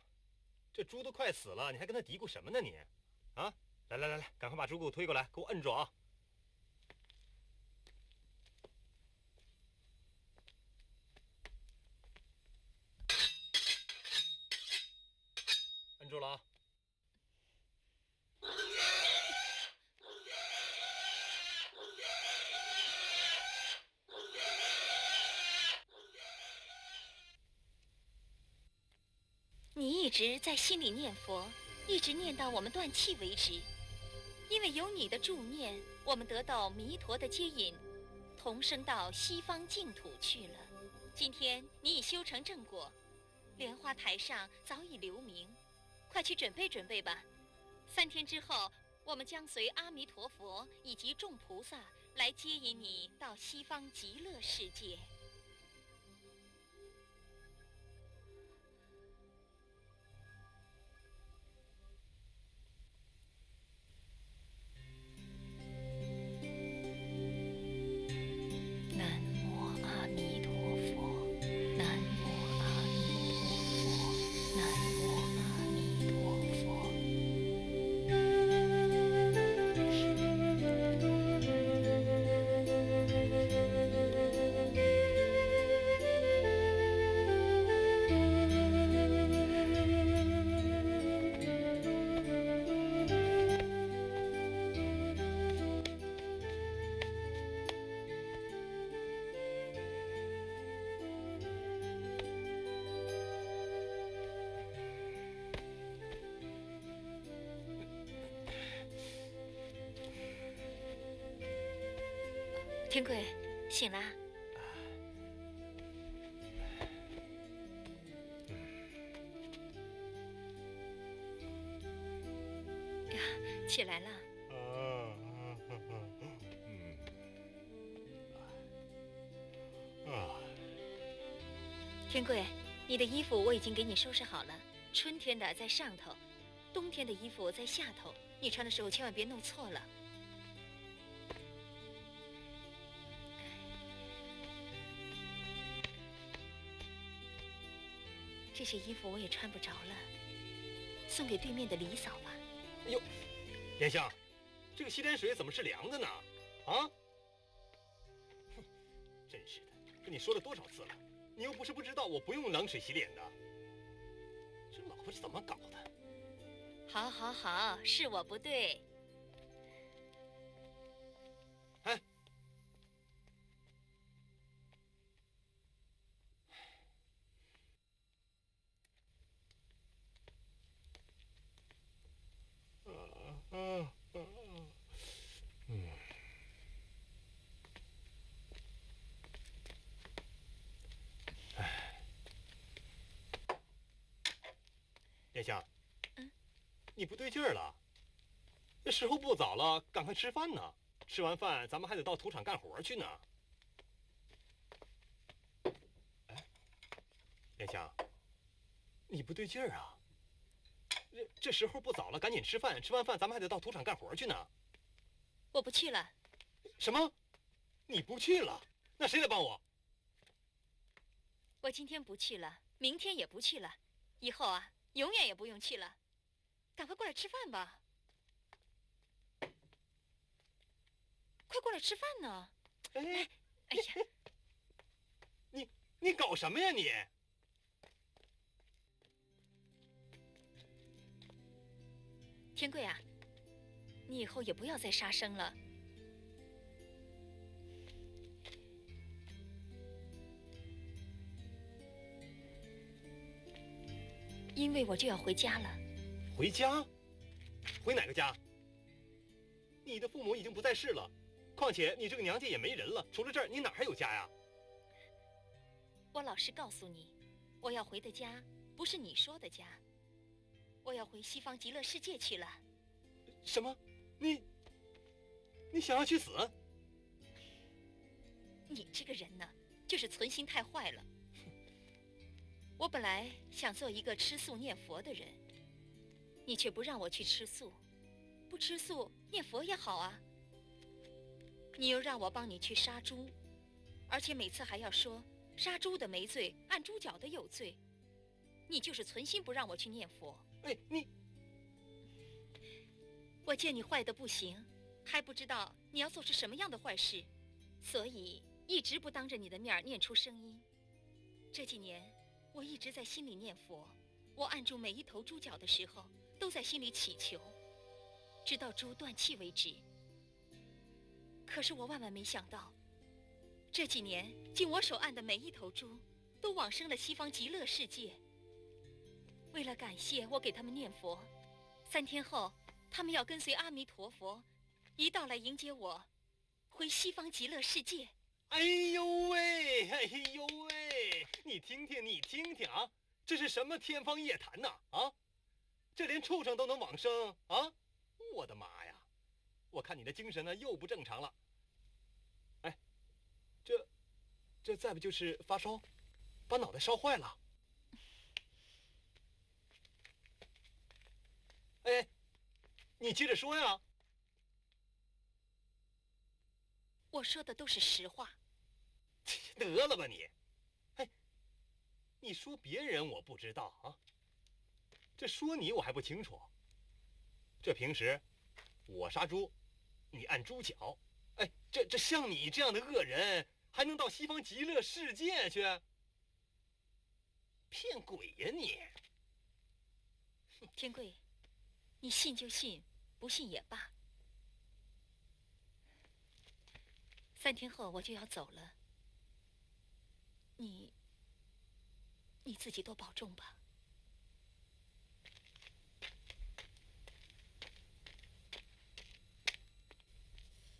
这猪都快死了，你还跟他嘀咕什么呢你？啊，来，赶快把猪给我推过来，给我摁住啊！一直在心里念佛，一直念到我们断气为止。因为有你的助念，我们得到弥陀的接引，同升到西方净土去了。今天你已修成正果，莲花台上早已留名，快去准备准备吧。3天之后，我们将随阿弥陀佛以及众菩萨来接引你到西方极乐世界。天贵，醒啦！呀，起来了。天贵，你的衣服我已经给你收拾好了，春天的在上头，冬天的衣服在下头，你穿的时候千万别弄错了。这些衣服我也穿不着了，送给对面的李嫂吧。哎呦，莲香，这个洗脸水怎么是凉的呢？啊！哼，真是的，跟你说了多少次了，你又不是不知道我不用冷水洗脸的。这老婆是怎么搞的？好，好，好，是我不对。哎。莲香，你不对劲儿了。这时候不早了，赶快吃饭呢。吃完饭，咱们还得到土场干活去呢。哎，莲香，你不对劲儿啊。这时候不早了，赶紧吃饭。吃完饭，咱们还得到土场干活去呢。我不去了。什么？你不去了？那谁来帮我？我今天不去了，明天也不去了，以后啊，永远也不用去了。赶快过来吃饭吧！快过来吃饭呢！哎呀，你搞什么呀你？天贵啊，你以后也不要再杀生了。因为我就要回家了。回家？回哪个家？你的父母已经不在世了，况且你这个娘家也没人了，除了这儿，你哪还有家呀？我老实告诉你，我要回的家不是你说的家，我要回西方极乐世界去了。什么？你想要去死？你这个人呢，就是存心太坏了。我本来想做一个吃素念佛的人，你却不让我去吃素，不吃素念佛也好啊。你又让我帮你去杀猪，而且每次还要说杀猪的没罪，按猪脚的有罪。你就是存心不让我去念佛。哎，我见你坏的不行，还不知道你要做出什么样的坏事，所以一直不当着你的面念出声音。这几年我一直在心里念佛，我按住每一头猪脚的时候，都在心里祈求，直到猪断气为止。可是我万万没想到，这几年经我手按的每一头猪，都往生了西方极乐世界。为了感谢我给他们念佛，3天后他们要跟随阿弥陀佛一道来迎接我，回西方极乐世界。哎呦喂，哎呦喂，你听听，你听听啊，这是什么天方夜谭呐？啊，这连畜生都能往生啊！我的妈呀，我看你的精神呢又不正常了。哎，这再不就是发烧，把脑袋烧坏了。哎，你接着说呀。我说的都是实话。得了吧你！哎，你说别人我不知道啊，这说你我还不清楚。这平时我杀猪，你按猪脚。哎，这像你这样的恶人，还能到西方极乐世界去？骗鬼呀你！天贵，你信就信，不信也罢。3天后我就要走了，你自己多保重吧。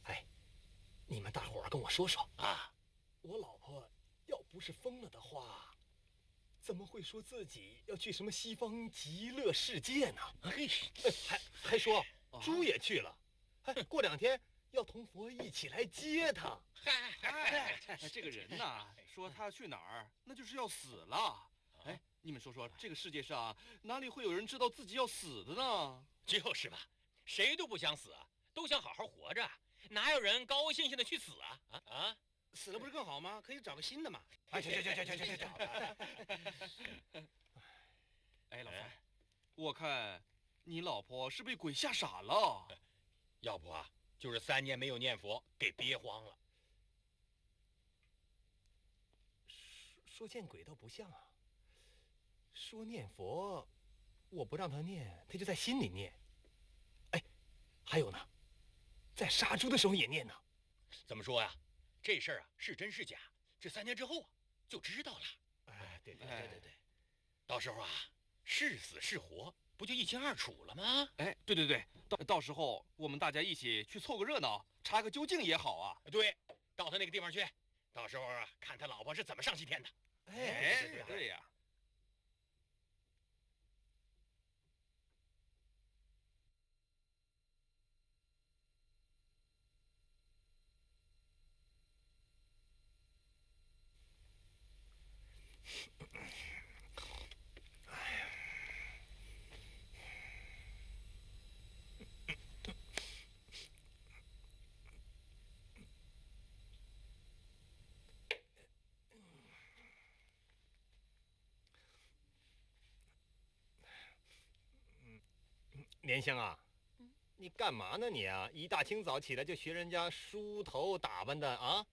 哎，你们大伙儿跟我说说啊，我老婆要不是疯了的话，怎么会说自己要去什么西方极乐世界呢？还说猪也去了，过2天要同佛一起来接他。这个人呐，说他去哪儿，那就是要死了。哎，你们说说，这个世界上哪里会有人知道自己要死的呢？就是吧，谁都不想死，都想好好活着，哪有人高高兴兴的去死啊？死了不是更好吗？可以找个新的嘛。哎，去！哎，老范，我看你老婆是被鬼吓傻了。要不啊，就是3年没有念佛，给憋慌了。说见鬼倒不像啊。说念佛，我不让他念，他就在心里念。哎，还有呢，在杀猪的时候也念呢。怎么说呀？这事儿啊是真是假？这3年之后啊就知道了。哎，对，到时候啊是死是活，不就一清二楚了吗？哎，对，到时候我们大家一起去凑个热闹，查个究竟也好啊。对，到他那个地方去，到时候啊看他老婆是怎么上西天的。哎，对呀。莲香啊，你干嘛呢你啊？一大清早起来就学人家梳头打扮的啊，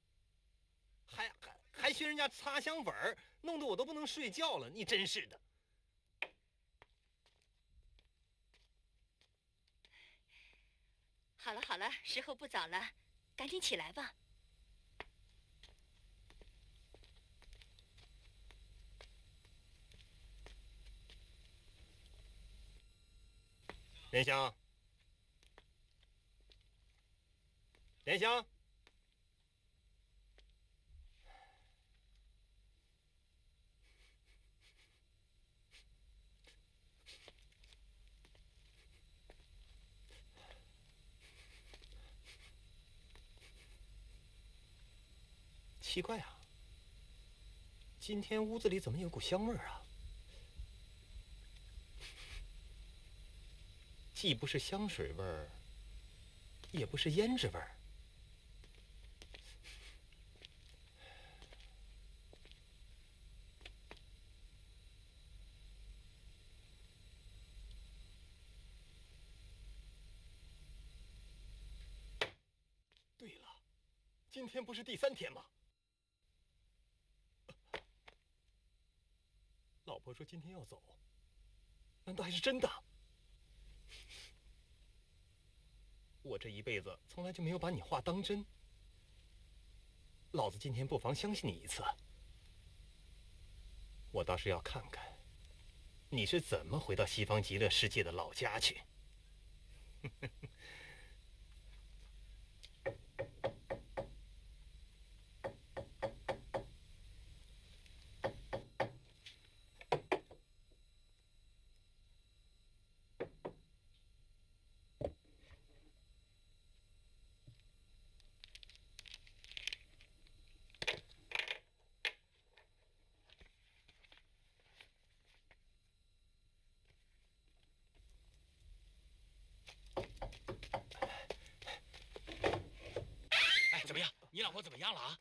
还学人家擦香粉儿，弄得我都不能睡觉了。你真是的。好了，时候不早了，赶紧起来吧。莲香，莲香，奇怪啊，今天屋子里怎么有股香味儿啊？既不是香水味儿，也不是胭脂味儿。对了，今天不是第3天吗？老婆说今天要走，难道还是真的？我这一辈子从来就没有把你话当真，老子今天不妨相信你一次。我倒是要看看，你是怎么回到西方极乐世界的老家去？哎，怎么样？你老婆怎么样了啊？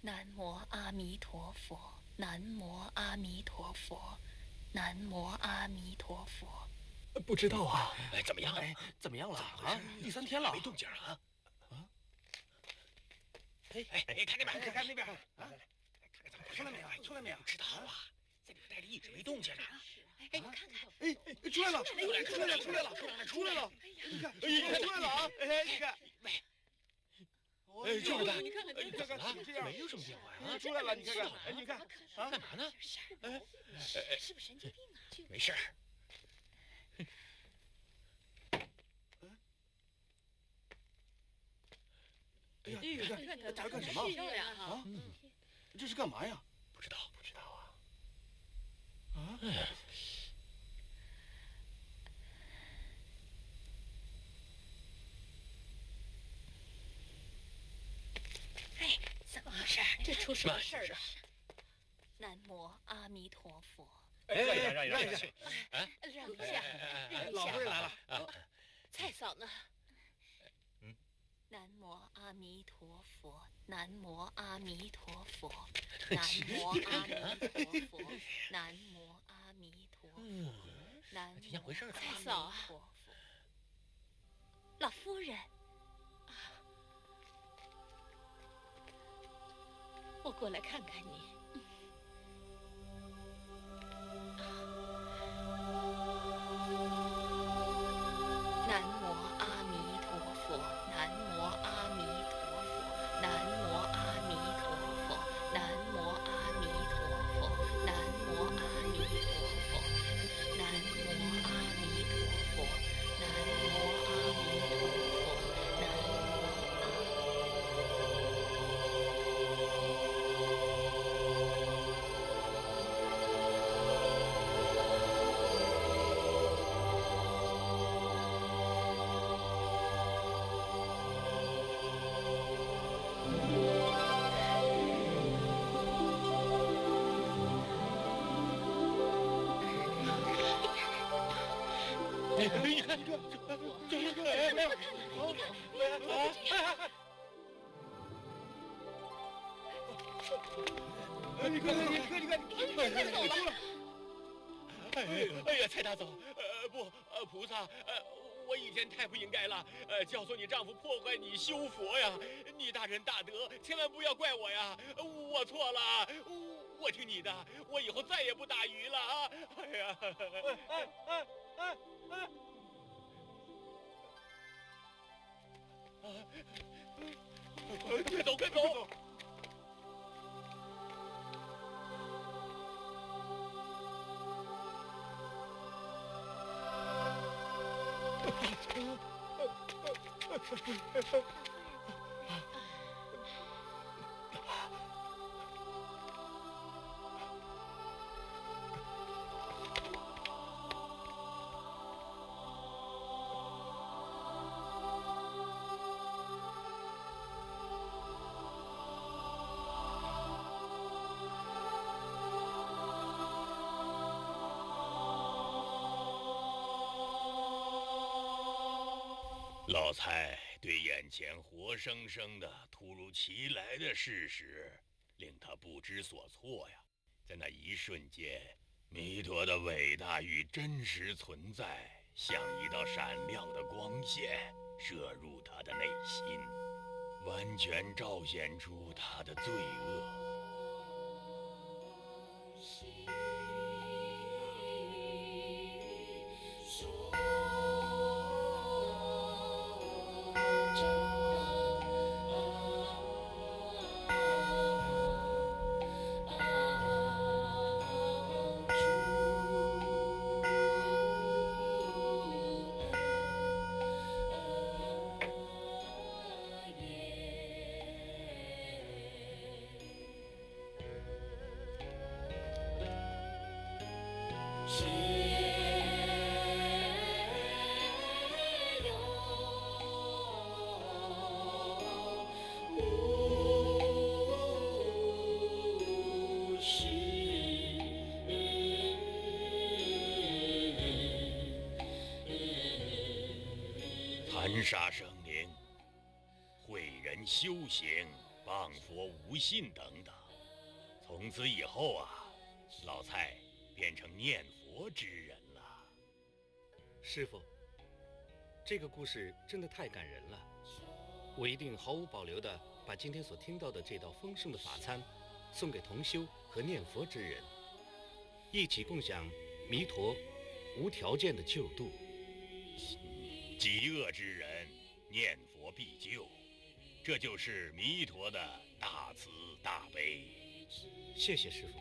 南无阿弥陀佛，南无阿弥陀佛，南无阿弥陀佛。不知道啊。哎，怎么样？哎，怎么样了啊？第3天了，没动静啊？哎，看那边，看那边啊！看怎么出来没有？出来没有？不知道啊，在里边待着一直没动静呢。哎，你看看，哎，出来了！出来了！你看，出来了啊！哎，你看，哎，就是他，你看，这样没有什么变化呀。出来了，你看看，哎，你看，啊，干嘛呢？哎，是不是神经病啊？没事儿。哎呀，你看，他干什么？啊？这是干嘛呀？不知道啊。啊？哎，怎么回事？这出什么事儿了？南无阿弥陀佛。哎，让一下。让一下，让一老夫人来下。了。蔡嫂呢？南无阿弥陀佛，南无阿弥陀佛，南无阿弥陀佛，南无阿弥陀佛，南无挺像回事儿的。蔡嫂，老夫人，我过来看看你。南无阿弥陀佛，南无阿弥陀佛，南无阿弥陀佛，南无阿弥陀佛，南无阿弥陀佛，南无阿弥陀佛，南无阿弥陀佛，南你看，哎呀，蔡大总，菩萨，我以前太不应该了，教唆你丈夫破坏你修佛呀，你大仁大德，千万不要怪我呀，我错了，我听你的，我以后再也不打鱼了啊！哎呀，快走，快走！老蔡对眼前活生生的、突如其来的事实，令他不知所措呀。在那一瞬间，弥陀的伟大与真实存在，像一道闪亮的光线，射入他的内心，完全彰显出他的罪恶。焚杀生灵、毁人修行、谤佛无信等等。从此以后啊，老蔡变成念佛之人了。师傅，这个故事真的太感人了，我一定毫无保留地把今天所听到的这道丰盛的法餐送给同修和念佛之人，一起共享弥陀无条件的救度。极恶之人念佛必救，这就是弥陀的大慈大悲。谢谢师父。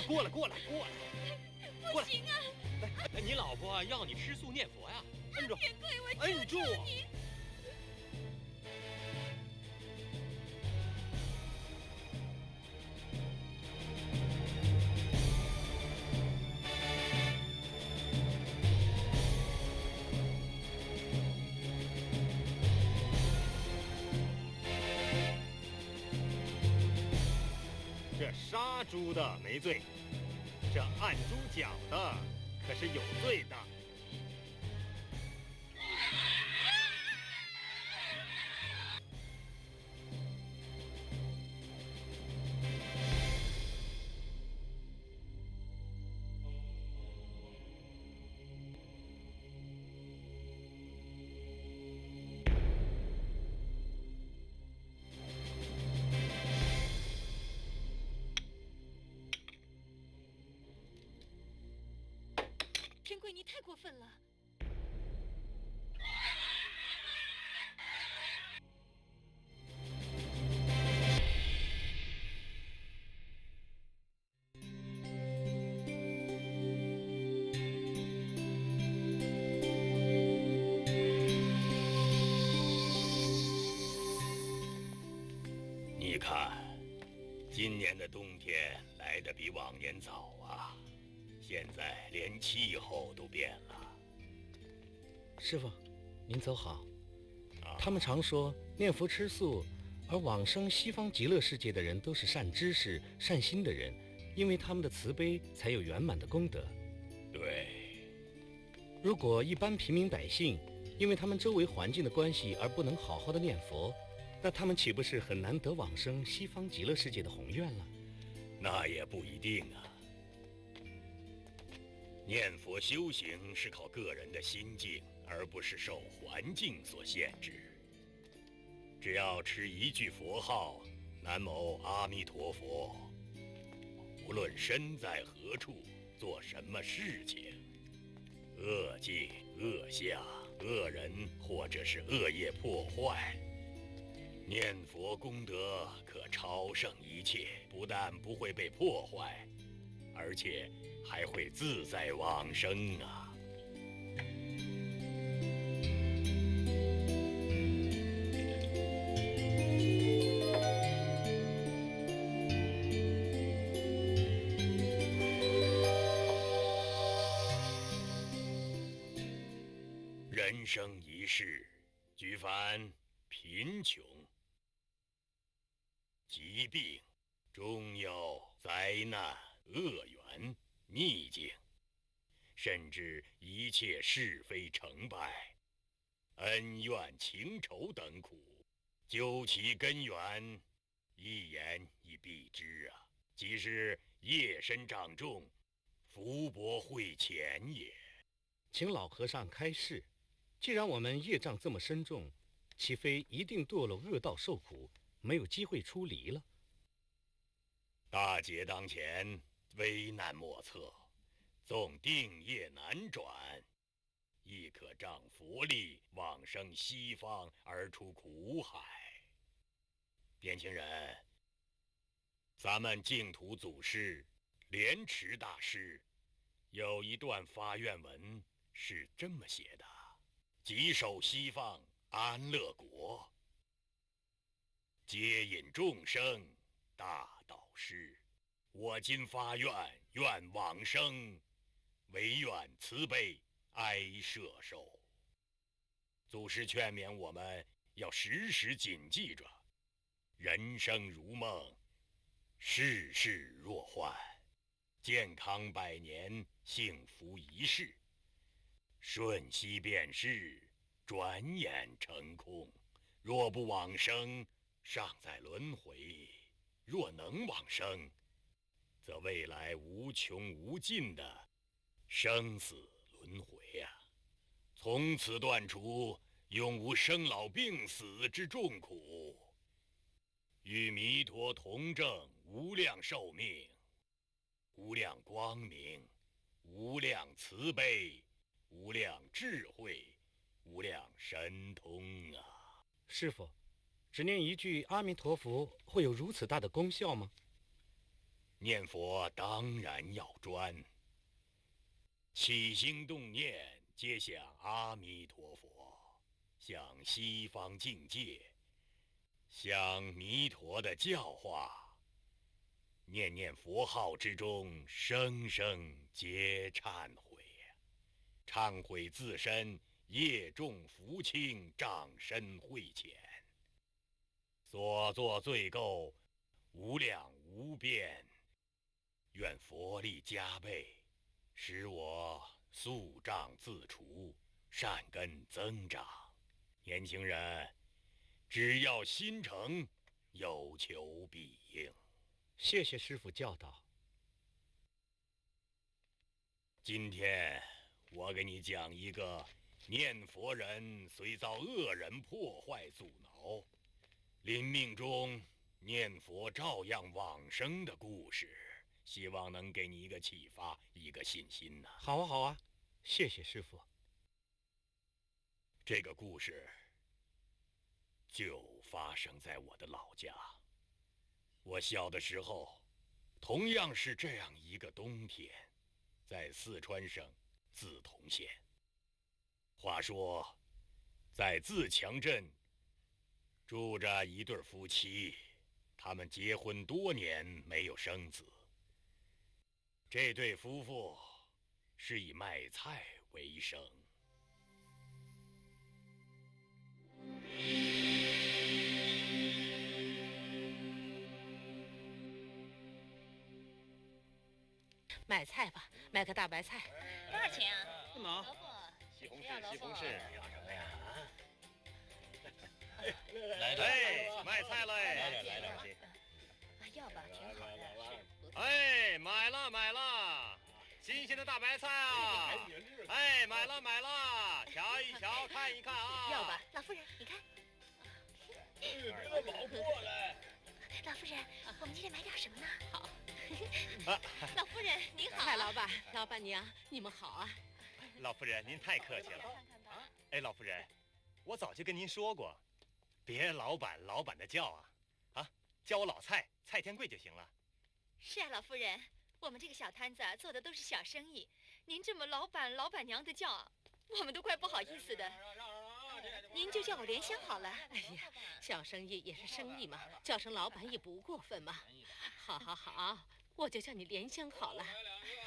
过来，过来，不行啊！来，你老婆要你吃素念佛呀？摁住，天贵，我摁住！你。这杀猪的没罪，这按猪脚的可是有罪的。天贵，你太过分了！你看，今年的冬天来得比往年早啊。现在连气候都变了。师傅，您走好。他们常说念佛吃素，而往生西方极乐世界的人都是善知识、善心的人，因为他们的慈悲才有圆满的功德。对。如果一般平民百姓因为他们周围环境的关系而不能好好的念佛，那他们岂不是很难得往生西方极乐世界的宏愿了？那也不一定啊。念佛修行是靠个人的心境，而不是受环境所限制。只要持一句佛号“南无阿弥陀佛”，无论身在何处，做什么事情，恶境、恶相、恶人或者是恶业破坏，念佛功德可超胜一切，不但不会被破坏，而且还会自在往生啊！人生一世，举凡贫穷、疾病、中忧、灾难、恶缘、逆境，甚至一切是非成败、恩怨情仇等苦，究其根源，一言以蔽之啊，即是业深障重，福薄慧浅也。请老和尚开示，既然我们业障这么深重，岂非一定堕落恶道受苦，没有机会出离了？大劫当前，危难莫测，纵定业难转，亦可仗佛力往生西方而出苦海。年轻人，咱们净土祖师莲池大师有一段发愿文是这么写的：即守西方安乐国，接引众生大导师。我今发愿，愿往生，唯愿慈悲哀摄受。祖师劝勉我们要时时谨记着，人生如梦，世事若幻，健康百年，幸福一世。瞬息便逝，转眼成空。若不往生，尚在轮回；若能往生，则未来无穷无尽的生死轮回啊！从此断除永无生老病死之重苦，与弥陀同证无量寿命、无量光明、无量慈悲、无量智慧、无量神通啊！师父，只念一句阿弥陀佛会有如此大的功效吗？念佛当然要专，起心动念皆向阿弥陀佛，向西方境界，向弥陀的教化，念念佛号之中，声声皆忏悔，忏悔自身业重福轻，障深慧浅，所作罪垢无量无边，愿佛力加倍，使我宿障自除，善根增长。年轻人，只要心诚，有求必应。谢谢师父教导。今天我给你讲一个念佛人虽遭恶人破坏阻挠，临命中念佛照样往生的故事，希望能给你一个启发，一个信心呐。好啊，好啊，谢谢师父。这个故事就发生在我的老家。我小的时候，同样是这样一个冬天，在四川省自潼县。话说，在自强镇住着一对夫妻，他们结婚多年没有生子。这对夫妇是以卖菜为生。买菜吧，买个大白菜。多少钱啊？干嘛？萝卜。西红要萝卜柿，西红柿。要什么呀？来哎，卖菜嘞！来点儿要吧，挺好的，是不错。哎，买了买了，新鲜的大白菜啊！哎，买了买了，瞧一瞧，看一看啊！要吧，老夫人，你看。别老过来。老夫人，我们今天买点什么呢？好。老夫人您好。蔡老板、老板娘，你们好啊！老夫人，您太客气了。哎，老夫人，我早就跟您说过，别老板老板的叫啊，叫我老蔡，蔡天贵就行了。是啊，老夫人，我们这个小摊子做的都是小生意，您这么老板老板娘的叫，我们都快不好意思的。您就叫我莲香好了。哎呀，小生意也是生意嘛，叫声老板也不过分嘛。好好好，我就叫你莲香好了。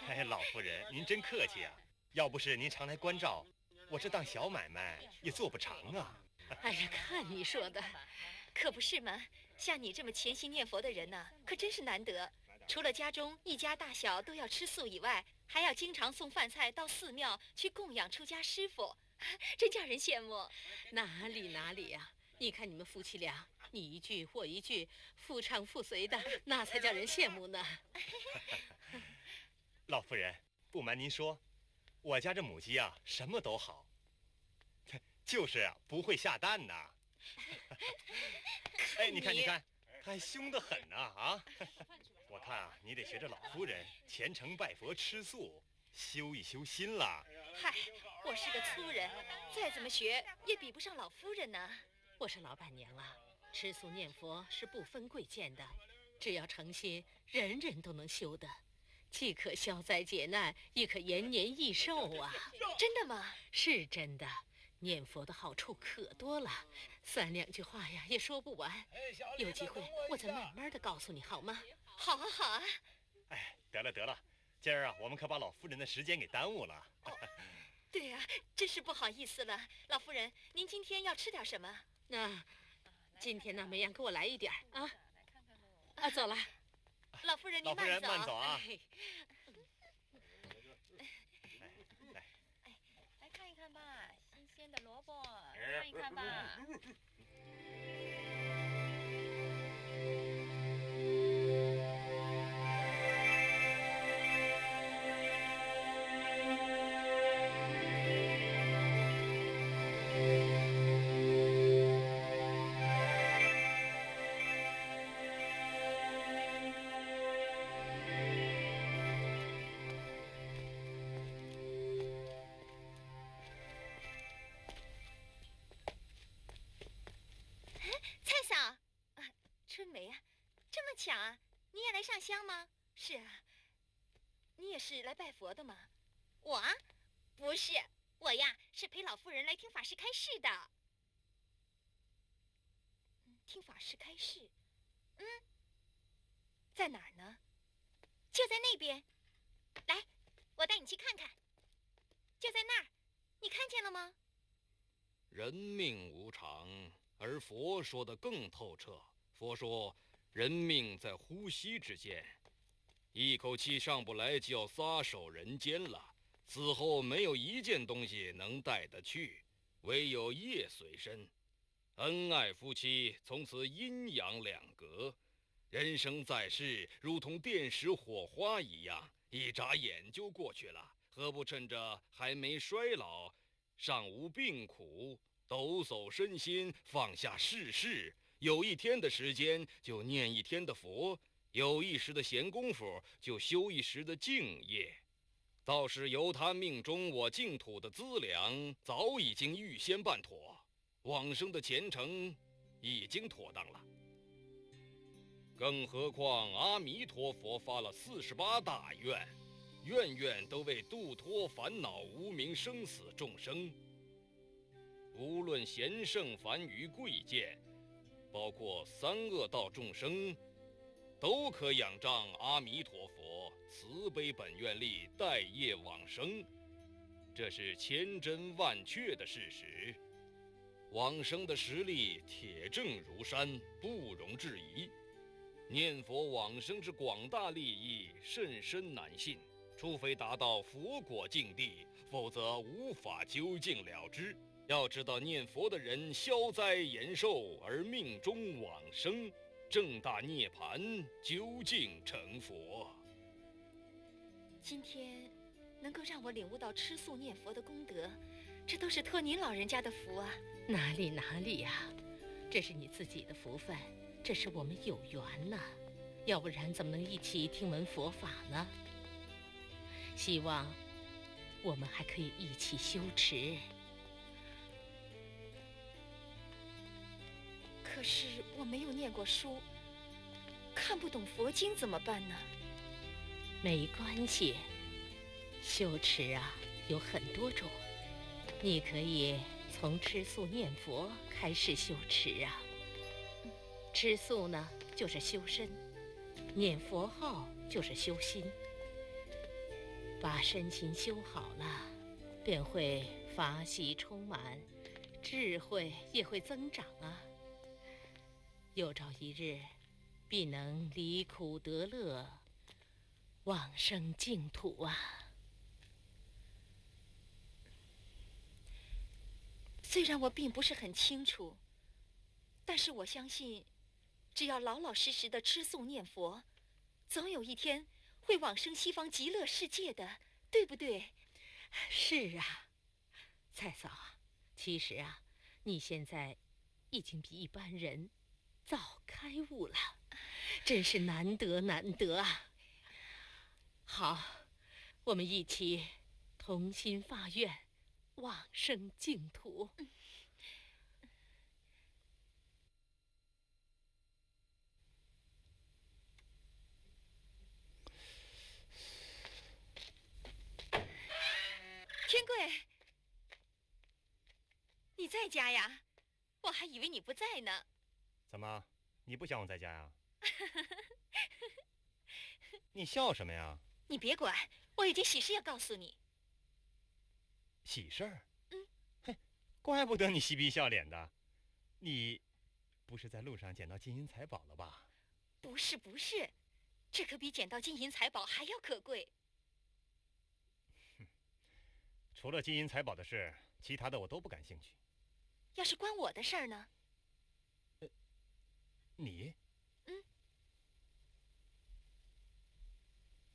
哎，老夫人，您真客气啊！要不是您常来关照，我这当小买卖也做不成啊。哎呀，看你说的，可不是嘛，像你这么潜心念佛的人呢，可真是难得。除了家中一家大小都要吃素以外，还要经常送饭菜到寺庙去供养出家师傅，真叫人羡慕。哪里呀？你看你们夫妻俩，你一句我一句，夫唱妇随的，那才叫人羡慕呢。老夫人，不瞒您说，我家这母鸡啊，什么都好，就是不会下蛋呐。哎，你看，它还凶得很呐啊！我看啊，你得学着老夫人虔诚拜佛吃素，修一修心了。嗨，我是个粗人，再怎么学也比不上老夫人呢。我说老板娘啊，吃素念佛是不分贵贱的，只要诚心，人人都能修的，既可消灾解难，也可延年益寿啊！真的吗？是真的，念佛的好处可多了，三两句话呀也说不完。有机会我再慢慢的告诉你好吗？好啊，好啊。哎，得了，今儿啊，我们可把老夫人的时间给耽误了。对呀，真是不好意思了，老夫人，您今天要吃点什么？那今天呢，梅阳给我来一点啊。走了，老夫人您老夫人慢走啊。来看一看吧，新鲜的萝卜，看一看吧。春梅啊，这么巧啊，你也来上香吗？是啊，你也是来拜佛的吗？我不是，我呀是陪老妇人来听法师开示的。听法师开示？在哪儿呢？就在那边。来，我带你去看看。就在那儿，你看见了吗？人命无常，而佛说的更透彻。佛说，人命在呼吸之间，一口气上不来就要撒手人间了。死后没有一件东西能带得去，唯有业随身。恩爱夫妻从此阴阳两隔，人生在世如同电石火花一样，一眨眼就过去了。何不趁着还没衰老，尚无病苦，抖擞身心，放下世事，有一天的时间就念一天的佛，有一时的闲工夫就修一时的净业。倒是由他命中我净土的资粮，早已经预先办妥，往生的前程已经妥当了。更何况阿弥陀佛发了48大愿，愿愿都为度脱烦恼无明生死众生。无论贤圣凡愚贵贱，包括三恶道众生，都可仰仗阿弥陀佛慈悲本愿力，带业往生，这是千真万确的事实。往生的实力铁证如山，不容置疑。念佛往生之广大利益，甚深难信。除非达到佛果境地，否则无法究竟了之。要知道，念佛的人消灾延寿，而命中往生，正大涅槃，究竟成佛。今天能够让我领悟到吃素念佛的功德，这都是托您老人家的福啊！哪里呀，这是你自己的福分，这是我们有缘呐，要不然怎么能一起听闻佛法呢？希望我们还可以一起修持。可是我没有念过书，看不懂佛经怎么办呢？没关系，修持啊有很多种，你可以从吃素念佛开始修持啊。吃素呢就是修身，念佛号就是修心。把身心修好了，便会法喜充满，智慧也会增长啊。有朝一日，必能离苦得乐，往生净土啊！虽然我并不是很清楚，但是我相信，只要老老实实的吃素念佛，总有一天会往生西方极乐世界的，对不对？是啊，蔡嫂啊，其实啊，你现在已经比一般人早开悟了，真是难得啊！好，我们一起同心发愿，往生净土。天贵，你在家呀？我还以为你不在呢。怎么，你不想我在家呀？你笑什么呀？你别管，我有件喜事要告诉你。喜事儿？嘿，怪不得你嬉皮笑脸的，你不是在路上捡到金银财宝了吧？不是，这可比捡到金银财宝还要可贵。除了金银财宝的事，其他的我都不感兴趣。要是关我的事儿呢？你？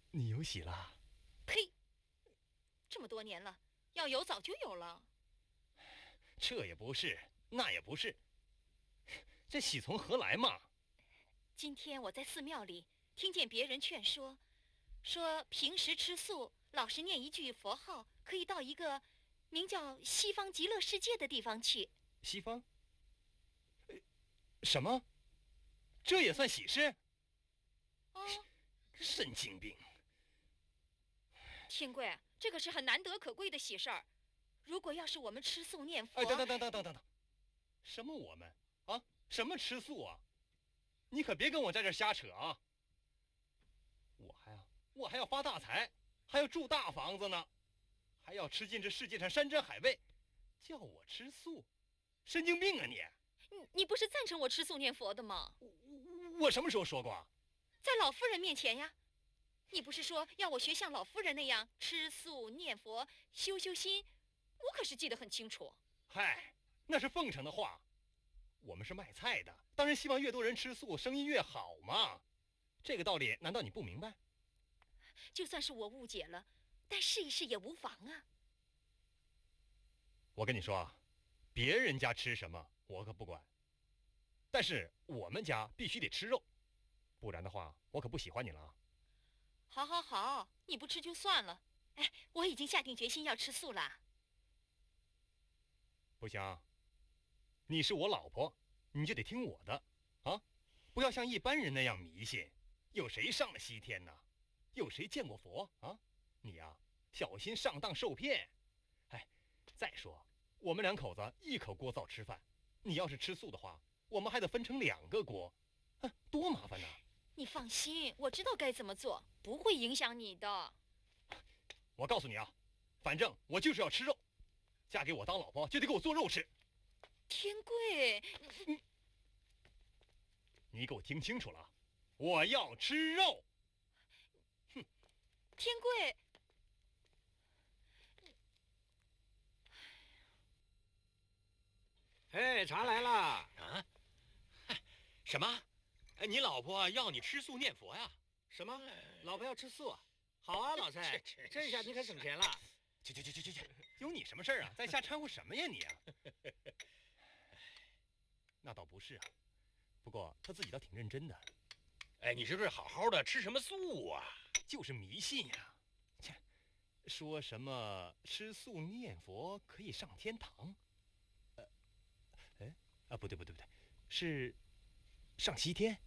你有喜了？呸！这么多年了，要有早就有了。这也不是，那也不是，这喜从何来嘛？今天我在寺庙里听见别人劝说平时吃素，老实念一句佛号，可以到一个名叫西方极乐世界的地方去。西方？什么？这也算喜事？哦，神经病！天贵，这可是很难得可贵的喜事儿。如果要是我们吃素念佛，哎，等，什么我们啊？什么吃素啊？你可别跟我在这瞎扯啊！我还要发大财，还要住大房子呢，还要吃尽这世界上山珍海味，叫我吃素，神经病啊你！你不是赞成我吃素念佛的吗？我什么时候说过？在老夫人面前呀。你不是说要我学像老夫人那样吃素念佛修心？我可是记得很清楚。嗨，那是奉承的话。我们是卖菜的，当然希望越多人吃素，生意越好嘛。这个道理难道你不明白？就算是我误解了，但试一试也无妨啊。我跟你说啊，别人家吃什么我可不管，但是我们家必须得吃肉，不然的话我可不喜欢你了啊。好，你不吃就算了。哎，我已经下定决心要吃素了。不行，你是我老婆，你就得听我的啊，不要像一般人那样迷信。有谁上了西天呢？有谁见过佛啊？你呀，小心上当受骗。哎，再说我们两口子一口锅灶吃饭，你要是吃素的话，我们还得分成2个锅，多麻烦呐！你放心，我知道该怎么做，不会影响你的。我告诉你啊，反正我就是要吃肉，嫁给我当老婆就得给我做肉吃。天贵，你给我听清楚了，我要吃肉。哼，天贵，哎，茶来了啊！什么？你老婆要你吃素念佛呀？什么？老婆要吃素啊？好啊，老蔡，这下你可省钱了。去，有你什么事儿啊？在瞎掺和什么呀你啊？那倒不是啊，不过他自己倒挺认真的。哎，你是不是好好的吃什么素啊？就是迷信呀！切，说什么吃素念佛可以上天堂？不对，是上西天。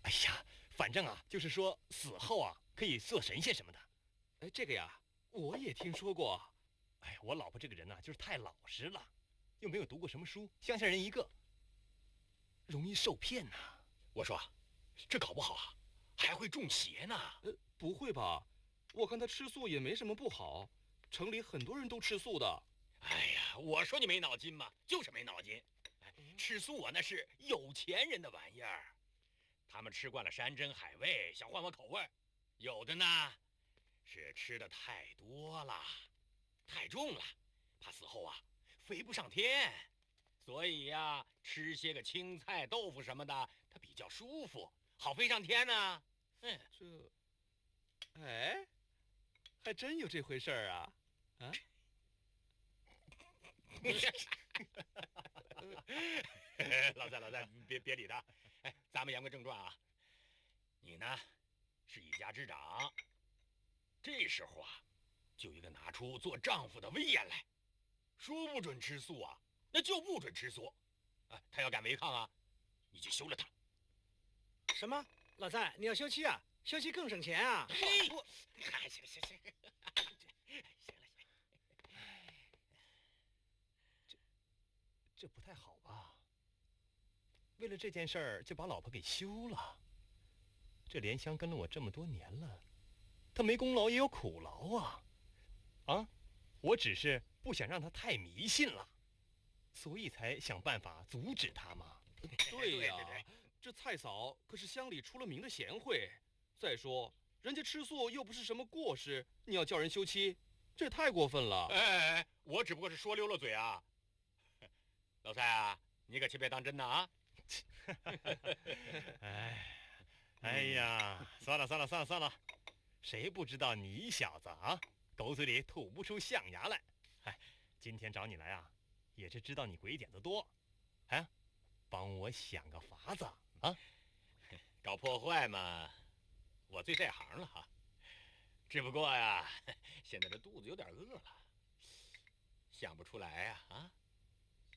哎呀，反正啊，就是说死后啊可以做神仙什么的。哎，这个呀，我也听说过。哎呀，我老婆这个人呐，就是太老实了，又没有读过什么书，乡下人一个，容易受骗呐。我说，这搞不好啊，还会中邪呢。不会吧？我看他吃素也没什么不好，城里很多人都吃素的。哎呀，我说你没脑筋嘛，就是没脑筋。吃素啊，那是有钱人的玩意儿，他们吃惯了山珍海味，想换换口味。有的呢，是吃的太多了，太重了，怕死后啊飞不上天，所以呀，吃些个青菜、豆腐什么的，它比较舒服，好飞上天呢。哎，还真有这回事儿啊！啊？老三，别理他。哎，咱们言归正传啊。你呢，是一家之长，这时候啊，就应该拿出做丈夫的威严来，说不准吃素啊，那就不准吃素。他要敢违抗啊，你就休了他。什么？老蔡，你要休妻啊？休妻更省钱啊！嘿，行。这不太好吧？为了这件事儿就把老婆给休了。这莲香跟了我这么多年了，她没功劳也有苦劳啊！啊，我只是不想让她太迷信了，所以才想办法阻止她嘛。对呀，这蔡嫂可是乡里出了名的贤惠。再说，人家吃素又不是什么过失，你要叫人休妻，这也太过分了。哎，我只不过是说溜了嘴啊。老蔡啊，你可切别当真呐啊！哎呀，算了，谁不知道你小子啊，狗嘴里吐不出象牙来。今天找你来啊，也是知道你鬼点子多，帮我想个法子啊。搞破坏嘛，我最在行了哈。只不过呀，现在这肚子有点饿了，想不出来呀啊。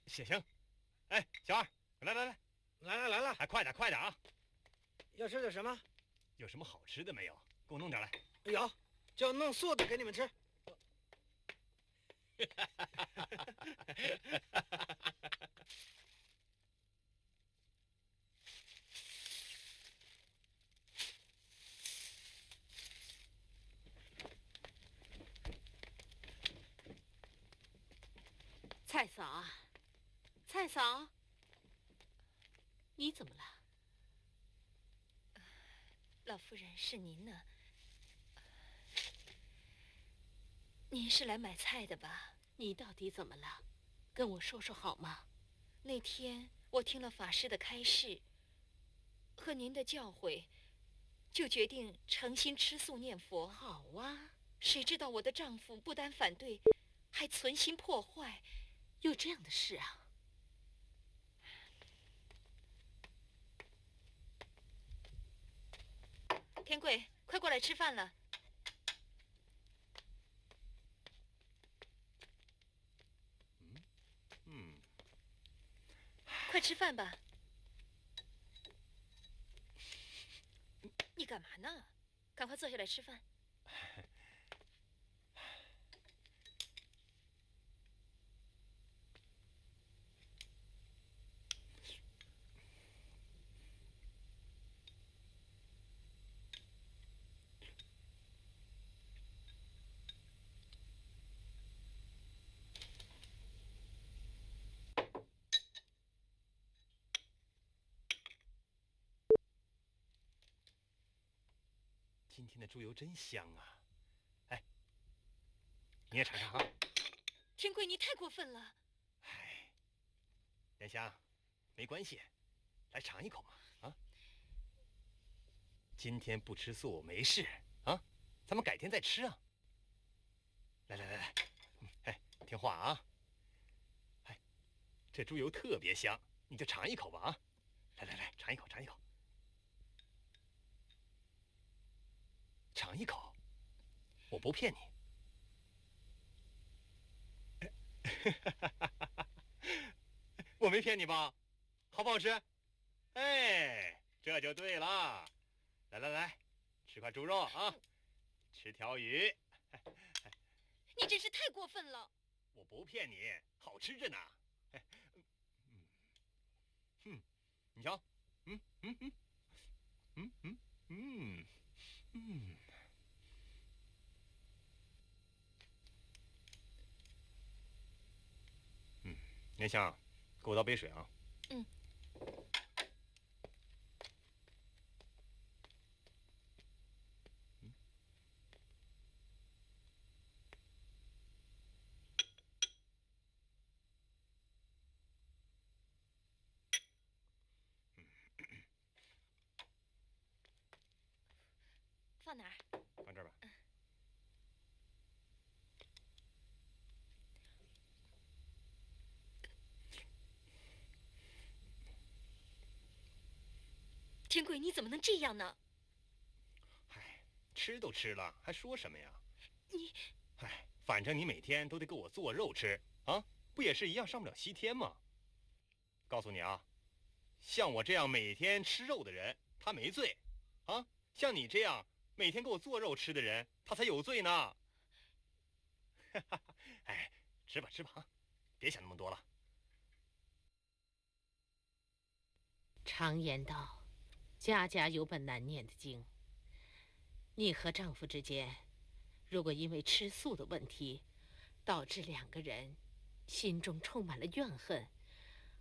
行，哎，小二，来了，快点啊！要吃点什么？有什么好吃的没有？给我弄点来。有，就弄素的给你们吃。蔡嫂啊，蔡嫂，你怎么了？老夫人，是您呢？您是来买菜的吧？你到底怎么了？跟我说说好吗？那天我听了法师的开示和您的教诲，就决定诚心吃素念佛。好啊，谁知道我的丈夫不但反对，还存心破坏。有这样的事啊？天贵，快过来吃饭了。快吃饭吧。你干嘛呢？赶快坐下来吃饭。今天的猪油真香啊！哎，你也尝尝啊。天贵，你太过分了。哎，莲香，没关系，来尝一口嘛啊！今天不吃素没事啊，咱们改天再吃啊。来，哎，听话啊！哎，这猪油特别香，你就尝一口吧啊！来，尝一口。尝一口，我不骗你。我没骗你吧？好不好吃？哎，这就对了。来，吃块猪肉啊，吃条鱼。你真是太过分了。我不骗你，好吃着呢。你瞧，莲香，给我倒杯水啊。放哪儿？放这儿吧。天贵，你怎么能这样呢？唉，吃都吃了，还说什么呀？你，唉，反正你每天都得给我做肉吃啊，不也是一样上不了西天吗？告诉你啊，像我这样每天吃肉的人，他没罪，啊，像你这样每天给我做肉吃的人，他才有罪呢。哎，吃吧啊，别想那么多了。常言道，家家有本难念的经。你和丈夫之间，如果因为吃素的问题，导致两个人心中充满了怨恨，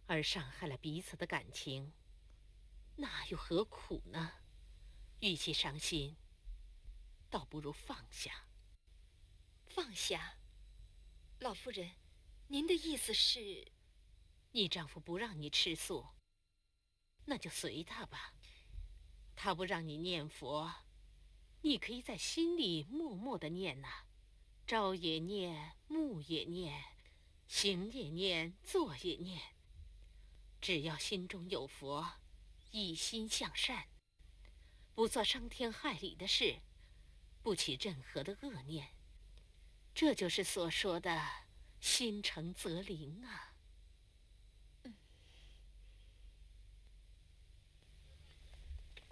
而伤害了彼此的感情，那又何苦呢？与其伤心，倒不如放下。放下？老夫人，您的意思是？你丈夫不让你吃素，那就随他吧。他不让你念佛，你可以在心里默默地念呐，朝也念，暮也念，行也念，坐也念。只要心中有佛，一心向善，不做伤天害理的事，不起任何的恶念，这就是所说的心诚则灵啊。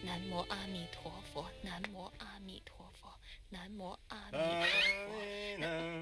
南无阿弥陀佛，南无阿弥陀佛，南无阿弥陀佛。